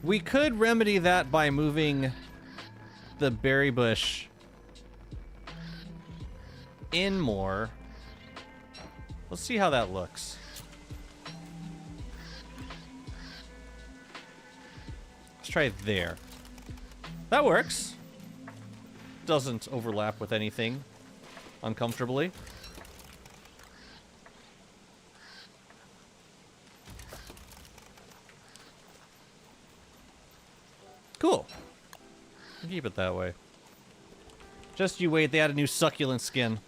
We could remedy that by moving the berry bush in more. Let's see how that looks. Let's try it there. That works. Doesn't overlap with anything uncomfortably. Cool. Keep it that way. Just you wait, they add a new succulent skin.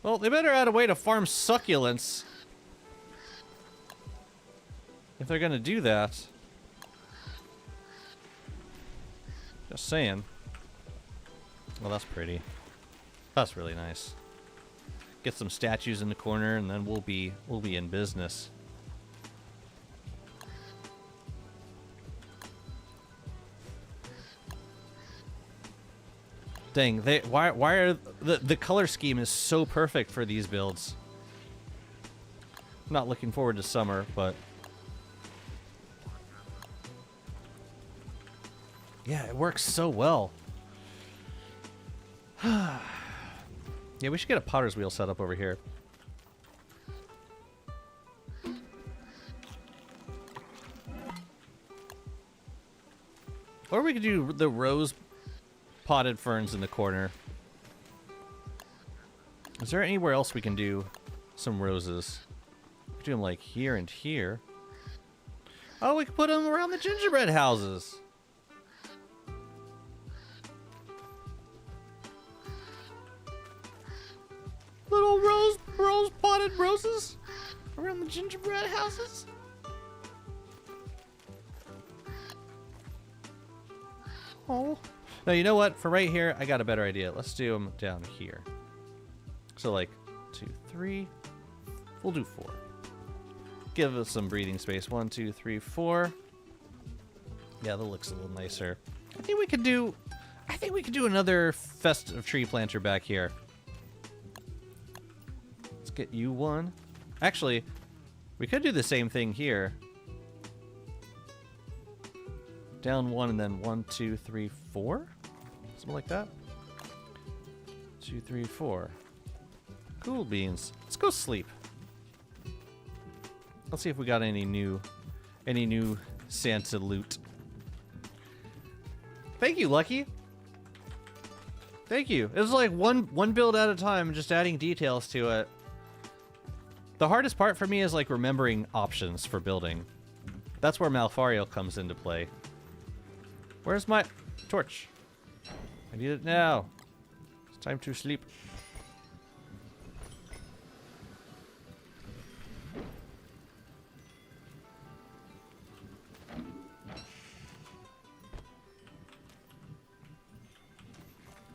Well, they better add a way to farm succulents. If they're gonna do that. Just saying. Well, that's pretty. That's really nice. Get some statues in the corner and then we'll be in business. Dang, why are the color scheme is so perfect for these builds. I'm not looking forward to summer, but yeah, it works so well. Yeah, we should get a potter's wheel set up over here. Or we could do the rose potted ferns in the corner. Is there anywhere else we can do some roses? We could do them like here and here. Oh, we could put them around the gingerbread houses. Little rose potted roses around the gingerbread houses. Oh. No, you know what? For right here, I got a better idea. Let's do them down here. So like 2, 3. We'll do 4. Give us some breathing space. 1, 2, 3, 4. Yeah, that looks a little nicer. I think we could do another festive tree planter back here. Let's get you one. Actually, we could do the same thing here. Down 1 and then 1, 2, 3, 4. Something like that. 2, 3, 4. Cool beans. Let's go sleep. Let's see if we got any new Santa loot. Thank you, Lucky. Thank you. It was like one build at a time, just adding details to it. The hardest part for me is like remembering options for building. That's where Malfario comes into play. Where's my torch? I need it now. It's time to sleep.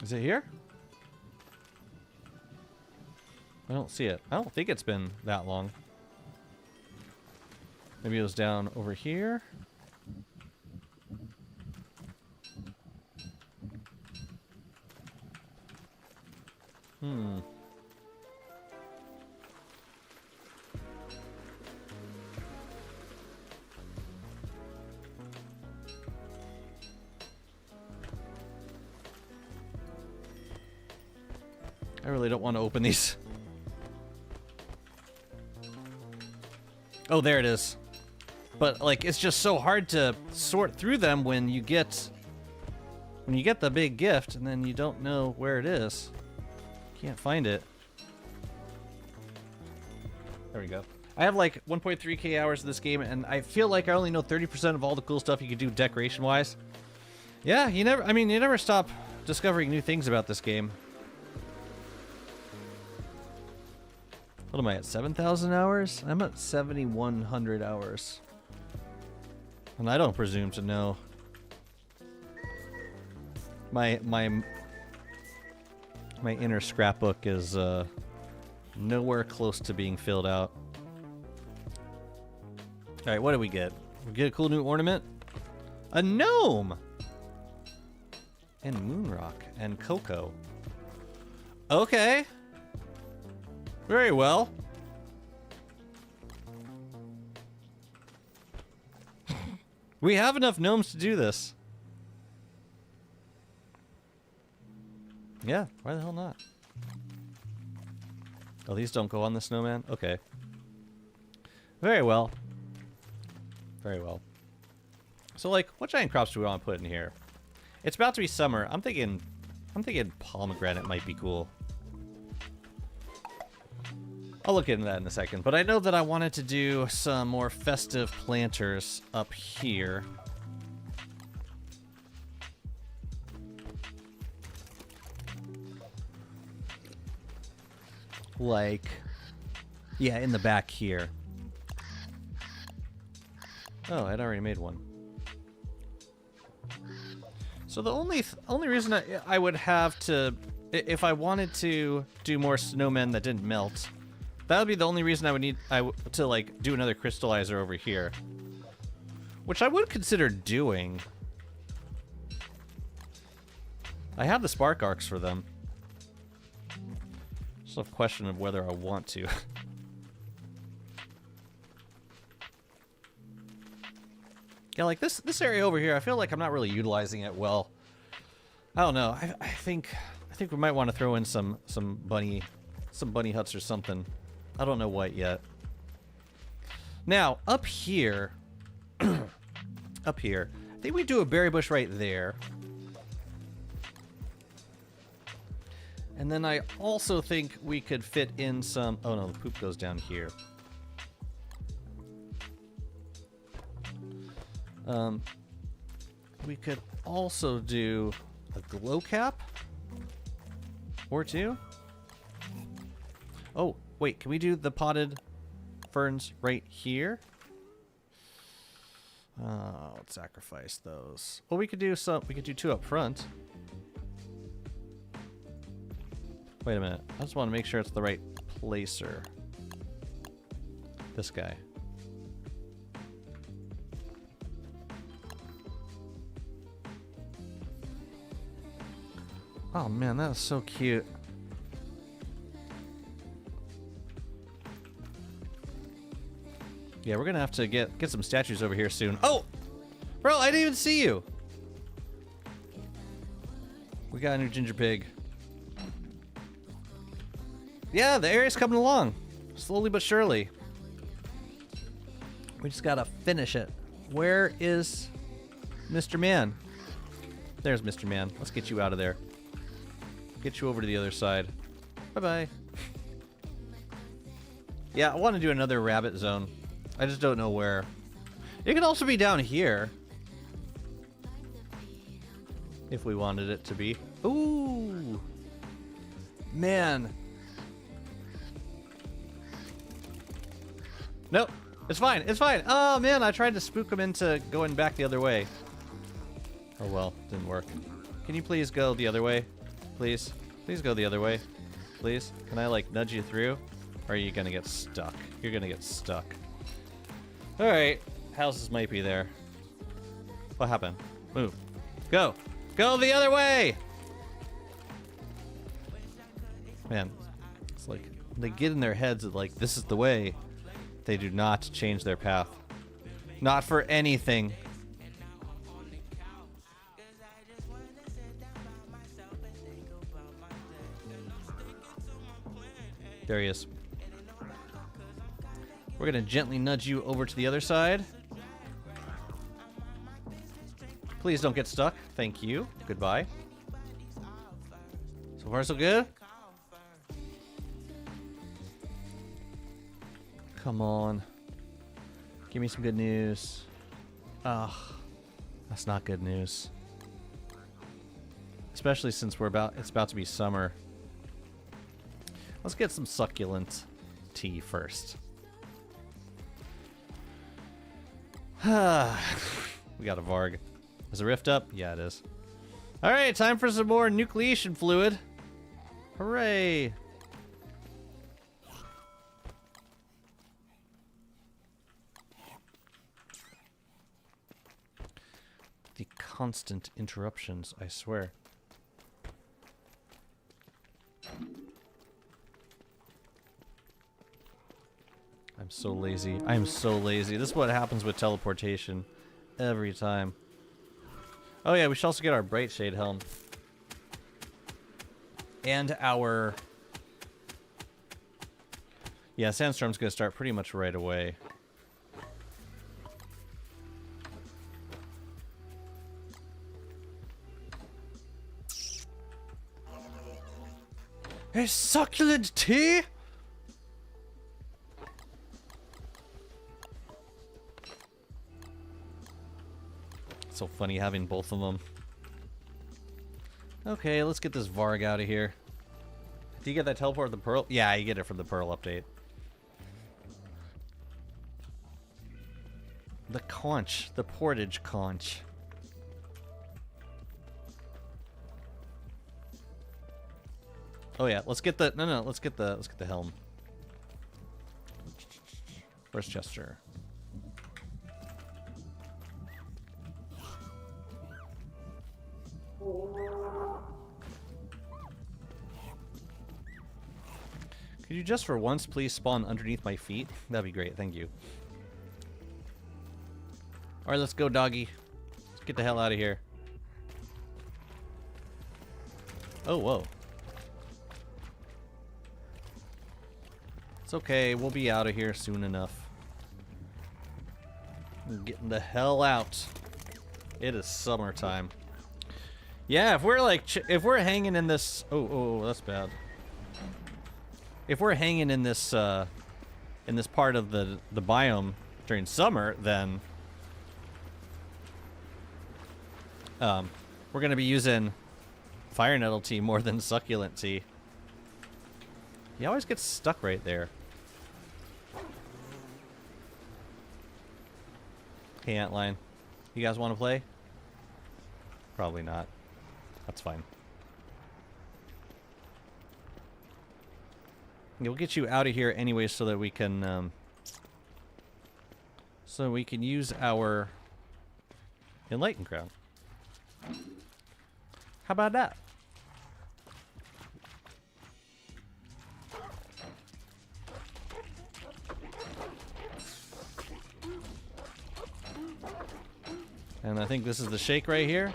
Is it here? I don't see it. I don't think it's been that long. Maybe it was down over here. I really don't want to open these. Oh, there it is. But like, it's just so hard to sort through them when you get the big gift and then you don't know where it is. Can't find it. There we go. I have like 1.3k hours of this game, and I feel like I only know 30% of all the cool stuff you can do decoration-wise. Yeah, you never stop discovering new things about this game. What am I at, 7,000 hours? I'm at 7,100 hours. And I don't presume to know. My inner scrapbook is nowhere close to being filled out. Alright, what do we get? We get a cool new ornament? A gnome! And Moonrock and Cocoa. Okay. Very well. We have enough gnomes to do this. Yeah, why the hell not? Oh, these don't go on the snowman? Okay. Very well. Very well. So, like, what giant crops do we want to put in here? It's about to be summer. I'm thinking pomegranate might be cool. I'll look into that in a second, but I know that I wanted to do some more festive planters up here. Like, yeah, in the back here. Oh, I'd already made one. So the only reason I would have to, if I wanted to do more snowmen that didn't melt, that would be the only reason I would need to like do another crystallizer over here, which I would consider doing. I have the spark arcs for them. Just a question of whether I want to. Yeah, like this area over here, I feel like I'm not really utilizing it well. I don't know. I think we might want to throw in some bunny huts or something. I don't know what yet. Now, up here, up here, I think we do a berry bush right there. And then I also think we could fit in some... Oh no, the poop goes down here. We could also do a glow cap or two. Oh, wait, can we do the potted ferns right here? Let's sacrifice those. Well, we could do two up front. Wait a minute. I just want to make sure it's the right placer. This guy. Oh man, that was so cute. Yeah, we're gonna have to get some statues over here soon. Oh! Bro, I didn't even see you! We got a new ginger pig. Yeah, the area's coming along. Slowly but surely. We just gotta finish it. Where is Mr. Man? There's Mr. Man. Let's get you out of there. Get you over to the other side. Bye-bye. Yeah, I want to do another rabbit zone. I just don't know where. It could also be down here. If we wanted it to be. Ooh! Man. Nope. It's fine. It's fine. Oh, man. I tried to spook him into going back the other way. Oh, well. Didn't work. Can you please go the other way? Please. Please go the other way. Please. Can I, like, nudge you through? Or are you gonna get stuck? You're gonna get stuck. Alright. Houses might be there. What happened? Move. Go. Go the other way! Man. It's like, they get in their heads that, like, this is the way. They do not change their path. Not for anything. There he is. We're gonna gently nudge you over to the other side. Please don't get stuck. Thank you. Goodbye. So far, so good. Come on. Give me some good news. Ugh. That's not good news. Especially since it's about to be summer. Let's get some succulent tea first. We got a Varg. Is the rift up? Yeah, it is. Alright, time for some more nucleation fluid. Hooray! The constant interruptions, I swear. I'm so lazy. I'm so lazy. This is what happens with teleportation. Every time. Oh yeah, we should also get our Bright Shade helm. And our... Yeah, Sandstorm's gonna start pretty much right away. A succulent tea? So funny having both of them. Okay, let's get this Varg out of here. Do you get that teleport with the Pearl? Yeah, you get it from the Pearl update. The conch. The portage conch. Oh yeah, let's get the let's get the helm. Where's Chester? Could you just for once please spawn underneath my feet? That'd be great, thank you. Alright, let's go, doggy. Let's get the hell out of here. Oh, whoa. It's okay, we'll be out of here soon enough. We're getting the hell out. It is summertime. Yeah, if we're like, if we're hanging in this, oh, that's bad. If we're hanging in this part of the biome during summer, then we're gonna be using fire nettle tea more than succulent tea. He always gets stuck right there. Hey, Antline. You guys want to play? Probably not. That's fine. Yeah, we'll get you out of here anyway so that we can use our Enlightened Crown. How about that? And I think this is the shake right here.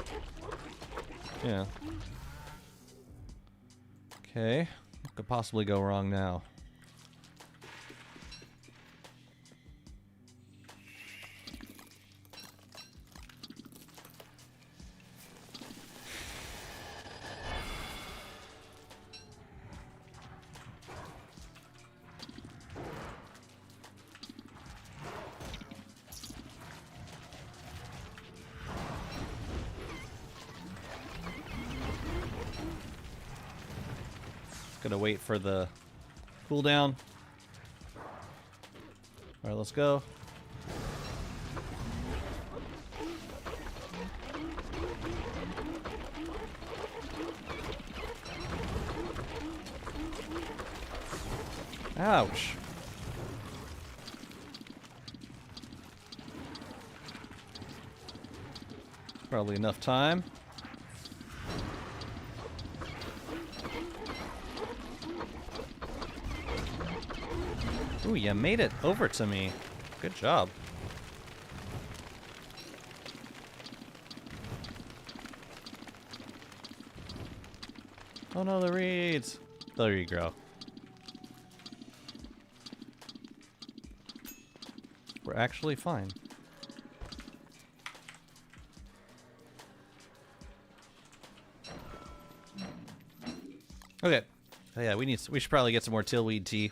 Yeah. Okay. What could possibly go wrong now? Gonna wait for the cooldown. Alright, let's go. Ouch. Probably enough time. Ooh, you made it over to me. Good job. Oh no, the reeds. There you go. We're actually fine. Okay. Oh, yeah, we should probably get some more tillweed tea.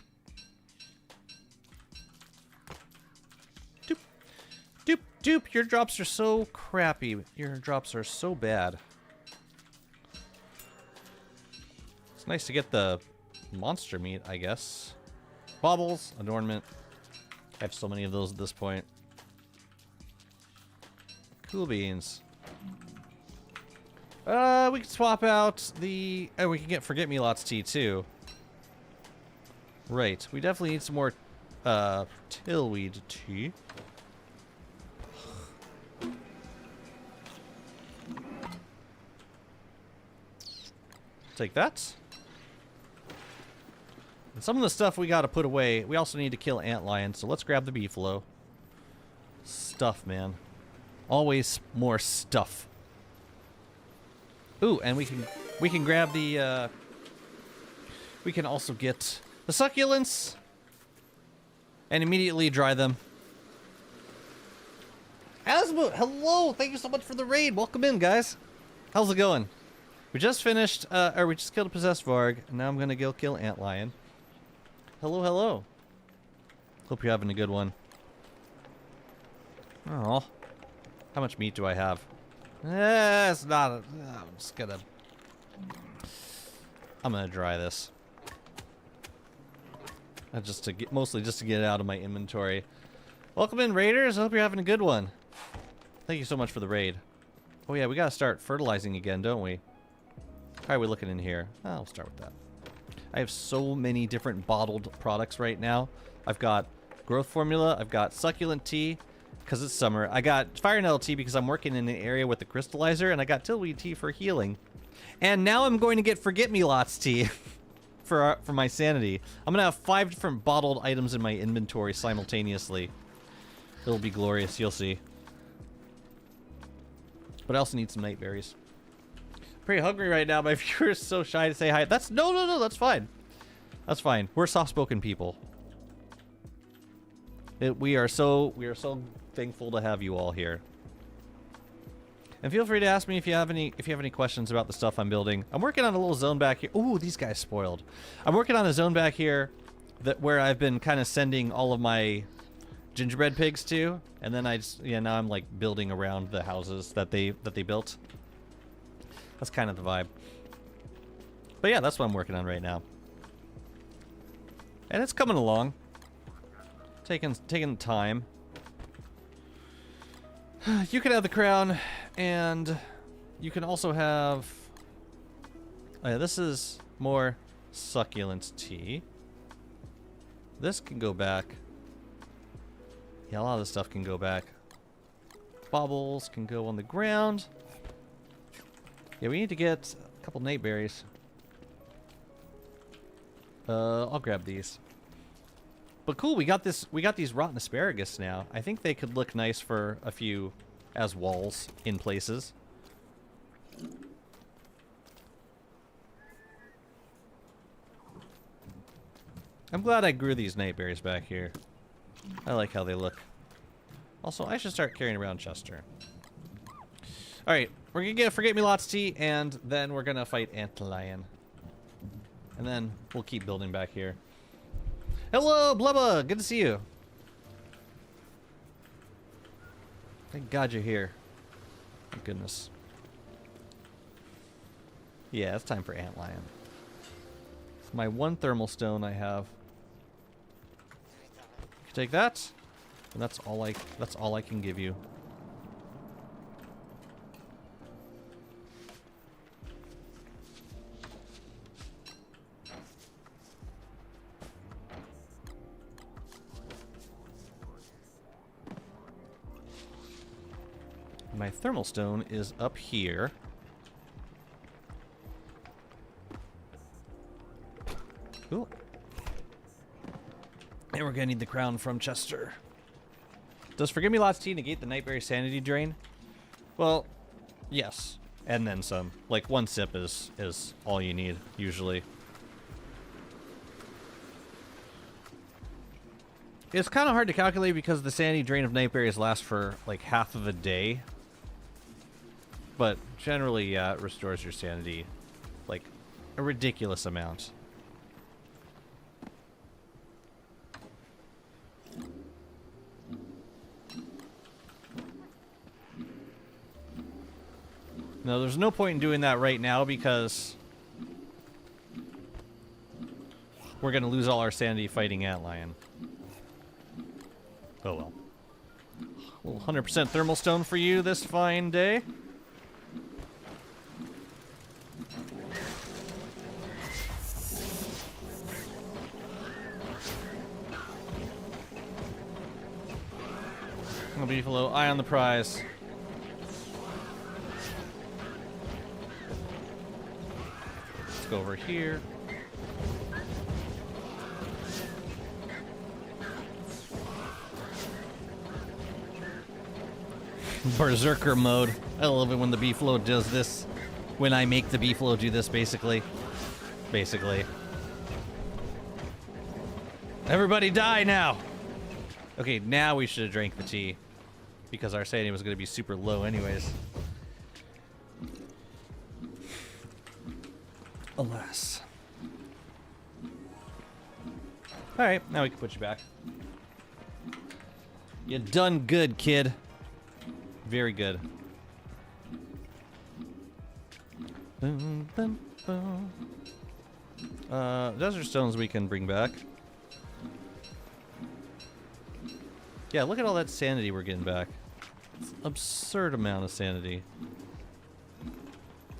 Dupe, your drops are so crappy. Your drops are so bad. It's nice to get the monster meat, I guess. Baubles, adornment. I have so many of those at this point. Cool beans. We can swap out the... Oh, we can get Forget-Me-Lots tea, too. Right. We definitely need some more, tillweed tea. Take that. And some of the stuff we gotta put away. We also need to kill antlion, so let's grab the beefalo. Stuff, man. Always more stuff. Ooh, and we can grab the we can also get the succulents and immediately dry them. Asma, hello! Thank you so much for the raid. Welcome in, guys. How's it going? We just finished, or we just killed a possessed varg, and now I'm gonna go kill antlion. Hello, hello. Hope you're having a good one. Oh, how much meat do I have? It's not. I'm gonna dry this. Just to get, mostly just to get it out of my inventory. Welcome in, raiders. I hope you're having a good one. Thank you so much for the raid. Oh yeah, we gotta start fertilizing again, don't we? How are we looking in here? Oh, I'll start with that. I have so many different bottled products right now. I've got growth formula. I've got succulent tea because it's summer. I got fire nettle tea because I'm working in an area with the crystallizer, and I got tillweed tea for healing. And now I'm going to get Forget-Me-Lots tea for my sanity. I'm gonna have 5 different bottled items in my inventory simultaneously. It'll be glorious. You'll see. But I also need some night berries. Pretty hungry right now. My viewer's so shy to say hi. That's no. That's fine. That's fine. We're soft-spoken people. We are so thankful to have you all here. And feel free to ask me if you have any questions about the stuff I'm building. I'm working on a little zone back here. Ooh, these guys spoiled. I'm working on a zone back here where I've been kind of sending all of my gingerbread pigs to, and then now I'm like building around the houses that they built. That's kind of the vibe. But yeah, that's what I'm working on right now. And it's coming along. Taking time. You can have the crown, and you can also have... Oh yeah, this is more succulent tea. This can go back. Yeah, a lot of this stuff can go back. Baubles can go on the ground. Yeah, we need to get a couple night berries. I'll grab these. But cool, we got these rotten asparagus now. I think they could look nice for a few as walls in places. I'm glad I grew these night berries back here. I like how they look. Also, I should start carrying around Chester. Alright, we're gonna get Forget-Me-Lots tea, and then we're gonna fight Antlion. And then we'll keep building back here. Hello, Blubba! Good to see you. Thank God you're here. Thank goodness. Yeah, it's time for Antlion. It's my one thermal stone I have. You can take that, and that's all I can give you. My thermal stone is up here. Cool. And we're gonna need the crown from Chester. Does Forget-Me-Lots tea negate the Nightberry sanity drain? Well, yes. And then some. Like, one sip is all you need, usually. It's kind of hard to calculate because the sanity drain of Nightberries lasts for, like, half of a day. But generally, yeah, it restores your sanity, like, a ridiculous amount. No, there's no point in doing that right now because we're gonna lose all our sanity fighting antlion. Oh well. A little 100% thermal stone for you this fine day. Oh, Beefalo, eye on the prize. Let's go over here. Berserker mode. I love it when the Beefalo does this. When I make the Beefalo do this, basically. Everybody die now! Okay, now we should have drank the tea. Because our sanity was going to be super low anyways. Alas. Alright, now we can put you back. You done good, kid. Very good. Boom, boom, boom. Desert stones we can bring back. Yeah, look at all that sanity we're getting back. It's an absurd amount of sanity.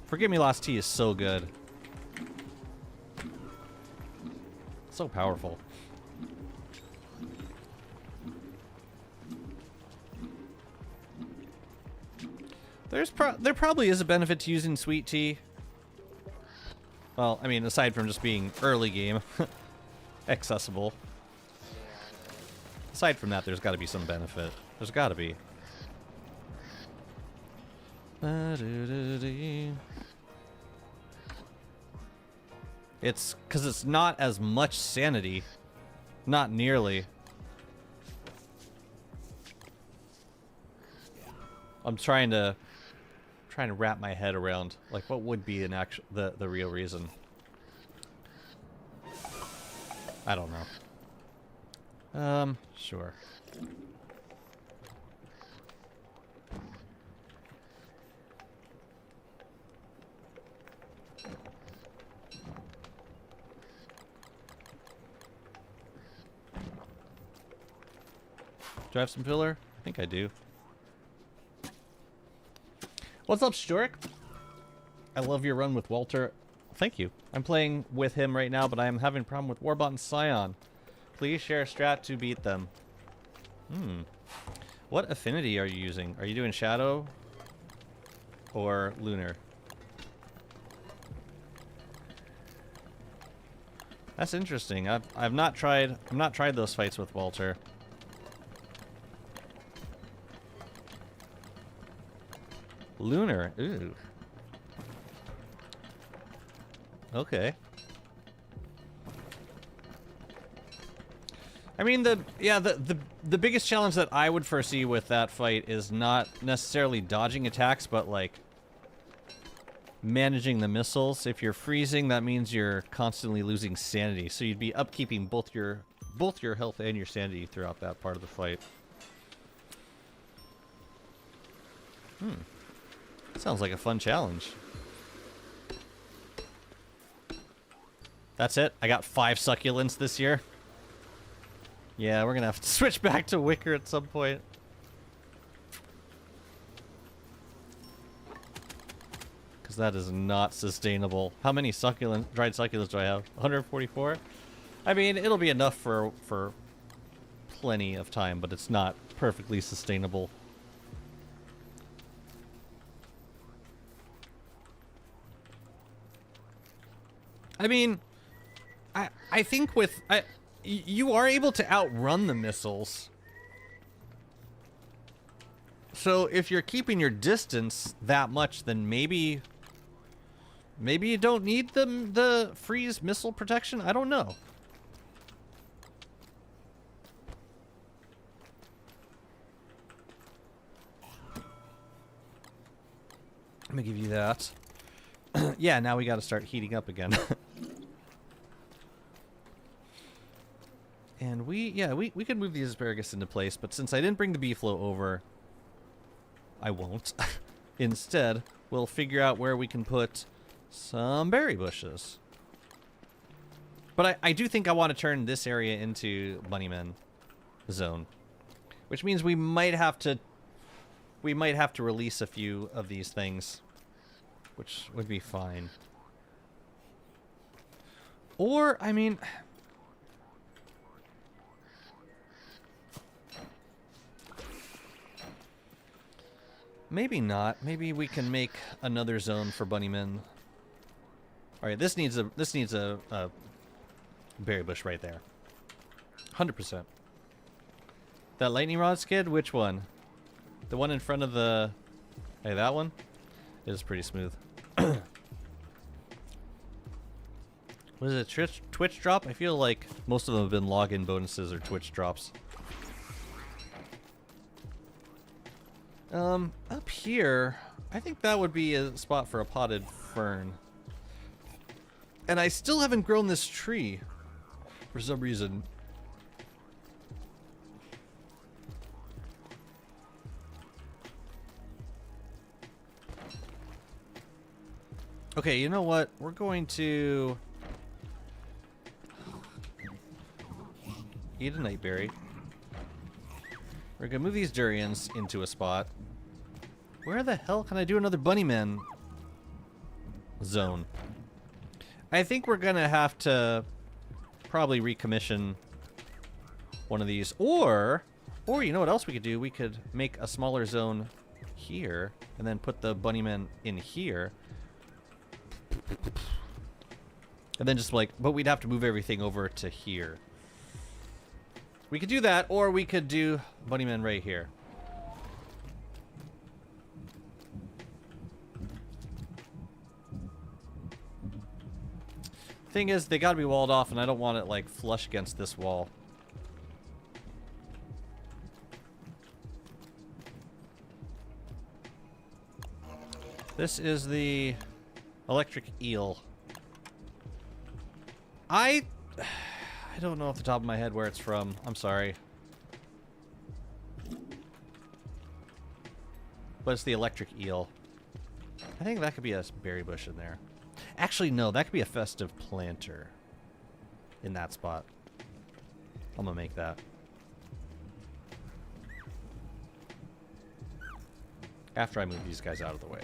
Forgive Me Lost Tea is so good. So powerful. There probably is a benefit to using sweet tea. Well, I mean, aside from just being early game, accessible. Aside from that, there's got to be some benefit. There's got to be. It's because it's not as much sanity. Not nearly. I'm trying to wrap my head around like what would be an actual the real reason. I don't know. Sure. Do I have some filler? I think I do. What's up, Stuart? I love your run with Walter. Thank you. I'm playing with him right now, but I am having a problem with Warbot and Scion. Please share a strat to beat them. What affinity are you using? Are you doing Shadow or Lunar? That's interesting. I've not tried those fights with Walter. Lunar. Ooh. Okay. I mean, the biggest challenge that I would foresee with that fight is not necessarily dodging attacks, but like managing the missiles. If you're freezing, that means you're constantly losing sanity, so you'd be upkeeping both your health and your sanity throughout that part of the fight. Sounds like a fun challenge. That's it? I got 5 succulents this year? Yeah, we're gonna have to switch back to Wicker at some point. Because that is not sustainable. How many dried succulents do I have? 144? I mean, it'll be enough for plenty of time, but it's not perfectly sustainable. I mean, I think you are able to outrun the missiles. So if you're keeping your distance that much, then maybe you don't need the freeze missile protection. I don't know. I'm gonna give you that. Yeah, now we got to start heating up again. And we could move the asparagus into place, but since I didn't bring the Beefalo over, I won't. Instead, we'll figure out where we can put some berry bushes. But I do think I want to turn this area into Bunnyman zone, which means we might have to release a few of these things, which would be fine. Or, I mean, maybe not. Maybe we can make another zone for Bunnymen. All right, this needs a berry bush right there. 100%. That lightning rod skid, which one? The one in front of the... Hey, that one? It is pretty smooth. What is it, Twitch drop? I feel like most of them have been login bonuses or Twitch drops. Up here, I think that would be a spot for a potted fern. And I still haven't grown this tree for some reason. Okay, you know what? We're going to eat a nightberry. We're gonna move these durians into a spot. Where the hell can I do another Bunnyman zone? I think we're gonna have to probably recommission one of these, or you know what else we could do? We could make a smaller zone here, and then put the Bunnymen in here, and then just like, but we'd have to move everything over to here. We could do that, or we could do Bunnymen right here. Thing is, they gotta be walled off, and I don't want it like flush against this wall. This is the electric eel. I don't know off the top of my head where it's from. I'm sorry. But it's the electric eel. I think that could be a berry bush in there. Actually, no, that could be a festive planter in that spot. I'm gonna make that. After I move these guys out of the way.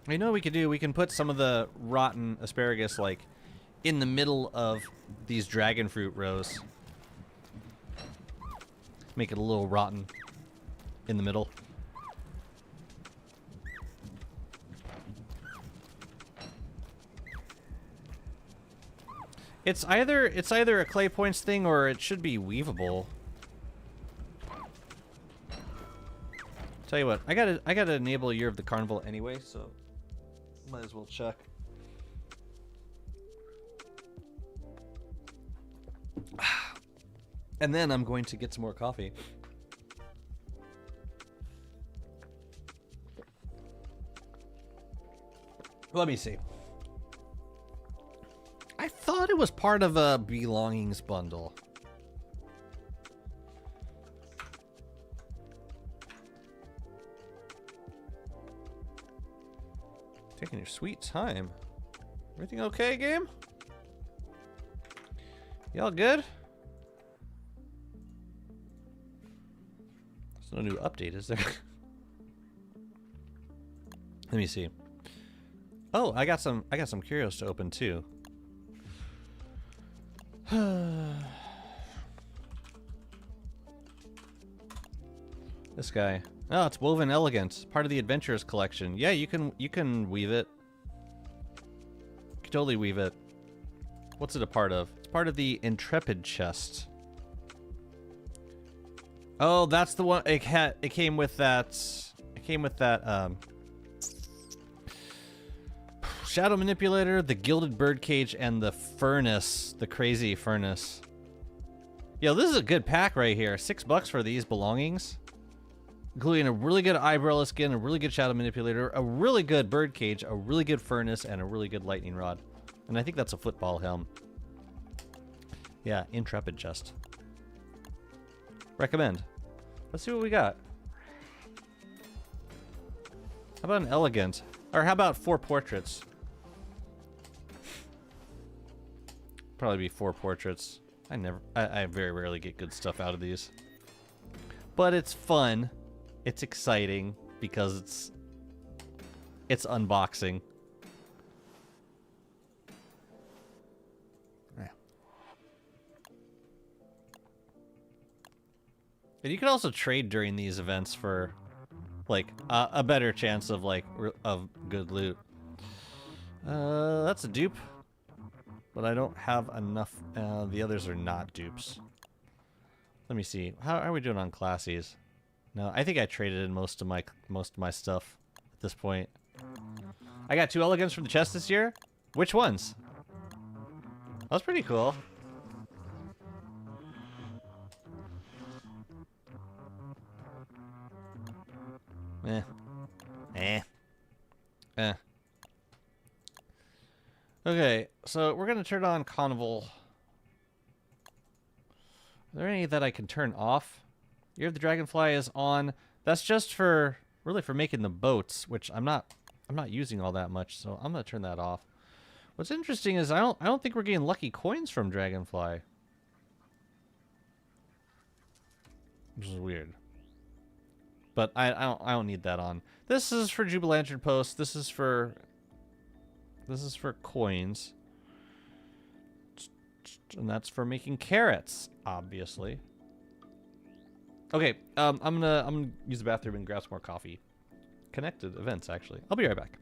You know what we could do? We can put some of the rotten asparagus, like, in the middle of these dragon fruit rows. Make it a little rotten in the middle. It's either a clay points thing or it should be weavable. Tell you what, I gotta enable Year of the Carnival anyway, so might as well check. And then I'm going to get some more coffee. Let me see. I thought it was part of a belongings bundle. Taking your sweet time. Everything okay, game? Y'all good? There's no new update, is there? Let me see. Oh, I got some curios to open too. This guy. Oh, it's woven elegant. Part of the adventurers collection. Yeah, you can weave it. You can totally weave it. What's it a part of? It's part of the intrepid chest. Oh, that's the one. It came with that. It came with that. Shadow manipulator, the gilded birdcage, and the furnace, the crazy furnace. Yo, this is a good pack right here. $6 for these belongings, including a really good eyebrella skin, a really good shadow manipulator, a really good birdcage, a really good furnace, and a really good lightning rod. And I think that's a football helm. Yeah, intrepid chest. recommend? Let's see what we got. How about an elegant? Or how about 4 portraits? Probably be 4 portraits. I very rarely get good stuff out of these. But it's fun. It's exciting because it's unboxing. Yeah. And you can also trade during these events for like a better chance of like of good loot. That's a dupe. But I don't have enough. The others are not dupes. Let me see. How are we doing on classies? No, I think I traded in most of my stuff at this point. I got 2 elegants from the chest this year. Which ones? That's pretty cool. Eh. Okay, so we're gonna turn on Carnival. Are there any that I can turn off? Year of the Dragonfly is on. That's just for really for making the boats, which I'm not using all that much, so I'm gonna turn that off. What's interesting is I don't think we're getting lucky coins from Dragonfly. Which is weird. But I don't need that on. This is for Jubilantern Post. This is for coins. And that's for making carrots, obviously. Okay, I'm gonna use the bathroom and grab some more coffee. Connected events, actually. I'll be right back.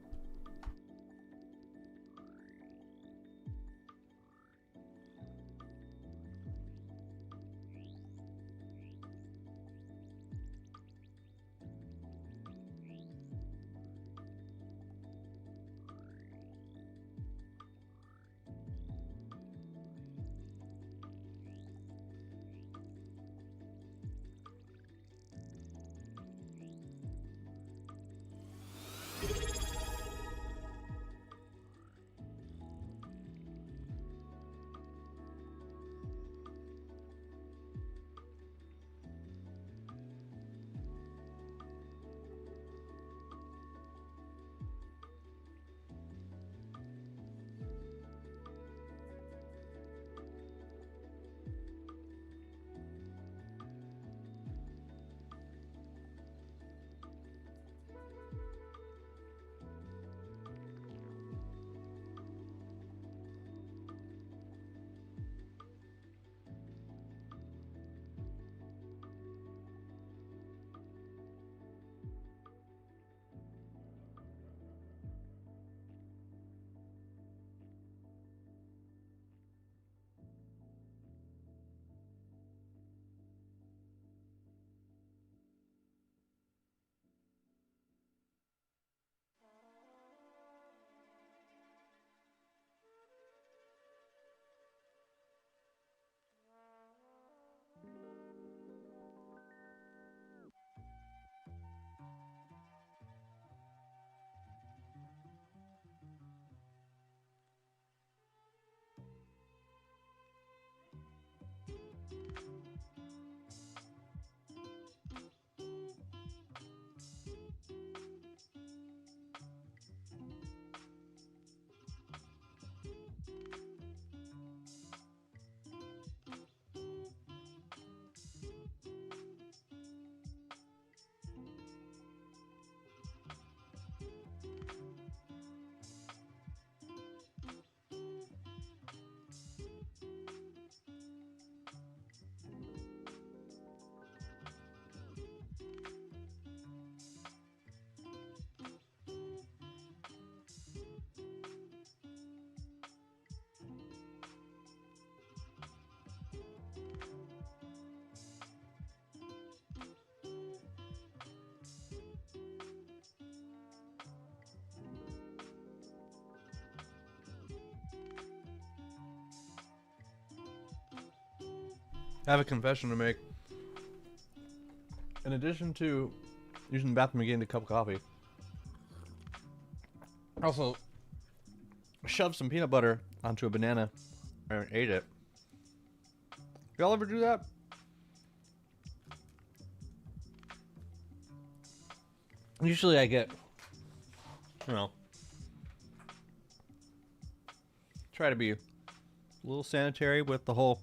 I have a confession to make. In addition to using the bathroom again to cup of coffee, I also shoved some peanut butter onto a banana and ate it. Y'all ever do that? Usually I get, you know, try to be a little sanitary with the whole,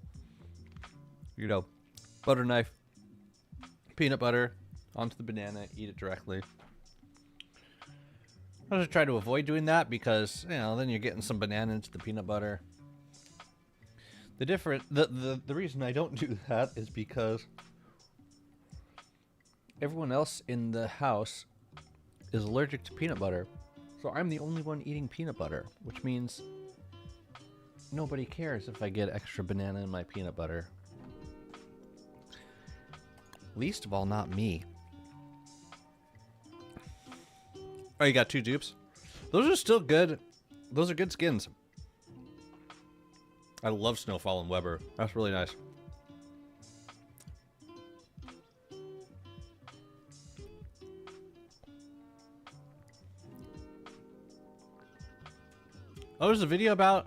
you know, butter knife, peanut butter onto the banana, eat it directly. I just try to avoid doing that because, you know, then you're getting some banana into the peanut butter. The reason I don't do that is because everyone else in the house is allergic to peanut butter. So I'm the only one eating peanut butter, which means nobody cares if I get extra banana in my peanut butter. Least of all, not me. Oh, you got 2 dupes? Those are still good. Those are good skins. I love Snowfall and Weber. That's really nice. Oh, there's a video about...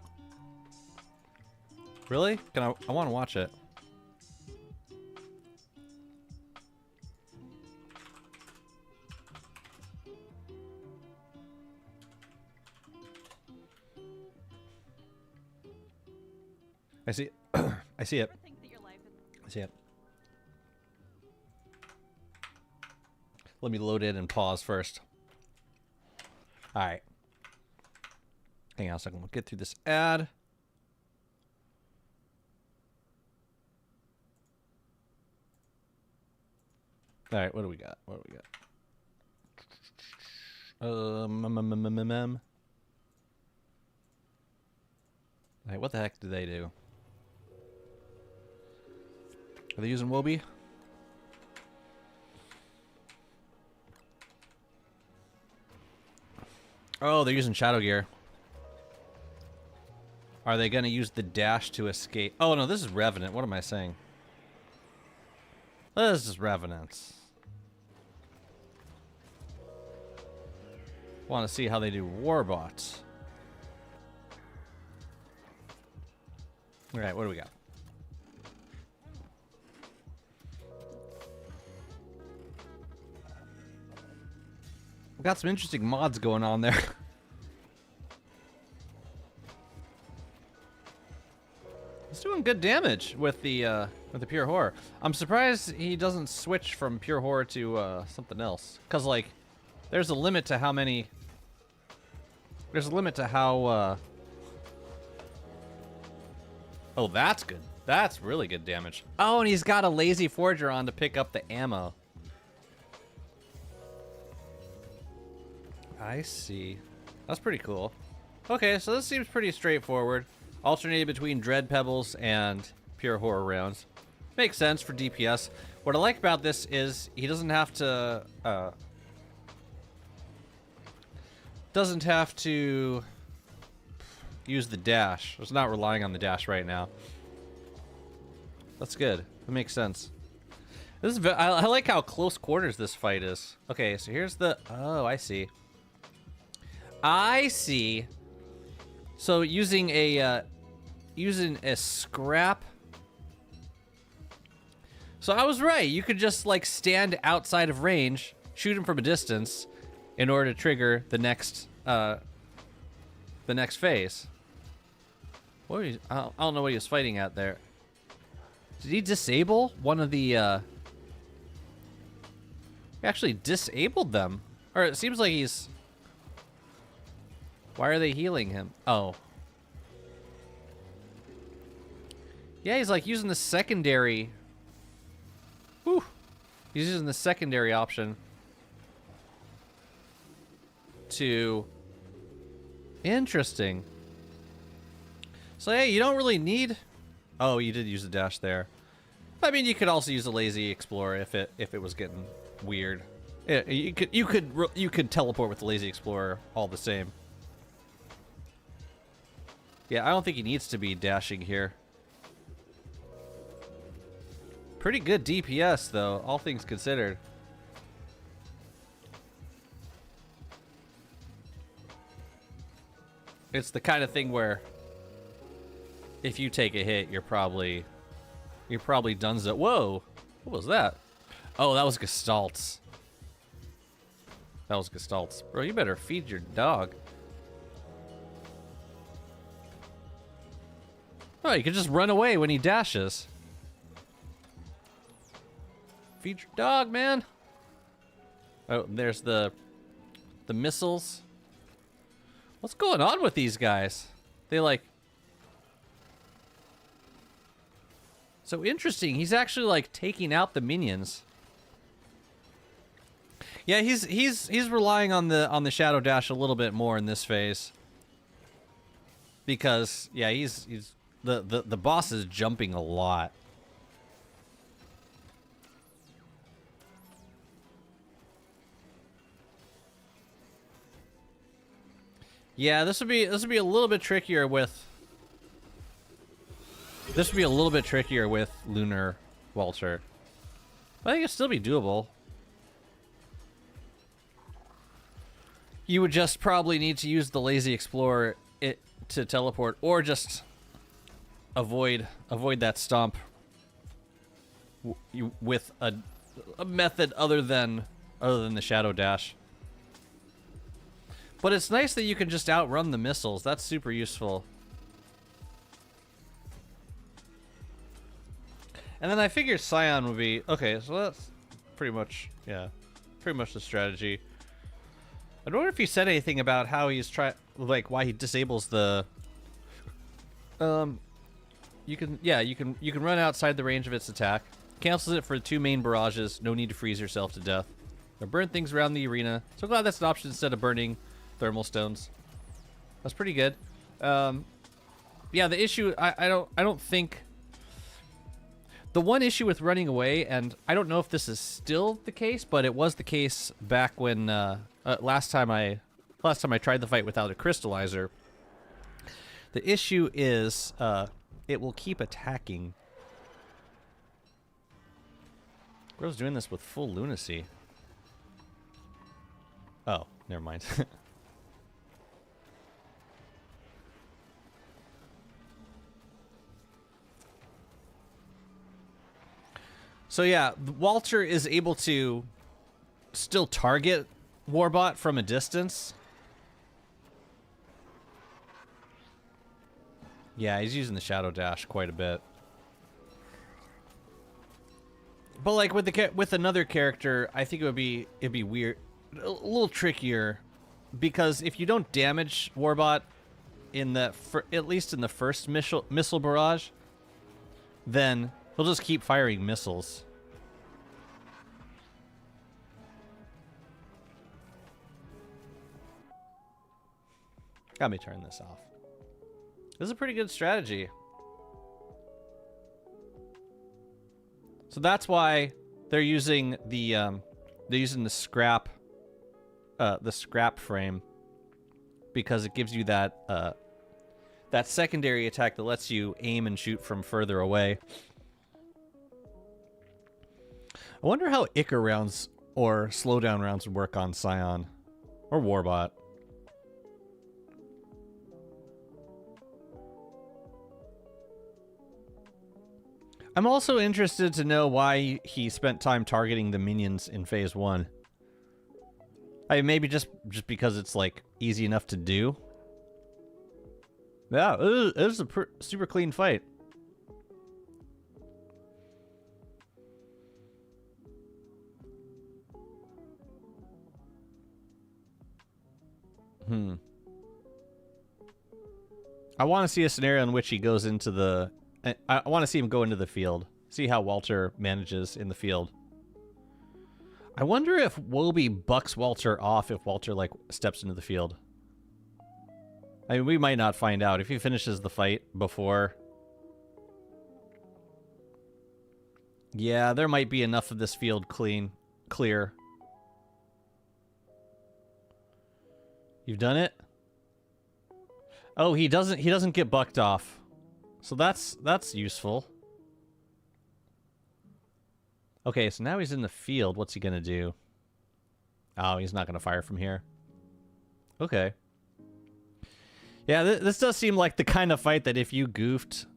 Really? I want to watch it. I see it. I see it. I see it. Let me load in and pause first. Alright. Hang on a second. We'll get through this ad. Alright, what do we got? What do we got? Alright, what the heck do they do? Are they using Wobie? Oh, they're using Shadow Gear. Are they going to use the dash to escape? Oh, no, this is Revenant. What am I saying? This is Revenants. Want to see how they do Warbots. Alright, what do we got? We've got some interesting mods going on there. He's doing good damage with the pure horror. I'm surprised he doesn't switch from pure horror to something else. Cause like, there's a limit to how many. There's a limit to how. Oh, that's good. That's really good damage. Oh, and he's got a lazy forger on to pick up the ammo. I see. That's pretty cool. Okay, so this seems pretty straightforward. Alternating between Dread Pebbles and Pure Horror rounds. Makes sense for DPS. What I like about this is he doesn't have to... use the dash. It's not relying on the dash right now. That's good. That makes sense. This is I like how close quarters this fight is. Okay, so here's the... Oh, I see. I see. So using a scrap. So I was right. You could just like stand outside of range, shoot him from a distance, in order to trigger the next phase. What? I don't know what he was fighting at there. Did he disable one of the? He actually disabled them, or it seems like he's. Why are they healing him? Oh. Yeah, he's like using the secondary. Whew. He's using the secondary option to... Interesting. So, hey, you don't really need... Oh, you did use the dash there. I mean, you could also use a lazy explorer if it was getting weird. Yeah, you could teleport with the lazy explorer all the same. Yeah, I don't think he needs to be dashing here. Pretty good DPS, though, all things considered. It's the kind of thing where if you take a hit, you're probably donezo. Whoa! What was that? Oh, that was Gestalt's. That was Gestalt's. Bro, you better feed your dog. Oh, you can just run away when he dashes. Feed your dog, man. Oh, there's the missiles. What's going on with these guys? They like... So interesting. He's actually like taking out the minions. Yeah, he's relying on the shadow dash a little bit more in this phase. Because yeah, he's the boss is jumping a lot. Yeah, this would be a little bit trickier with Lunar Walter. But I think it'd still be doable. You would just probably need to use the Lazy Explorer to teleport, or just avoid that stomp with a method other than the shadow dash. But it's nice that you can just outrun the missiles. That's super useful. And then I figured Scion would be okay. So that's pretty much the strategy. I wonder if he said anything about how he's why he disables the. You can run outside the range of its attack. Cancels it for 2 main barrages. No need to freeze yourself to death. Or burn things around the arena. So glad that's an option instead of burning thermal stones. That's pretty good. Yeah, the issue I don't think. The one issue with running away, and I don't know if this is still the case, but it was the case back when last time I tried the fight without a crystallizer. The issue is it will keep attacking. Bro's doing this with full lunacy. Oh, never mind. So yeah, Walter is able to still target Warbot from a distance. Yeah, he's using the Shadow Dash quite a bit. But like with another character, I think it'd be weird, a little trickier, because if you don't damage Warbot at least in the first missile barrage, then he'll just keep firing missiles. Got me turn this off. This is a pretty good strategy. So that's why they're using the scrap frame, because it gives you that secondary attack that lets you aim and shoot from further away. I wonder how Icar rounds or slowdown rounds would work on Scion or Warbot. I'm also interested to know why he spent time targeting the minions in Phase 1. I mean, maybe just because it's, like, easy enough to do. Yeah, it was a super clean fight. I want to see a scenario in which he goes into the... I want to see him go into the field. See how Walter manages in the field. I wonder if Wobie bucks Walter off if Walter, like, steps into the field. I mean, we might not find out if he finishes the fight before. Yeah, there might be enough of this field clear. You've done it? Oh, he doesn't get bucked off. So that's useful. Okay, so now he's in the field. What's he gonna do? Oh, he's not gonna fire from here. Okay. Yeah, this does seem like the kind of fight that if you goofed,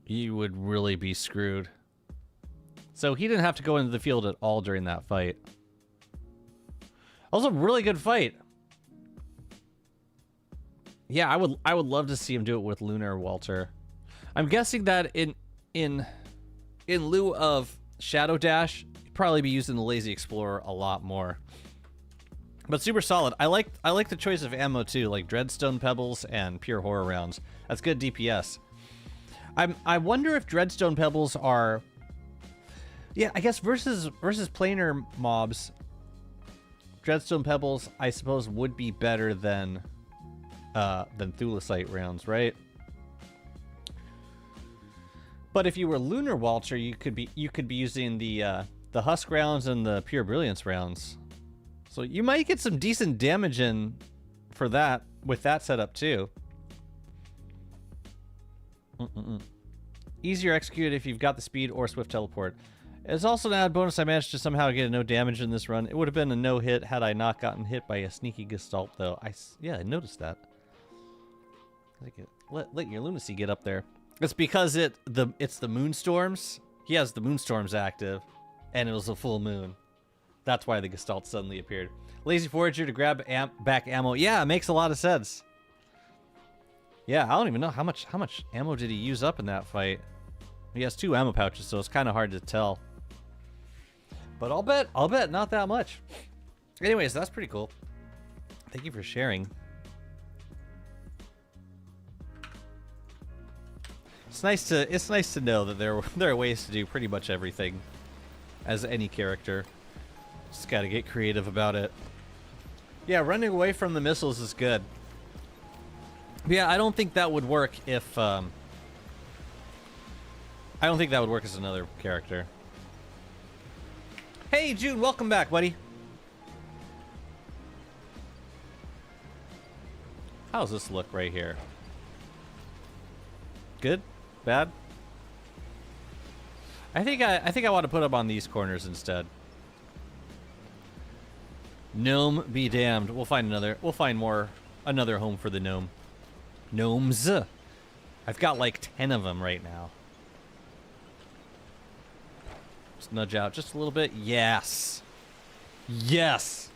you would really be screwed. So he didn't have to go into the field at all during that fight. Also, really good fight. Yeah, I would love to see him do it with Lunar Walter. I'm guessing that in lieu of Shadow Dash, he'd probably be using the Lazy Explorer a lot more. But super solid. I like the choice of ammo too, like Dreadstone Pebbles and Pure Horror rounds. That's good DPS. I wonder if Dreadstone Pebbles are, yeah, I guess versus planar mobs, Dreadstone Pebbles I suppose would be better than Thulecite rounds, right? But if you were Lunar Walter, you could be using the Husk rounds and the Pure Brilliance rounds. So you might get some decent damage in for that with that setup too. Easier execute if you've got the speed or swift teleport. It's also an added bonus I managed to somehow get a no damage in this run. It would have been a no hit had I not gotten hit by a sneaky Gestalt though. Yeah, I noticed that. Let your lunacy get up there. It's because it's the Moonstorms. He has the Moonstorms active, and it was a full moon. That's why the Gestalt suddenly appeared. Lazy Forager to grab back ammo. Yeah, it makes a lot of sense. Yeah, I don't even know how much ammo did he use up in that fight. He has 2 ammo pouches, so it's kind of hard to tell. But I'll bet not that much. Anyways, that's pretty cool. Thank you for sharing. It's nice to know that there are ways to do pretty much everything as any character. Just gotta get creative about it. Yeah, running away from the missiles is good. Yeah, I don't think that would work if I don't think that would work as another character. Hey Jude, welcome back, buddy. How's this look right here? Good? Bad? I think I want to put them on these corners instead. Gnome be damned. We'll find another home for the gnome. Gnomes. I've got like 10 of them right now. Just nudge out just a little bit. Yes. Yes.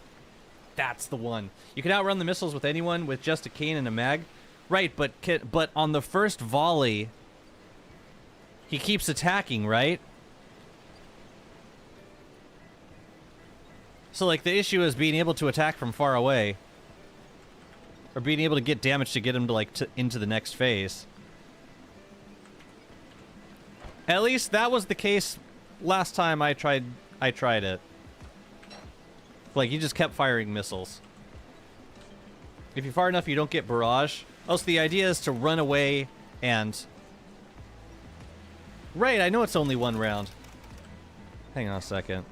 That's the one. You can outrun the missiles with anyone with just a cane and a mag. Right, but on the first volley, he keeps attacking, right? So, like, the issue is being able to attack from far away. Or being able to get damage to get him to, like, into the next phase. At least that was the case last time I tried it. Like, you just kept firing missiles. If you're far enough, you don't get barrage. Oh, so the idea is to run away and... Right, I know it's only one round. Hang on a second.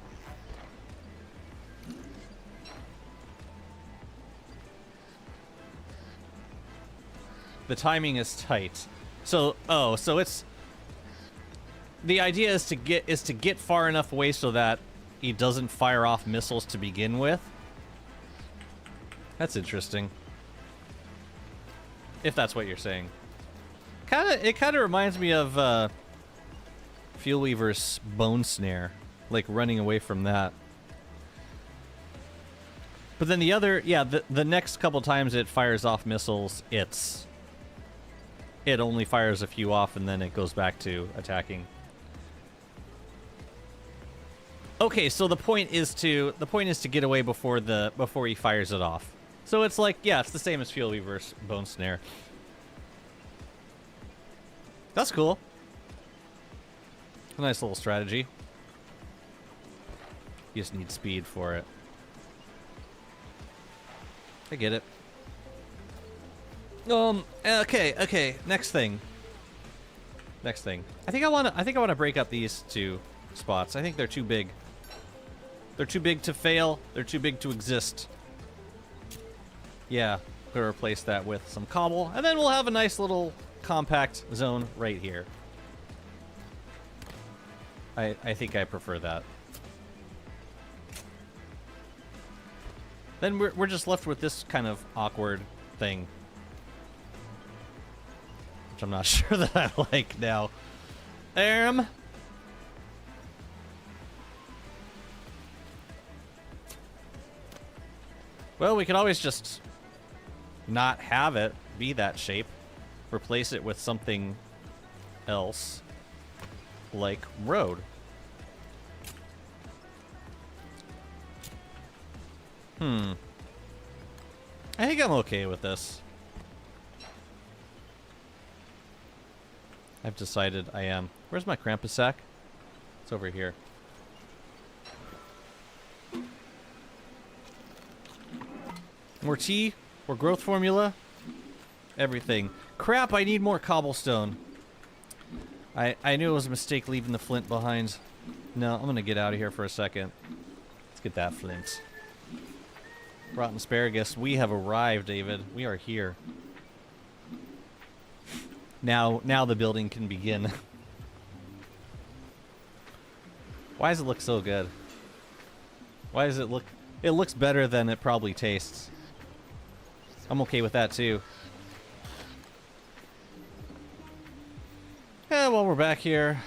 The timing is tight. So, so it's... The idea is to get far enough away so that he doesn't fire off missiles to begin with. That's interesting. If that's what you're saying. It kind of reminds me of Fuel Weaver's Bone Snare, like running away from that. But then the other, yeah, the next couple times it fires off missiles, it only fires a few off and then it goes back to attacking. Okay, so the point is to get away before he fires it off. So it's like, yeah, it's the same as Fuel Weaver's Bone Snare. That's cool. A nice little strategy. You just need speed for it. I get it. Okay. Next thing. I think I wanna break up these 2 spots. I think they're too big. They're too big to fail. They're too big to exist. Yeah, gonna replace that with some cobble, and then we'll have a nice little compact zone right here. I think I prefer that. Then we're just left with this kind of awkward thing, which I'm not sure that I like now. Well, we could always just not have it be that shape. Replace it with something else, like road. I think I'm okay with this. I've decided I am. Where's my Krampus sack? It's over here. More tea, more growth formula, everything. Crap, I need more cobblestone. I knew it was a mistake leaving the flint behind. No, I'm gonna get out of here for a second. Let's get that flint. Rotten asparagus, we have arrived, David. We are here. Now the building can begin. Why does it look so good? Why does it look... It looks better than it probably tastes. I'm okay with that, too. Yeah, well, we're back here.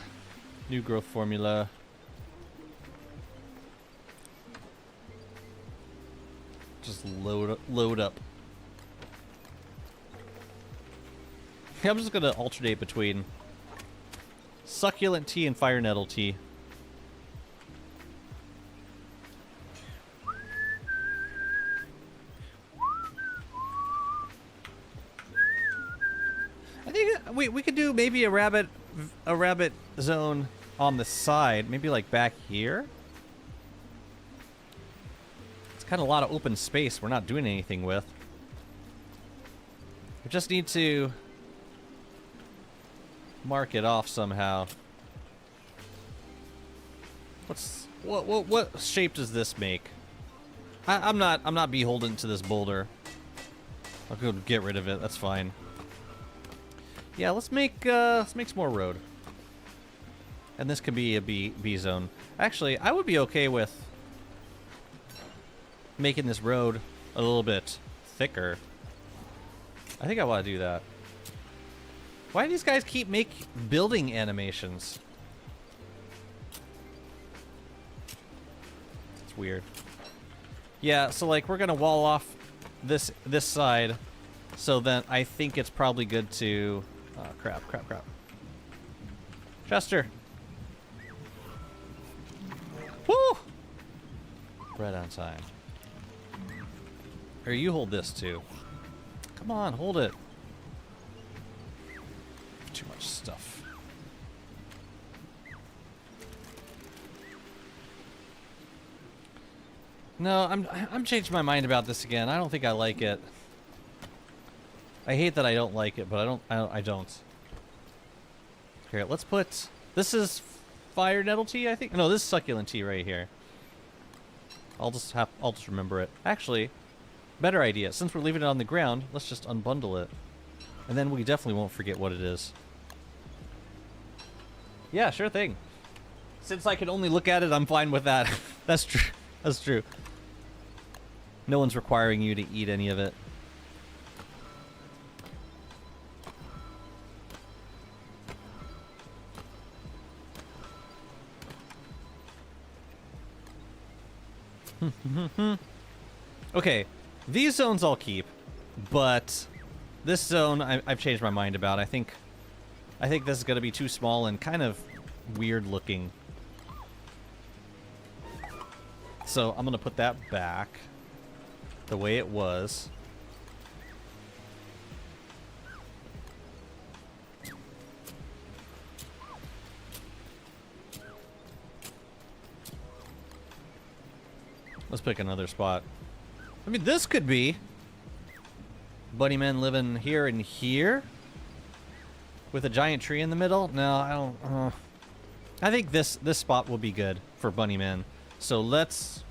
New growth formula. Just load up. I'm just gonna alternate between succulent tea and fire nettle tea. I think we could do maybe a rabbit zone on the side, maybe like back here. It's kind of a lot of open space we're not doing anything with. We just need to mark it off somehow. What shape does this make? I'm not beholden to this boulder. I'll go get rid of it. That's fine. Yeah, let's make some more road. And this could be a B zone. Actually, I would be okay with making this road a little bit thicker. I think I want to do that. Why do these guys keep building animations? It's weird. Yeah, so like we're gonna wall off this side, so then I think it's probably good to. Oh crap! Chester. Woo! Right on time. Or you hold this too. Come on, hold it. Too much stuff. No, I'm changing my mind about this again. I don't think I like it. I hate that I don't like it, but I don't. Here, let's put. This is fire nettle tea, I think. No, this is succulent tea right here. I'll just remember it. Actually, better idea. Since we're leaving it on the ground, let's just unbundle it, and then we definitely won't forget what it is. Yeah, sure thing. Since I can only look at it, I'm fine with that. That's true. That's true. No one's requiring you to eat any of it. Okay, these zones I'll keep, but this zone I've changed my mind about. I think this is going to be too small and kind of weird looking. So I'm going to put that back the way it was. Let's pick another spot. I mean, this could be Bunnymen living here and here with a giant tree in the middle. No, I don't. I think this spot will be good for Bunnymen. So let's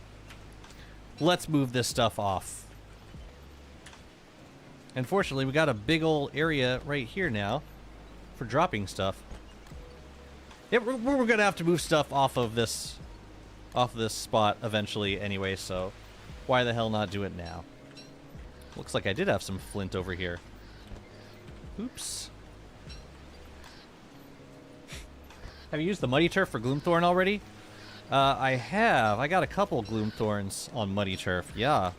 move this stuff off. Unfortunately, we got a big old area right here now for dropping stuff. Yeah, we're gonna have to move stuff off of this spot eventually anyway, so why the hell not do it now? Looks like I did have some flint over here. Oops. Have you used the Muddy Turf for Gloomthorn already? I have. I got a couple Gloomthorns on Muddy Turf, yeah.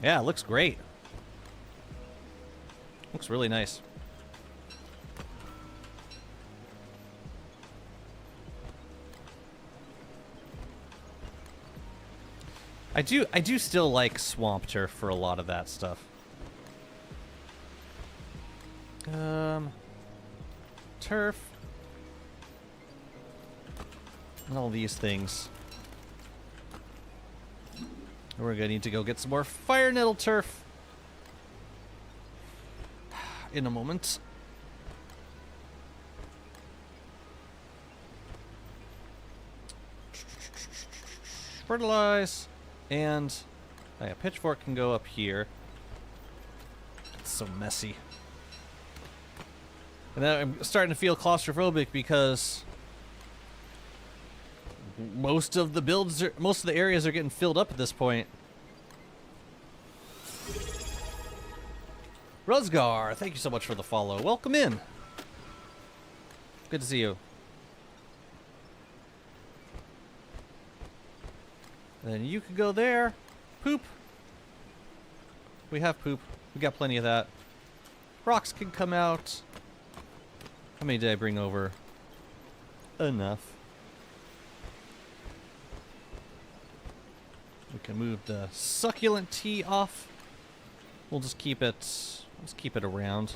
Yeah, it looks great. Looks really nice. I do still like swamp turf for a lot of that stuff. Turf. And all these things. We're gonna need to go get some more fire nettle turf in a moment. Fertilize. And oh yeah, pitchfork can go up here. It's so messy. And then I'm starting to feel claustrophobic because most of the areas are getting filled up at this point. Rosgar, thank you so much for the follow. Welcome in. Good to see you. And then you could go there. Poop. We have poop. We got plenty of that. Rocks can come out. How many did I bring over? Enough. We can move the succulent tea off. We'll just keep it. Let's keep it around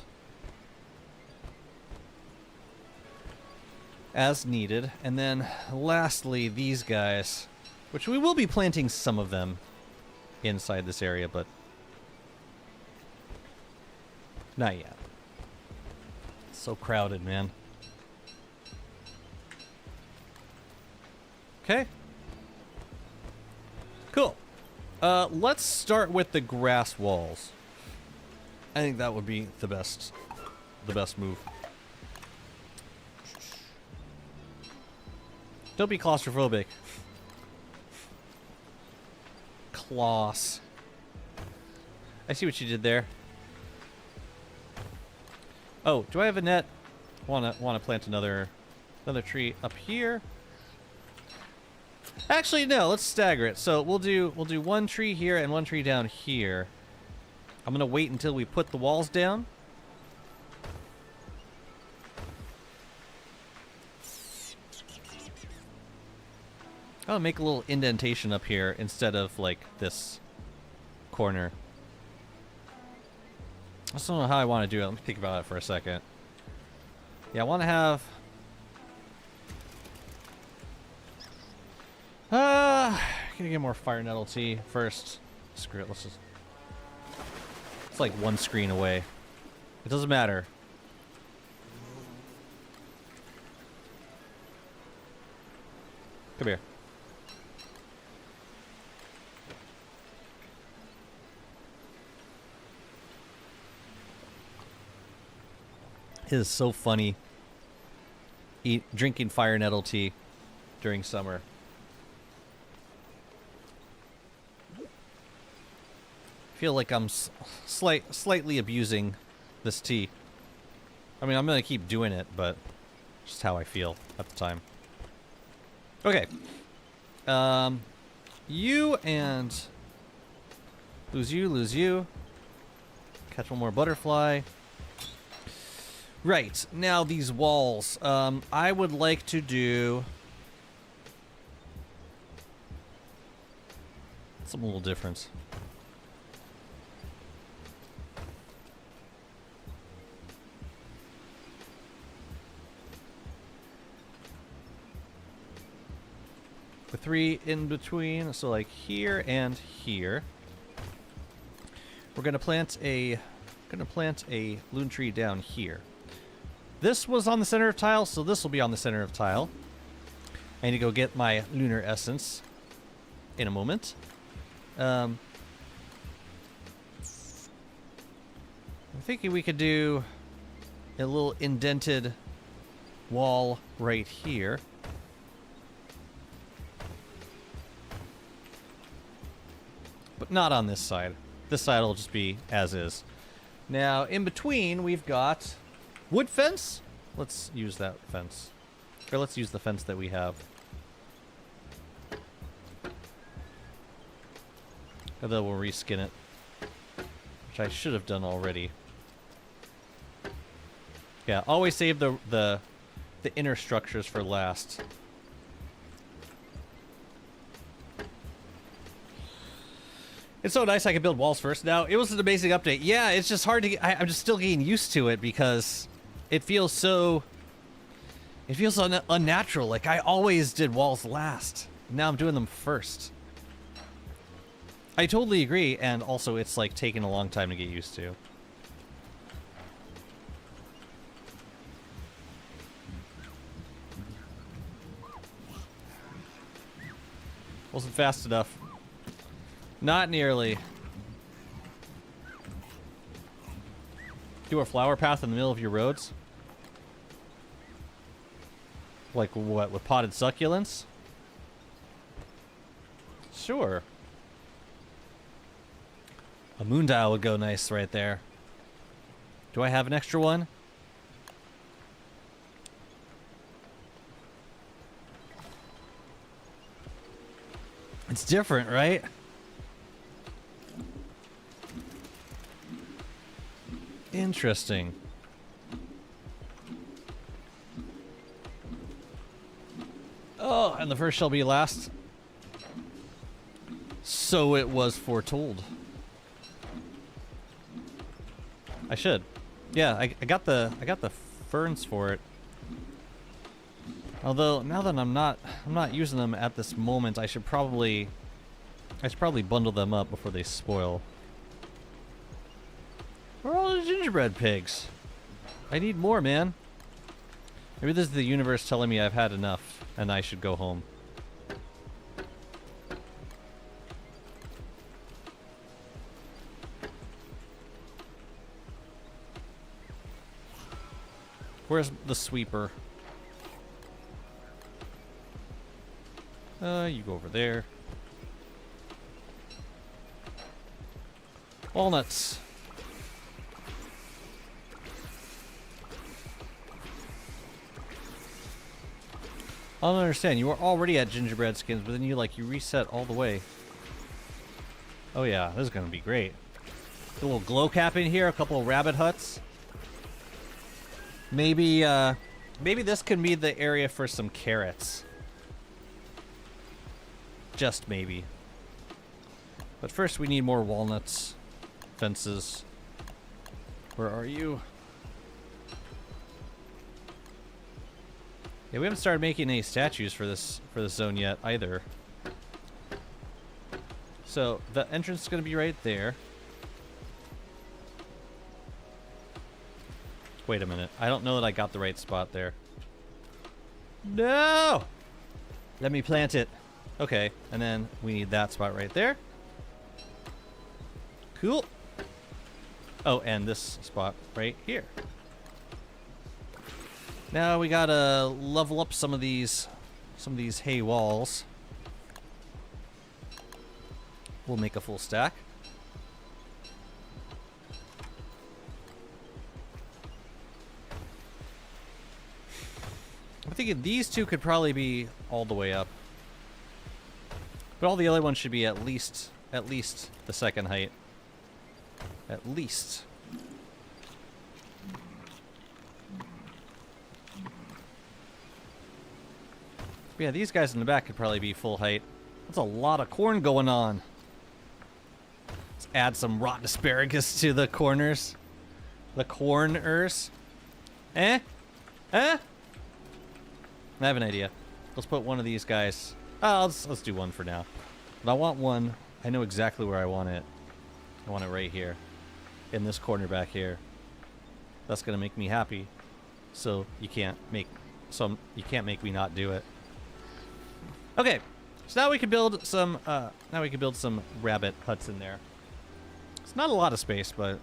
as needed. And then lastly, these guys, which we will be planting some of them inside this area, but not yet. It's so crowded, man. Okay. Cool. Let's start with the grass walls. I think that would be the best move. Don't be claustrophobic. Kloss. I see what you did there. Oh, do I have a net? Wanna plant another tree up here? Actually, no. Let's stagger it. So we'll do one tree here and one tree down here. I'm gonna wait until we put the walls down. I'll make a little indentation up here instead of like this corner. I just don't know how I want to do it. Let me think about it for a second. Yeah, I want to have... gonna get more fire nettle tea first. Screw it, let's just... It's like one screen away. It doesn't matter. Come here. It is so funny drinking fire nettle tea during summer. I feel like I'm slightly abusing this tea. I mean, I'm gonna keep doing it, but just how I feel at the time. Okay. You and lose you. Catch one more butterfly. Right, now these walls. I would like to do something a little different. The 3 in between, so like here and here. We're gonna plant a loon tree down here. This was on the center of tile, so this will be on the center of tile. I need to go get my lunar essence in a moment. I'm thinking we could do a little indented wall right here. But not on this side. This side will just be as is. Now, in between, we've got wood fence. Let's use that fence. Or let's use the fence that we have. And then we'll reskin it. which I should have done already. Yeah, always save the inner structures for last. It's so nice I can build walls first now. It was an amazing update. Yeah, it's just hard to get... I'm just still getting used to it because it feels so... It feels unnatural. Like, I always did walls last. Now I'm doing them first. I totally agree, and also it's, like, taking a long time to get used to. Wasn't fast enough. Not nearly. Do a flower path in the middle of your roads? Like what, with potted succulents? Sure. A moondial would go nice right there. Do I have an extra one? It's different, right? Interesting. Oh, and the first shall be last. So it was foretold. I should. Yeah, I got the ferns for it. Although now that I'm not using them at this moment, I should probably bundle them up before they spoil. Where are all the gingerbread pigs? I need more, man. Maybe this is the universe telling me I've had enough and I should go home. Where's the sweeper? You go over there. Walnuts. I don't understand. You were already at gingerbread skins, but then you reset all the way. Oh yeah, this is gonna be great. A little glow cap in here, a couple of rabbit huts. Maybe this can be the area for some carrots. Just maybe. But first we need more walnuts. Fences. Where are you? Yeah, we haven't started making any statues for this zone yet either. So the entrance is going to be right there. Wait a minute. I don't know that I got the right spot there. No! Let me plant it. Okay, and then we need that spot right there. Cool. Oh, and this spot right here. Now we gotta level up some of these hay walls. We'll make a full stack. I'm thinking these two could probably be all the way up. But all the other ones should be at least the second height. At least. Yeah, these guys in the back could probably be full height. That's a lot of corn going on. Let's add some rotten asparagus to the corners. The corners. Eh? Eh? I have an idea. Let's put one of these guys. Oh, let's do one for now. But I want one. I know exactly where I want it. I want it right here. In this corner back here. That's gonna make me happy. So you can't make me not do it. Okay, so now we can build some rabbit huts in there. It's not a lot of space, but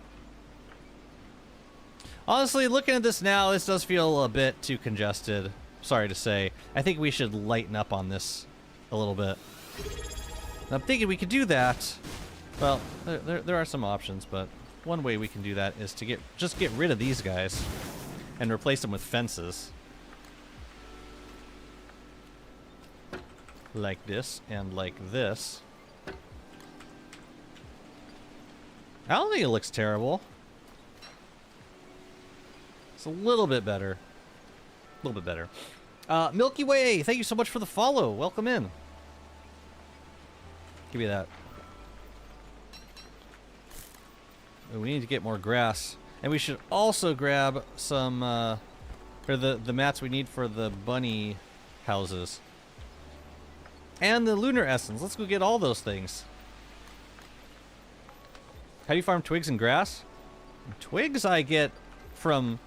honestly, looking at this now, this does feel a bit too congested. Sorry to say. I think we should lighten up on this a little bit. And I'm thinking we could do that. Well, there are some options, but one way we can do that is to just get rid of these guys and replace them with fences. Like this and like this. I don't think it looks terrible. It's a little bit better. A little bit better. Milky Way, thank you so much for the follow. Welcome in. Give me that. We need to get more grass. And we should also grab some, or the mats we need for the bunny houses. And the lunar essence. Let's go get all those things. How do you farm twigs and grass? Twigs I get from...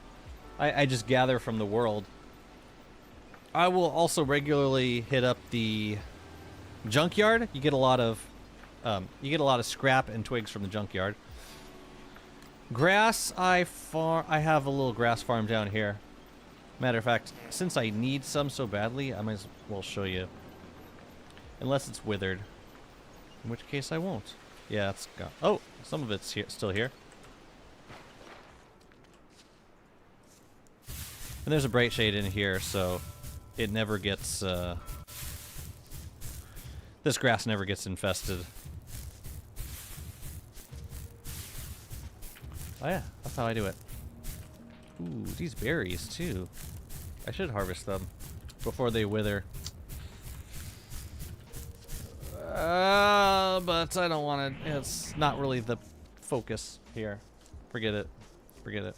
I just gather from the world. I will also regularly hit up the junkyard. You get a lot of scrap and twigs from the junkyard. Grass, I have a little grass farm down here. Matter of fact, since I need some so badly, I might as well show you. Unless it's withered. In which case I won't. Yeah, it's gone. Oh, some of it's here, still here. And there's a bright shade in here, so it never gets, this grass never gets infested. Oh yeah, that's how I do it. Ooh, these berries too. I should harvest them before they wither. But I don't want to, it's not really the focus here. Forget it. Forget it.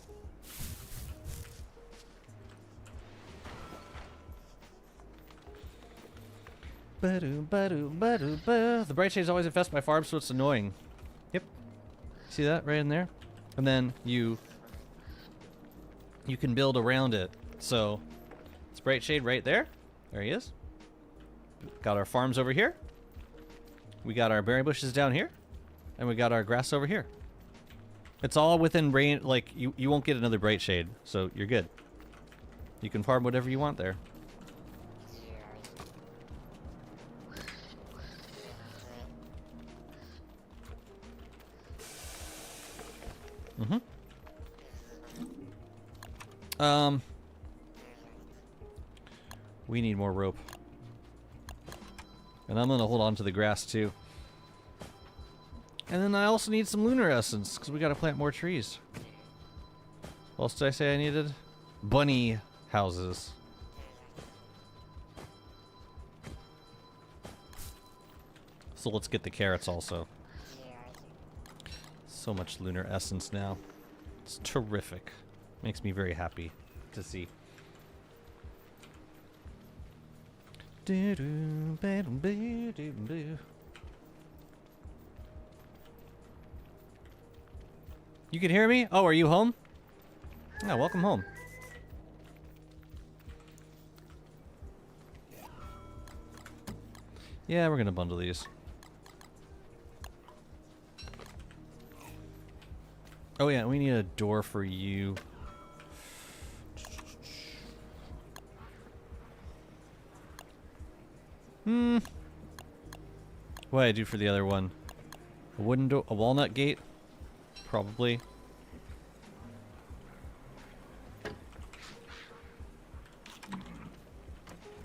The bright shade is always infested by farms, so it's annoying. Yep. See that right in there? And then you can build around it. So it's bright shade right there. There he is. Got our farms over here. We got our berry bushes down here. And we got our grass over here. It's all within range. Like, you won't get another bright shade, so you're good. You can farm whatever you want there. We need more rope. And I'm gonna hold on to the grass too. And then I also need some lunar essence, because we gotta plant more trees. What else did I say I needed? Bunny houses. So let's get the carrots also. So much lunar essence now. It's terrific. Makes me very happy to see. You can hear me? Oh, are you home? Yeah, welcome home. Yeah, we're gonna bundle these. Oh yeah, we need a door for you. What did I do for the other one? A wooden door, a walnut gate? Probably.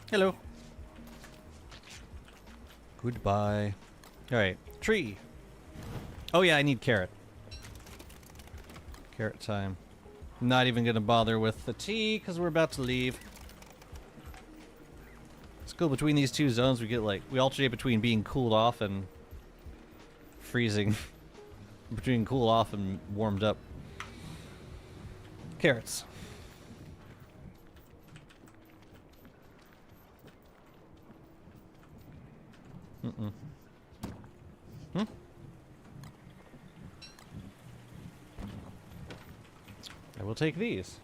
Hello. Goodbye. Alright, tree. Oh yeah, I need carrot. Carrot time. I'm not even gonna bother with the tea, because we're about to leave. It's cool, between these two zones we get like, we alternate between being cooled off and freezing. Between cool off and warmed up. Carrots. I will take these.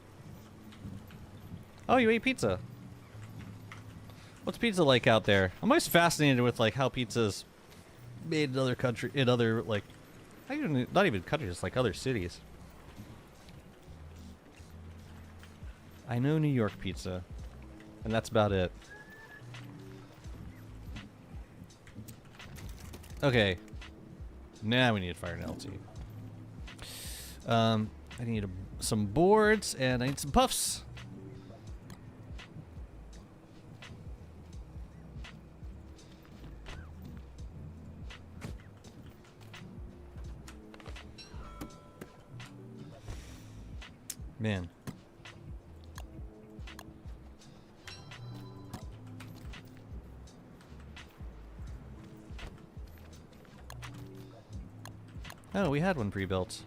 Oh, you ate pizza. What's pizza like out there? I'm always fascinated with like how pizza's made in other country, in other like, not even countries, like other cities. I know New York pizza, and that's about it. Okay. Now we need fire and LT. I need some boards, and I need some puffs. Man. Oh, we had one pre-built.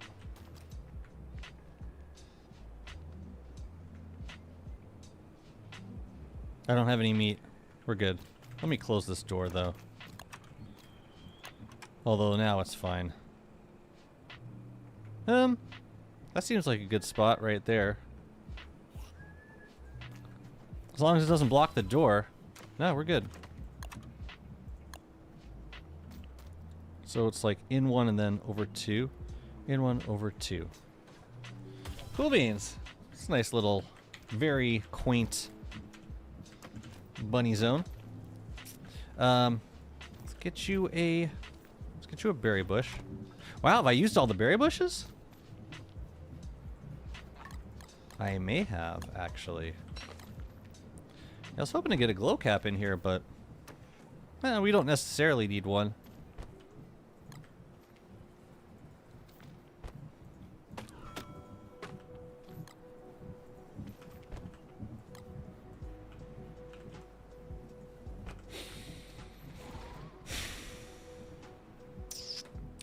I don't have any meat. We're good. Let me close this door, though. Although now it's fine. That seems like a good spot right there. As long as it doesn't block the door. No, we're good. So it's like in one and then over two. In one, over two. Cool beans. It's a nice little, very quaint bunny zone. Let's get you a berry bush. Wow, have I used all the berry bushes? I may have, actually. I was hoping to get a glow cap in here, but we don't necessarily need one.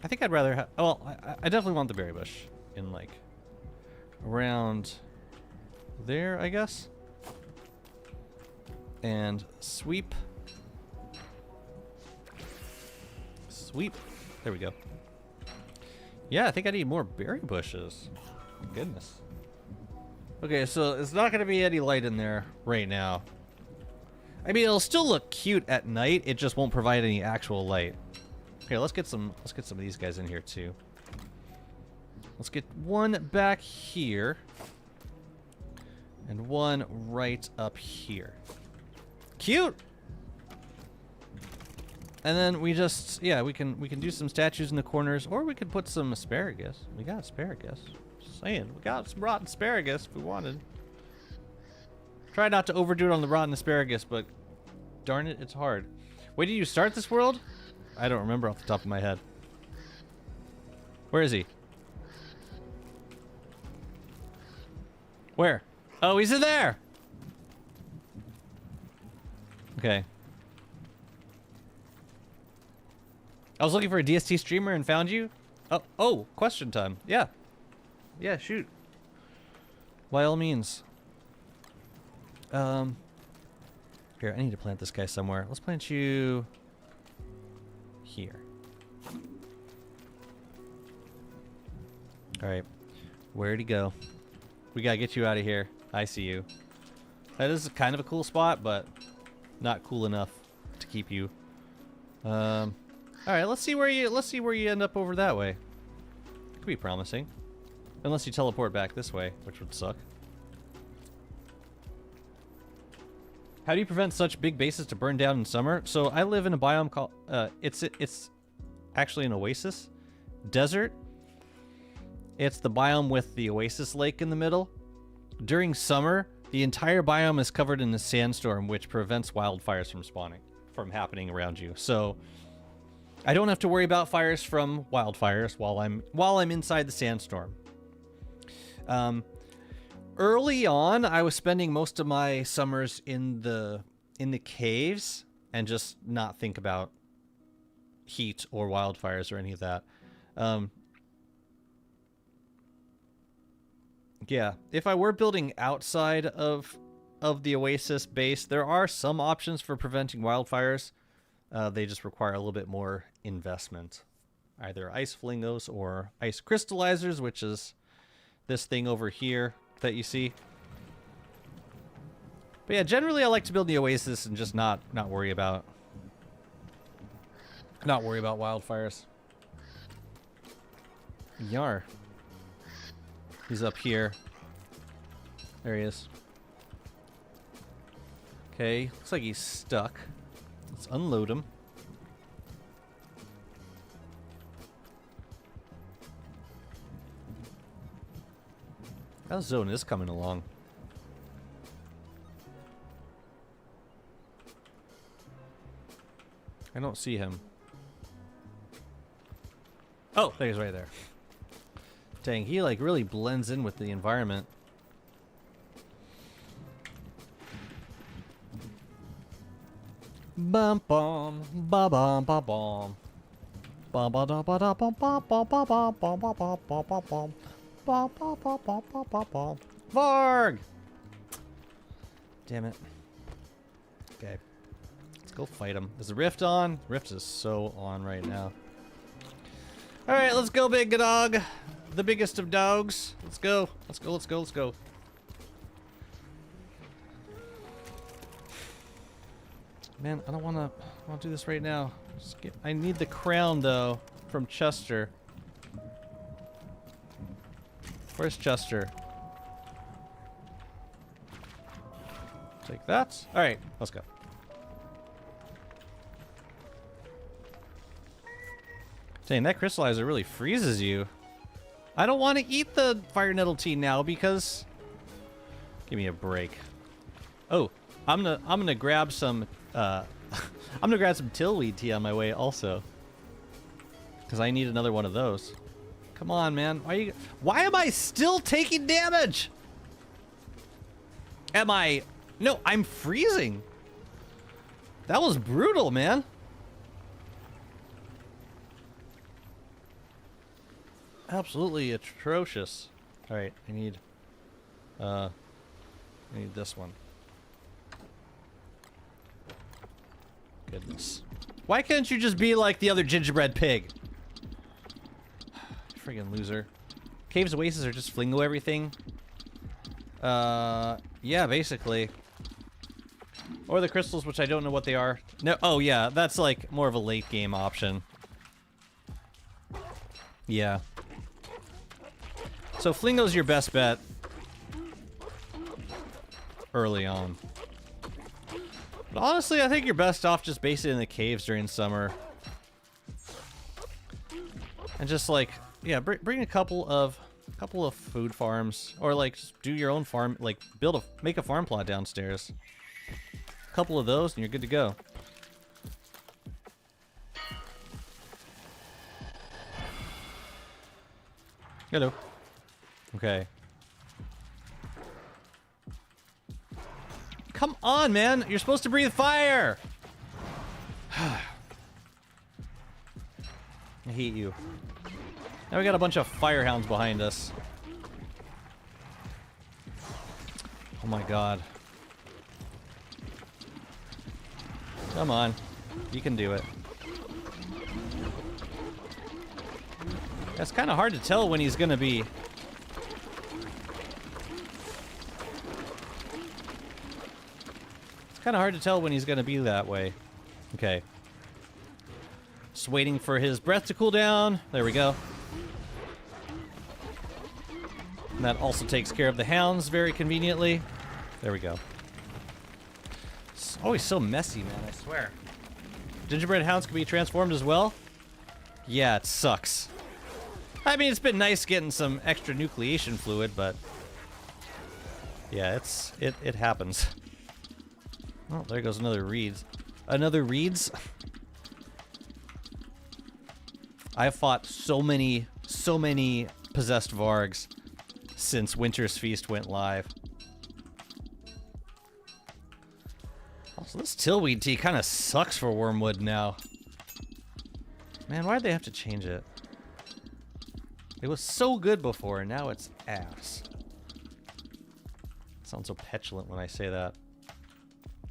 I think I'd rather have... Well, I definitely want the berry bush in, like, around there, I guess. And sweep. Sweep. There we go. Yeah, I think I need more berry bushes. Goodness. Okay, so it's not going to be any light in there right now. I mean, it'll still look cute at night. It just won't provide any actual light. Here, let's get some of these guys in here too. Let's get one back here. And one right up here. Cute! And then we just, yeah, we can do some statues in the corners, or we could put some asparagus. We got asparagus. Just saying, we got some rotten asparagus if we wanted. Try not to overdo it on the rotten asparagus, but darn it, it's hard. Wait, did you start this world? I don't remember off the top of my head. Where is he? Where? Oh, he's in there! Okay. I was looking for a DST streamer and found you? Oh, question time. Yeah. Yeah, shoot. By all means. Here, I need to plant this guy somewhere. Let's plant you... here. Alright. Where'd he go? We gotta get you out of here. I see you. That is kind of a cool spot, but not cool enough to keep you. Alright, let's see where you end up over that way. Could be promising. Unless you teleport back this way, which would suck. How do you prevent such big bases to burn down in summer? So I live in a biome called it's actually an oasis desert. It's the biome with the oasis lake in the middle. During summer, the entire biome is covered in a sandstorm, which prevents wildfires from happening around you. So I don't have to worry about fires from wildfires while I'm inside the sandstorm. Early on, I was spending most of my summers in the caves and just not think about heat or wildfires or any of that. Yeah, if I were building outside of the Oasis base, there are some options for preventing wildfires. They just require a little bit more investment. Either ice flingos or ice crystallizers, which is this thing over here that you see. But yeah, generally I like to build the Oasis and just not worry about wildfires. Yar. He's up here. There he is. Okay, looks like he's stuck. Let's unload him. That zone is coming along. I don't see him. Oh, there he's right there. Dang, he like really blends in with the environment. Bum bum ba bum ba bum. Bum ba da ba da bum ba bum ba bum bum ba bum bum bum bum. Bum ba bum bum bum bum bum. Varg! Damn it. Okay. Let's go fight him. Is the rift on? Rift is so on right now. Alright, let's go, big dog. The biggest of dogs. Let's go. Let's go, let's go, let's go. Man, I don't wanna do this right now. I need the crown though from Chester. Where's Chester? Take that. Alright, let's go. Dang, that crystallizer really freezes you. I don't want to eat the fire nettle tea now because... Give me a break. Oh, I'm gonna grab some I'm gonna grab some tillweed tea on my way also. Because I need another one of those. Come on, man. Why am I still taking damage? Am I... No, I'm freezing. That was brutal, man. Absolutely atrocious. Alright, I need this one. Goodness. Why can't you just be like the other gingerbread pig? Friggin' loser. Caves and oases are just flingo everything. Yeah, basically. Or the crystals, which I don't know what they are. No, oh yeah, that's like more of a late game option. Yeah. So flingo's your best bet. Early on. But honestly, I think you're best off just basing it in the caves during summer. And just like, yeah, bring a couple of food farms, or like just do your own farm, like make a farm plot downstairs. A couple of those, and you're good to go. Hello. Okay. Come on, man! You're supposed to breathe fire! I hate you. Now we got a bunch of firehounds behind us. Oh my god. Come on. You can do it. It's kind of hard to tell when he's gonna be... It's kind of hard to tell when he's gonna be that way. Okay. Just waiting for his breath to cool down. There we go. And that also takes care of the hounds very conveniently. There we go. It's always so messy, man, I swear. Gingerbread hounds can be transformed as well? Yeah, it sucks. I mean, it's been nice getting some extra nucleation fluid, but... Yeah, it happens. Oh, there goes another reeds. Another reeds? I've fought so many possessed vargs since Winter's Feast went live. Also, this tillweed tea kind of sucks for Wormwood now. Man, why'd they have to change it? It was so good before, and now it's ass. It sounds so petulant when I say that.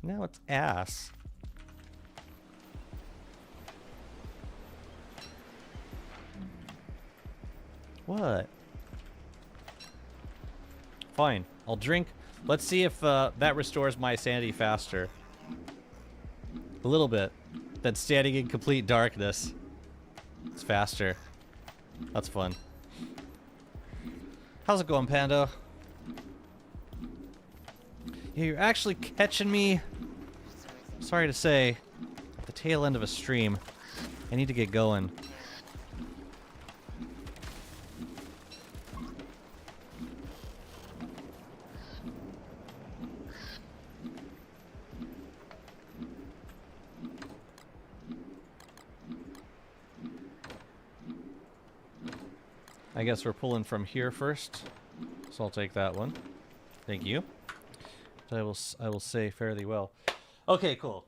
Now it's ass. What? Fine. I'll drink. Let's see if that restores my sanity faster. A little bit. Than standing in complete darkness. It's faster. That's fun. How's it going, Pando? Yeah, you're actually catching me, sorry to say, at the tail end of a stream. I need to get going. I guess we're pulling from here first, so I'll take that one. Thank you. I will say fairly well. Okay, cool.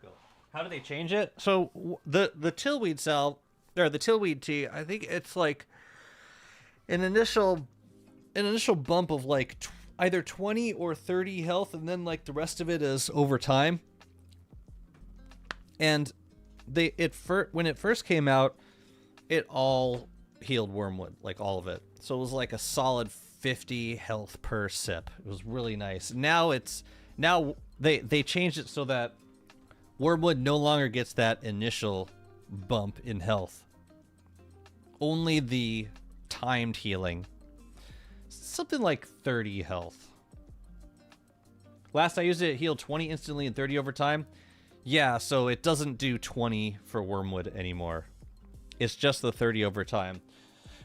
How do they change it? So the tillweed cell or the tillweed tea, I think it's like an initial bump of like either 20 or 30 health, and then like the rest of it is over time. And when it first came out, it all healed Wormwood, like all of it. So it was like a solid 50 health per sip. It was really nice. Now they changed it so that Wormwood no longer gets that initial bump in health. Only the timed healing. Something like 30 health. Last I used it, it healed 20 instantly and 30 over time. Yeah, so it doesn't do 20 for Wormwood anymore. It's just the 30 over time.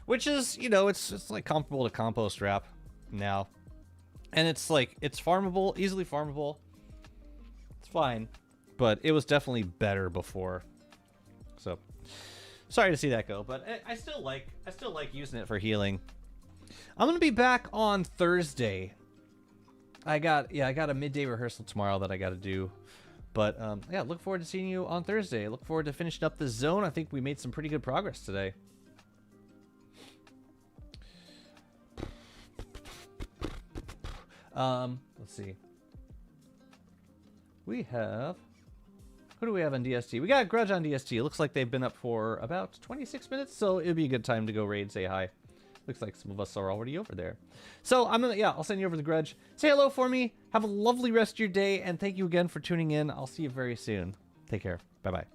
Which is, you know, it's like comparable to Compost Wrap now. And it's like, it's farmable, easily farmable. It's fine. But it was definitely better before. So, sorry to see that go. But I still like using it for healing. I'm going to be back on Thursday. I got a midday rehearsal tomorrow that I got to do. But, yeah, look forward to seeing you on Thursday. Look forward to finishing up the zone. I think we made some pretty good progress today. Let's see. We have... Who do we have on DST? We got a Grudge on DST. It looks like they've been up for about 26 minutes, so it'd be a good time to go raid, say hi. Looks like some of us are already over there. So I'll send you over the Grudge. Say hello for me. Have a lovely rest of your day, and thank you again for tuning in. I'll see you very soon. Take care. Bye-bye.